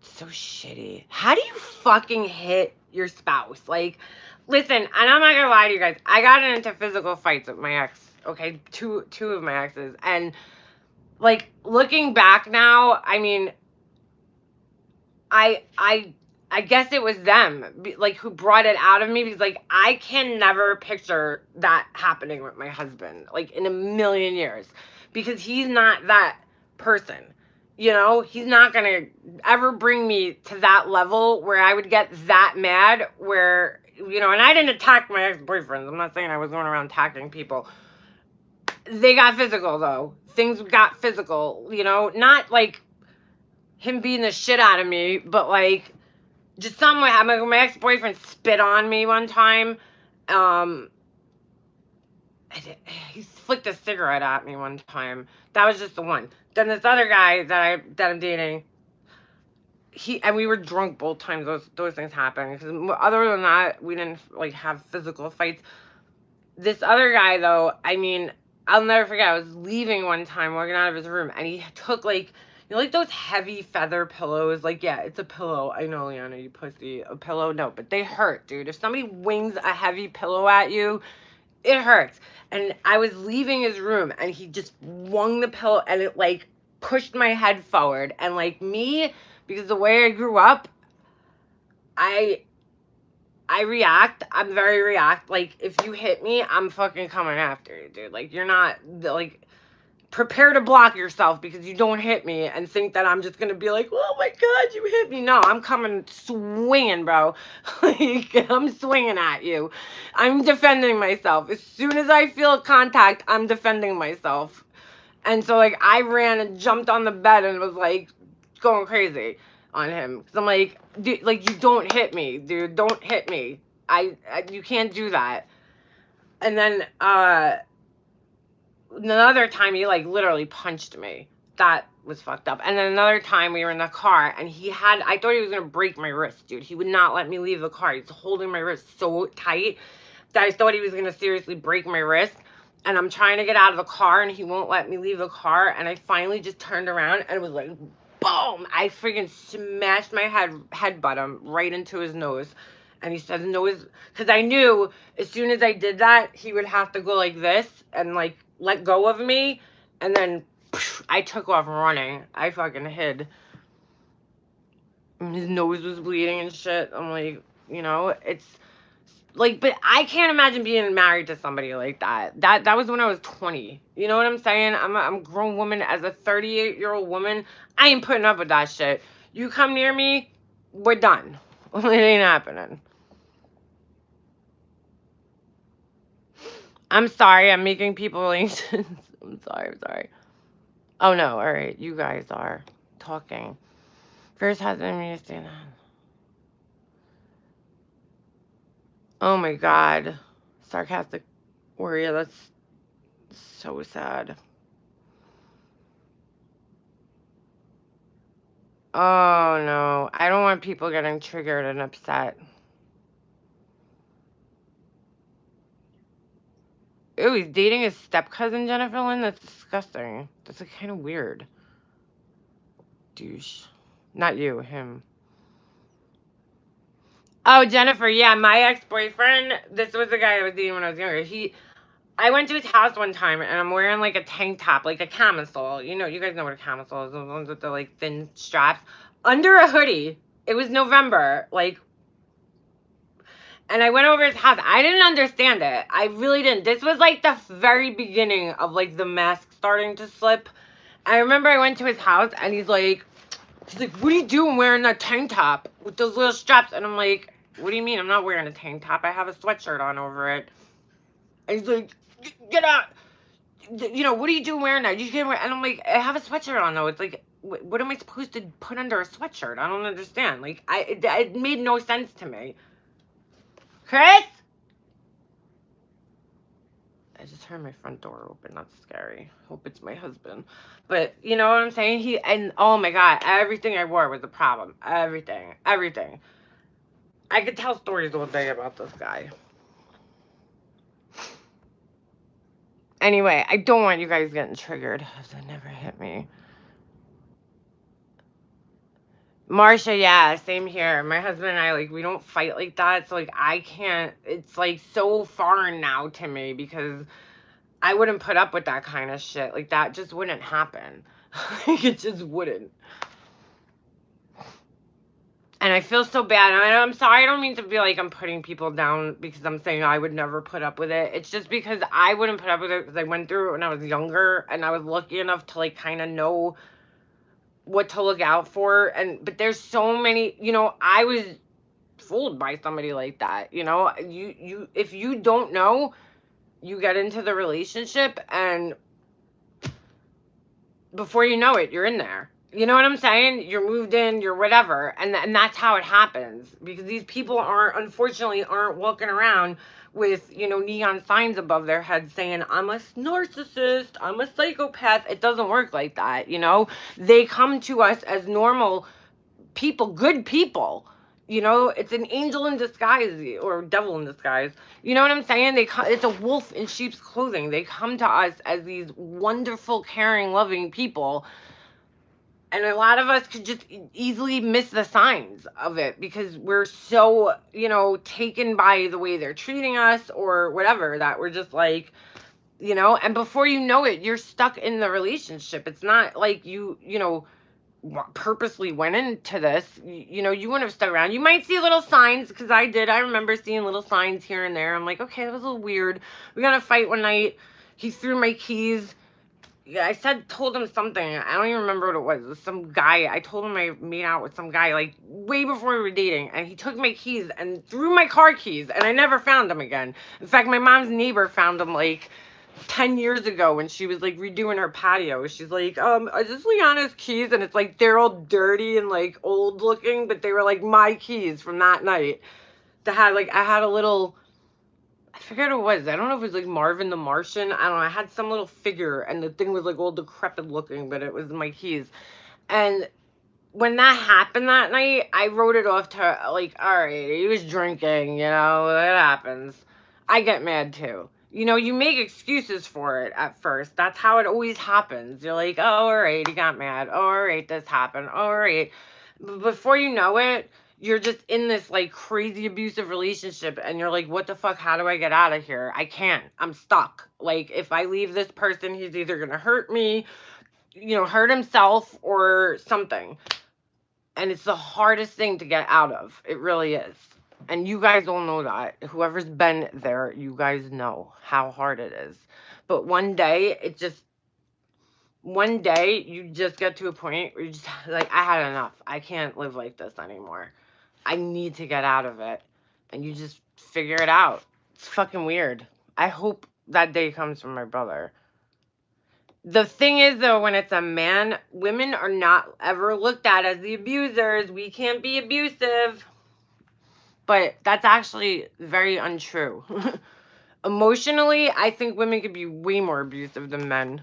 So shitty. How do you fucking hit your spouse? Like, listen, and I'm not gonna lie to you guys. I got into physical fights with my ex. Okay, two of my exes, and like looking back now, I mean, I guess it was them, like, who brought it out of me, because like I can never picture that happening with my husband, like, in a million years, because he's not that person. You know, he's not gonna ever bring me to that level where I would get that mad, where, you know, and I didn't attack my ex-boyfriends. I'm not saying I was going around attacking people. They got physical though. Things got physical, you know, not like him beating the shit out of me, but like just something happened. My ex-boyfriend spit on me one time. He flicked a cigarette at me one time. That was just the one. Then this other guy that I'm dating, we were drunk both times those things happened. Because other than that, we didn't like have physical fights. This other guy though, I mean, I'll never forget. I was leaving one time, walking out of his room, and he took like, you know, like those heavy feather pillows. Like, yeah, it's a pillow. I know, Liana, you pussy. A pillow, no, but they hurt, dude. If somebody wings a heavy pillow at you, it hurts. And I was leaving his room, and he just wung the pillow, and it like pushed my head forward. And like me, because the way I grew up, I react. I'm very react. Like, if you hit me, I'm fucking coming after you, dude. Like, you're not, like, prepare to block yourself, because you don't hit me and think that I'm just gonna be like, oh my God, you hit me. No, I'm coming swinging, bro. Like, I'm swinging at you. I'm defending myself. As soon as I feel contact, I'm defending myself. And so, like, I ran and jumped on the bed and was, like, going crazy on him. Because I'm like, dude, like, you don't hit me, dude. Don't hit me. You can't do that. And then, another time he, like, literally punched me. That was fucked up. And then another time we were in the car, and I thought he was going to break my wrist, dude. He would not let me leave the car. He's holding my wrist so tight that I thought he was going to seriously break my wrist. And I'm trying to get out of the car, and he won't let me leave the car. And I finally just turned around, and it was like, boom! I freaking smashed my head bottom right into his nose. And he said nose, because I knew as soon as I did that, he would have to go like this and like let go of me. And then I took off running. I fucking hid. And his nose was bleeding and shit. I'm like, you know, it's like, but I can't imagine being married to somebody like that. That was when I was 20. You know what I'm saying? I'm a grown woman. As a 38-year-old woman, I ain't putting up with that shit. You come near me, we're done. It ain't happening. I'm sorry. I'm making people anxious. I'm sorry. Oh no, all right. You guys are talking. First husband, me to stand on. Oh my God. Sarcastic warrior. That's so sad. Oh no. I don't want people getting triggered and upset. Ooh, he's dating his step cousin, Jennifer Lynn? That's disgusting. That's like kind of weird. Douche. Not you, him. Oh, Jennifer, yeah, my ex-boyfriend, this was the guy I was dating when I was younger. I went to his house one time and I'm wearing like a tank top, like a camisole. You guys know what a camisole is, those ones with the like thin straps. Under a hoodie. It was November, like, and I went over his house. I didn't understand it. I really didn't. This was like the very beginning of like the mask starting to slip. I remember I went to his house and he's like, what are you doing wearing that tank top with those little straps? And I'm like, what do you mean? I'm not wearing a tank top. I have a sweatshirt on over it. And he's like, get out. What are you doing wearing that? You can't wear. And I'm like, I have a sweatshirt on though. It's like, what am I supposed to put under a sweatshirt? I don't understand. Like, it made no sense to me. Chris? I just heard my front door open. That's scary. Hope it's my husband. But you know what I'm saying? And oh my God, everything I wore was a problem. Everything. I could tell stories all day about this guy. Anyway, I don't want you guys getting triggered. That never hit me. Marsha, yeah, same here. My husband and I, like, we don't fight like that. So, like, I can't, it's like so foreign now to me because I wouldn't put up with that kind of shit. Like, that just wouldn't happen. It just wouldn't. And I feel so bad. And I'm sorry, I don't mean to feel like I'm putting people down because I'm saying I would never put up with it. It's just because I wouldn't put up with it because I went through it when I was younger and I was lucky enough to, like, kind of know what to look out for. But there's so many, I was fooled by somebody like that. If you don't know, you get into the relationship and before you know it, you're in there. You know what I'm saying? You're moved in, you're whatever. And that's how it happens. Because these people unfortunately aren't walking around with, neon signs above their heads saying, I'm a narcissist, I'm a psychopath. It doesn't work like that, They come to us as normal people, good people. It's an angel in disguise or devil in disguise. You know what I'm saying? It's a wolf in sheep's clothing. They come to us as these wonderful, caring, loving people. And a lot of us could just easily miss the signs of it because we're so, taken by the way they're treating us or whatever that we're just like, and before you know it, you're stuck in the relationship. It's not like you purposely went into this. You wouldn't have stuck around. You might see little signs because I did. I remember seeing little signs here and there. I'm like, okay, that was a little weird. We got in a fight one night. He threw my keys. Yeah, told him something. I don't even remember what it was. It was some guy. I told him I made out with some guy like way before we were dating, and he took my keys and threw my car keys, and I never found them again. In fact, my mom's neighbor found them like 10 years ago when she was like redoing her patio. She's like, are this Liana's keys? And it's like they're all dirty and like old looking, but they were like my keys from that night. I had a little, I forget what it was. I don't know if it was like Marvin the Martian. I don't know. I had some little figure and the thing was like all decrepit looking, but it was my keys. And when that happened that night, I wrote it off to like, all right, he was drinking, that happens. I get mad too. You make excuses for it at first. That's how it always happens. You're like, oh, all right, he got mad. Oh, all right, this happened. Oh, all right. But before you know it, you're just in this like crazy abusive relationship and you're like, what the fuck? How do I get out of here? I can't. I'm stuck. Like, if I leave this person, he's either going to hurt me, hurt himself or something. And it's the hardest thing to get out of. It really is. And you guys all know that. Whoever's been there, you guys know how hard it is. But one day you just get to a point where you just like, I had enough. I can't live like this anymore. I need to get out of it. And you just figure it out. It's fucking weird. I hope that day comes for my brother. The thing is, though, when it's a man, women are not ever looked at as the abusers. We can't be abusive. But that's actually very untrue. Emotionally, I think women could be way more abusive than men.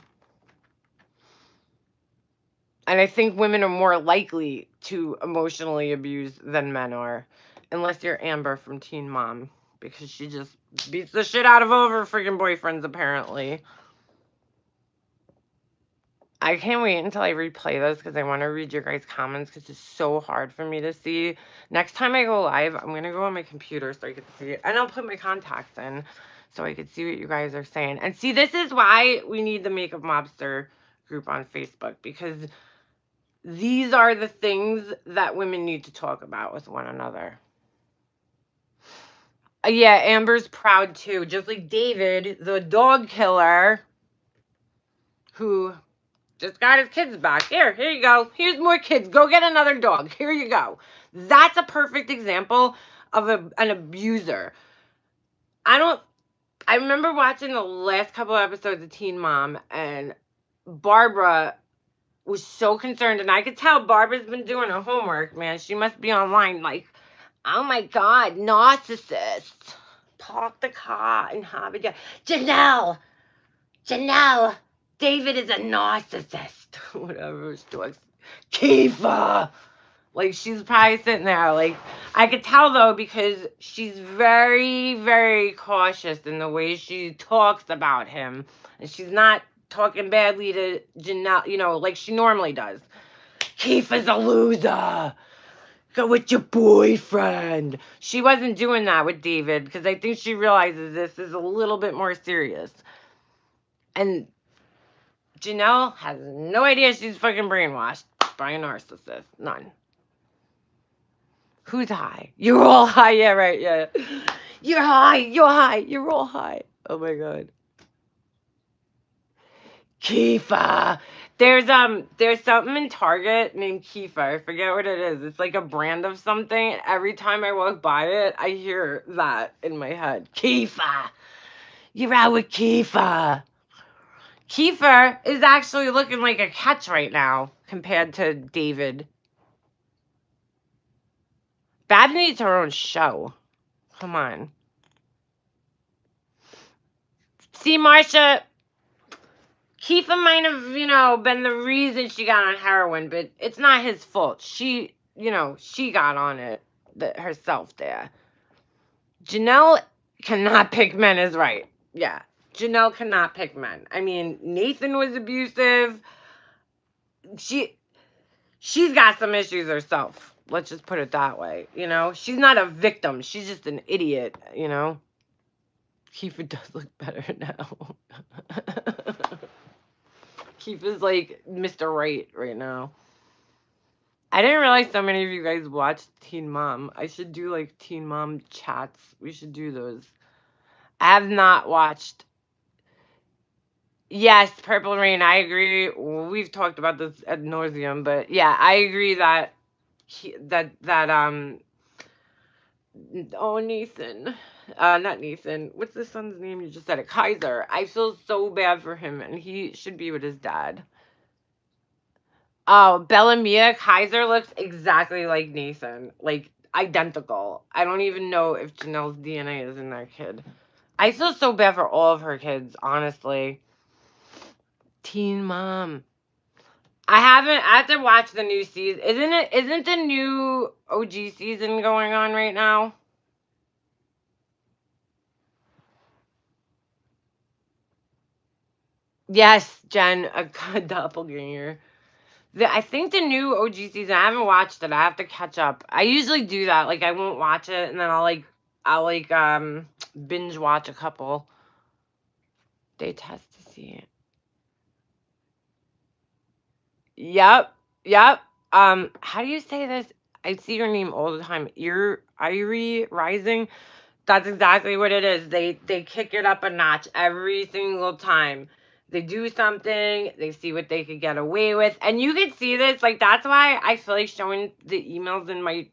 And I think women are more likely to emotionally abuse than men are. Unless you're Amber from Teen Mom. Because she just beats the shit out of all of her freaking boyfriends, apparently. I can't wait until I replay this because I want to read your guys' comments because it's so hard for me to see. Next time I go live, I'm going to go on my computer so I can see it. And I'll put my contacts in so I could see what you guys are saying. And see, this is why we need the Makeup Mobster group on Facebook, because these are the things that women need to talk about with one another. Yeah, Amber's proud too, just like David, the dog killer, who just got his kids back. Here you go. Here's more kids. Go get another dog. Here you go. That's a perfect example of an abuser. I remember watching the last couple of episodes of Teen Mom, and Barbara was so concerned, and I could tell Barbara's been doing her homework, man. She must be online like, oh my God, narcissist. Park the car and have it. Janelle, David is a narcissist. Whatever. Kiefer. Like, she's probably sitting there. Like, I could tell, though, because she's very, very cautious in the way she talks about him. And she's not talking badly to Janelle, like she normally does. Kiefer's a loser. Go with your boyfriend. She wasn't doing that with David because I think she realizes this is a little bit more serious. And Janelle has no idea she's fucking brainwashed by a narcissist. None. Who's high? You're all high. Yeah, right. Yeah. You're high. You're all high. Oh my God. Kiefer. There's something in Target named Kiefer. I forget what it is. It's like a brand of something. Every time I walk by it, I hear that in my head. Kiefer. You're out with Kiefer. Kiefer is actually looking like a catch right now compared to David. Babs needs her own show. Come on. See, Marsha, Kiefer might have, been the reason she got on heroin, but it's not his fault. She got on it herself there. Janelle cannot pick men is right. Yeah. Janelle cannot pick men. I mean, Nathan was abusive. She's got some issues herself. Let's just put it that way. She's not a victim. She's just an idiot, Kiefer does look better now. Kiefer's like Mr. Right now. I didn't realize so many of you guys watched Teen Mom. I should do like Teen Mom chats. We should do those. I have not watched. Yes, Purple Rain. I agree. We've talked about this ad nauseum, but yeah, I agree that Nathan. Not Nathan. What's the son's name? You just said it. Kaiser. I feel so bad for him, and he should be with his dad. Oh, Bellamia Kaiser looks exactly like Nathan. Like, identical. I don't even know if Janelle's DNA is in that kid. I feel so bad for all of her kids, honestly. Teen Mom. I have to watch the new season. Isn't the new OG season going on right now? Yes, Jen, a doppelganger. I think the new OG season, I haven't watched it. I have to catch up. I usually do that. Like, I won't watch it, and then I'll binge watch a couple. They test to see it. Yep. How do you say this? I see your name all the time. Irie Rising. That's exactly what it is. They kick it up a notch every single time. They do something, they see what they could get away with. And you can see this, like, that's why I feel like showing the emails in my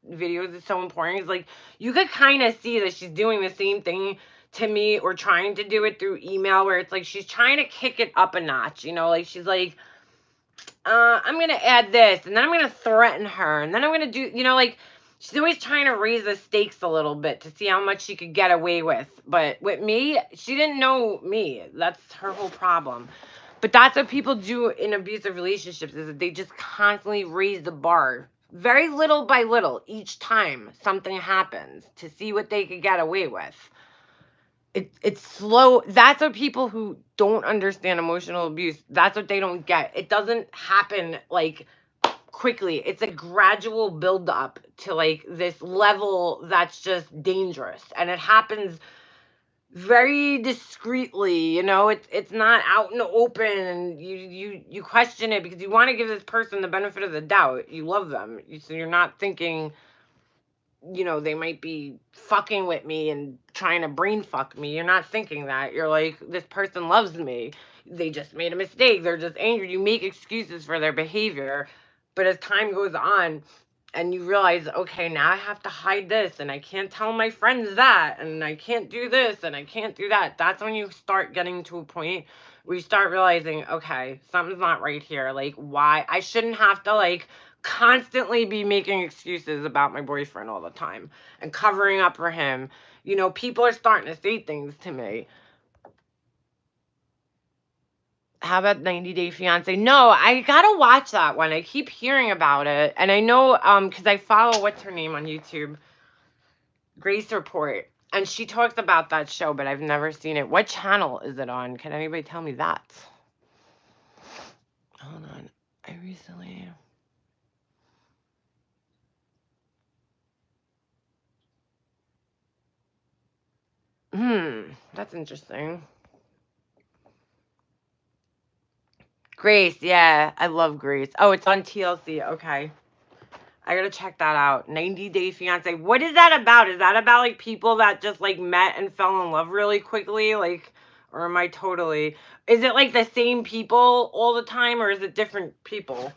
videos is so important. It's like, you could kind of see that she's doing the same thing to me, or trying to do it through email, where it's like she's trying to kick it up a notch, like she's like, I'm gonna add this, and then I'm gonna threaten her, and then I'm gonna do, like, she's always trying to raise the stakes a little bit to see how much she could get away with. But with me, she didn't know me. That's her whole problem. But that's what people do in abusive relationships, is that they just constantly raise the bar, very little by little, each time something happens, to see what they could get away with. It's slow. That's what people who don't understand emotional abuse, that's what they don't get. It doesn't happen like quickly. It's a gradual build up to like this level that's just dangerous, and it happens very discreetly, you know, it's not out in the open, and you question it because you want to give this person the benefit of the doubt. You love them, so you're not thinking, you know, they might be fucking with me and trying to brain fuck me. You're not thinking that. You're like, this person loves me. They just made a mistake. They're just angry. You make excuses for their behavior. But as time goes on and you realize, okay, now I have to hide this and I can't tell my friends that and I can't do this and I can't do that. That's when you start getting to a point where you start realizing, okay, something's not right here. Like, why? I shouldn't have to, like, constantly be making excuses about my boyfriend all the time and covering up for him. You know, people are starting to say things to me. How about 90 Day Fiance? No, I gotta watch that one. I keep hearing about it. And I know, because I follow, what's her name on YouTube? Grace Report. And she talks about that show, but I've never seen it. What channel is it on? Can anybody tell me that? Hold on. I recently... That's interesting. Grace, yeah. I love Grace. Oh, it's on TLC. Okay. I gotta check that out. 90 Day Fiance. What is that about? Is that about, like, people that just, like, met and fell in love really quickly? Like, or am I totally... Is it, like, the same people all the time, or is it different people?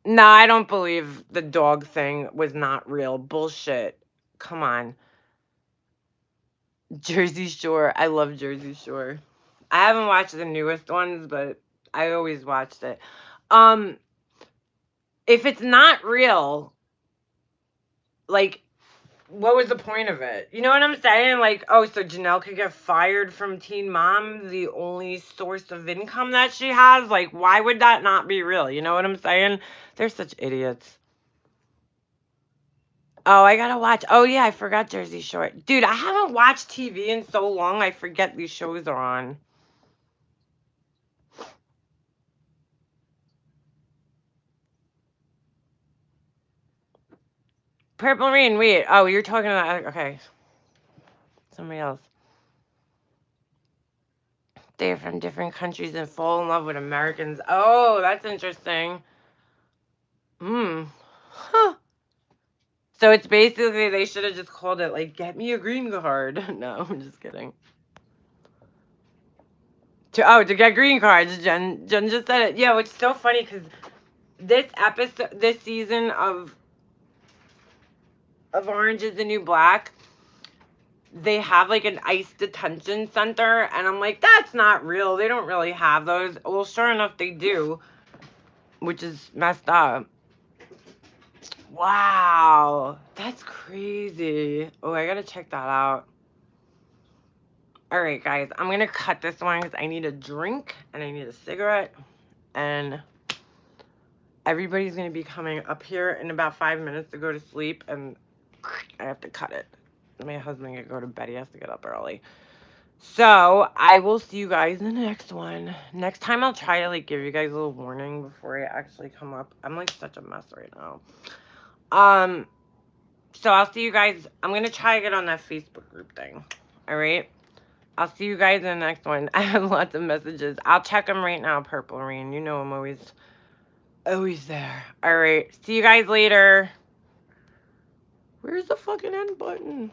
No, I don't believe the dog thing was not real. Bullshit. Come on. Jersey Shore. I love Jersey Shore. I haven't watched the newest ones, but I always watched it. Um, if it's not real, like, what was the point of it? You know what I'm saying? Like, oh, so Janelle could get fired from Teen Mom, the only source of income that she has? Like, why would that not be real? You know what I'm saying? They're such idiots. Oh, I gotta watch. Oh, yeah, I forgot Jersey Shore. Dude, I haven't watched TV in so long, I forget these shows are on. Purple Rain, wait. Oh, you're talking about... Okay. Somebody else. They're from different countries and fall in love with Americans. Oh, that's interesting. Huh. So it's basically, they should have just called it, like, get me a green card. No, I'm just kidding. To get green cards. Jen just said it. Yeah, which is so funny because this season of Orange is the New Black, they have, like, an ICE detention center, and I'm like, that's not real. They don't really have those. Well, sure enough, they do, which is messed up. Wow, that's crazy. Oh, I gotta check that out. All right, guys, I'm gonna cut this one because I need a drink and I need a cigarette, and everybody's gonna be coming up here in about 5 minutes to go to sleep, and I have to cut it. My husband can go to bed. He has to get up early. So I will see you guys in the next one. Next time I'll try to, like, give you guys a little warning before I actually come up. I'm, like, such a mess right now. So I'll see you guys. I'm gonna try to get on that Facebook group thing. All right. I'll see you guys in the next one. I have lots of messages. I'll check them right now, Purple Rain. You know I'm always there. All right. See you guys later. Where's the fucking end button?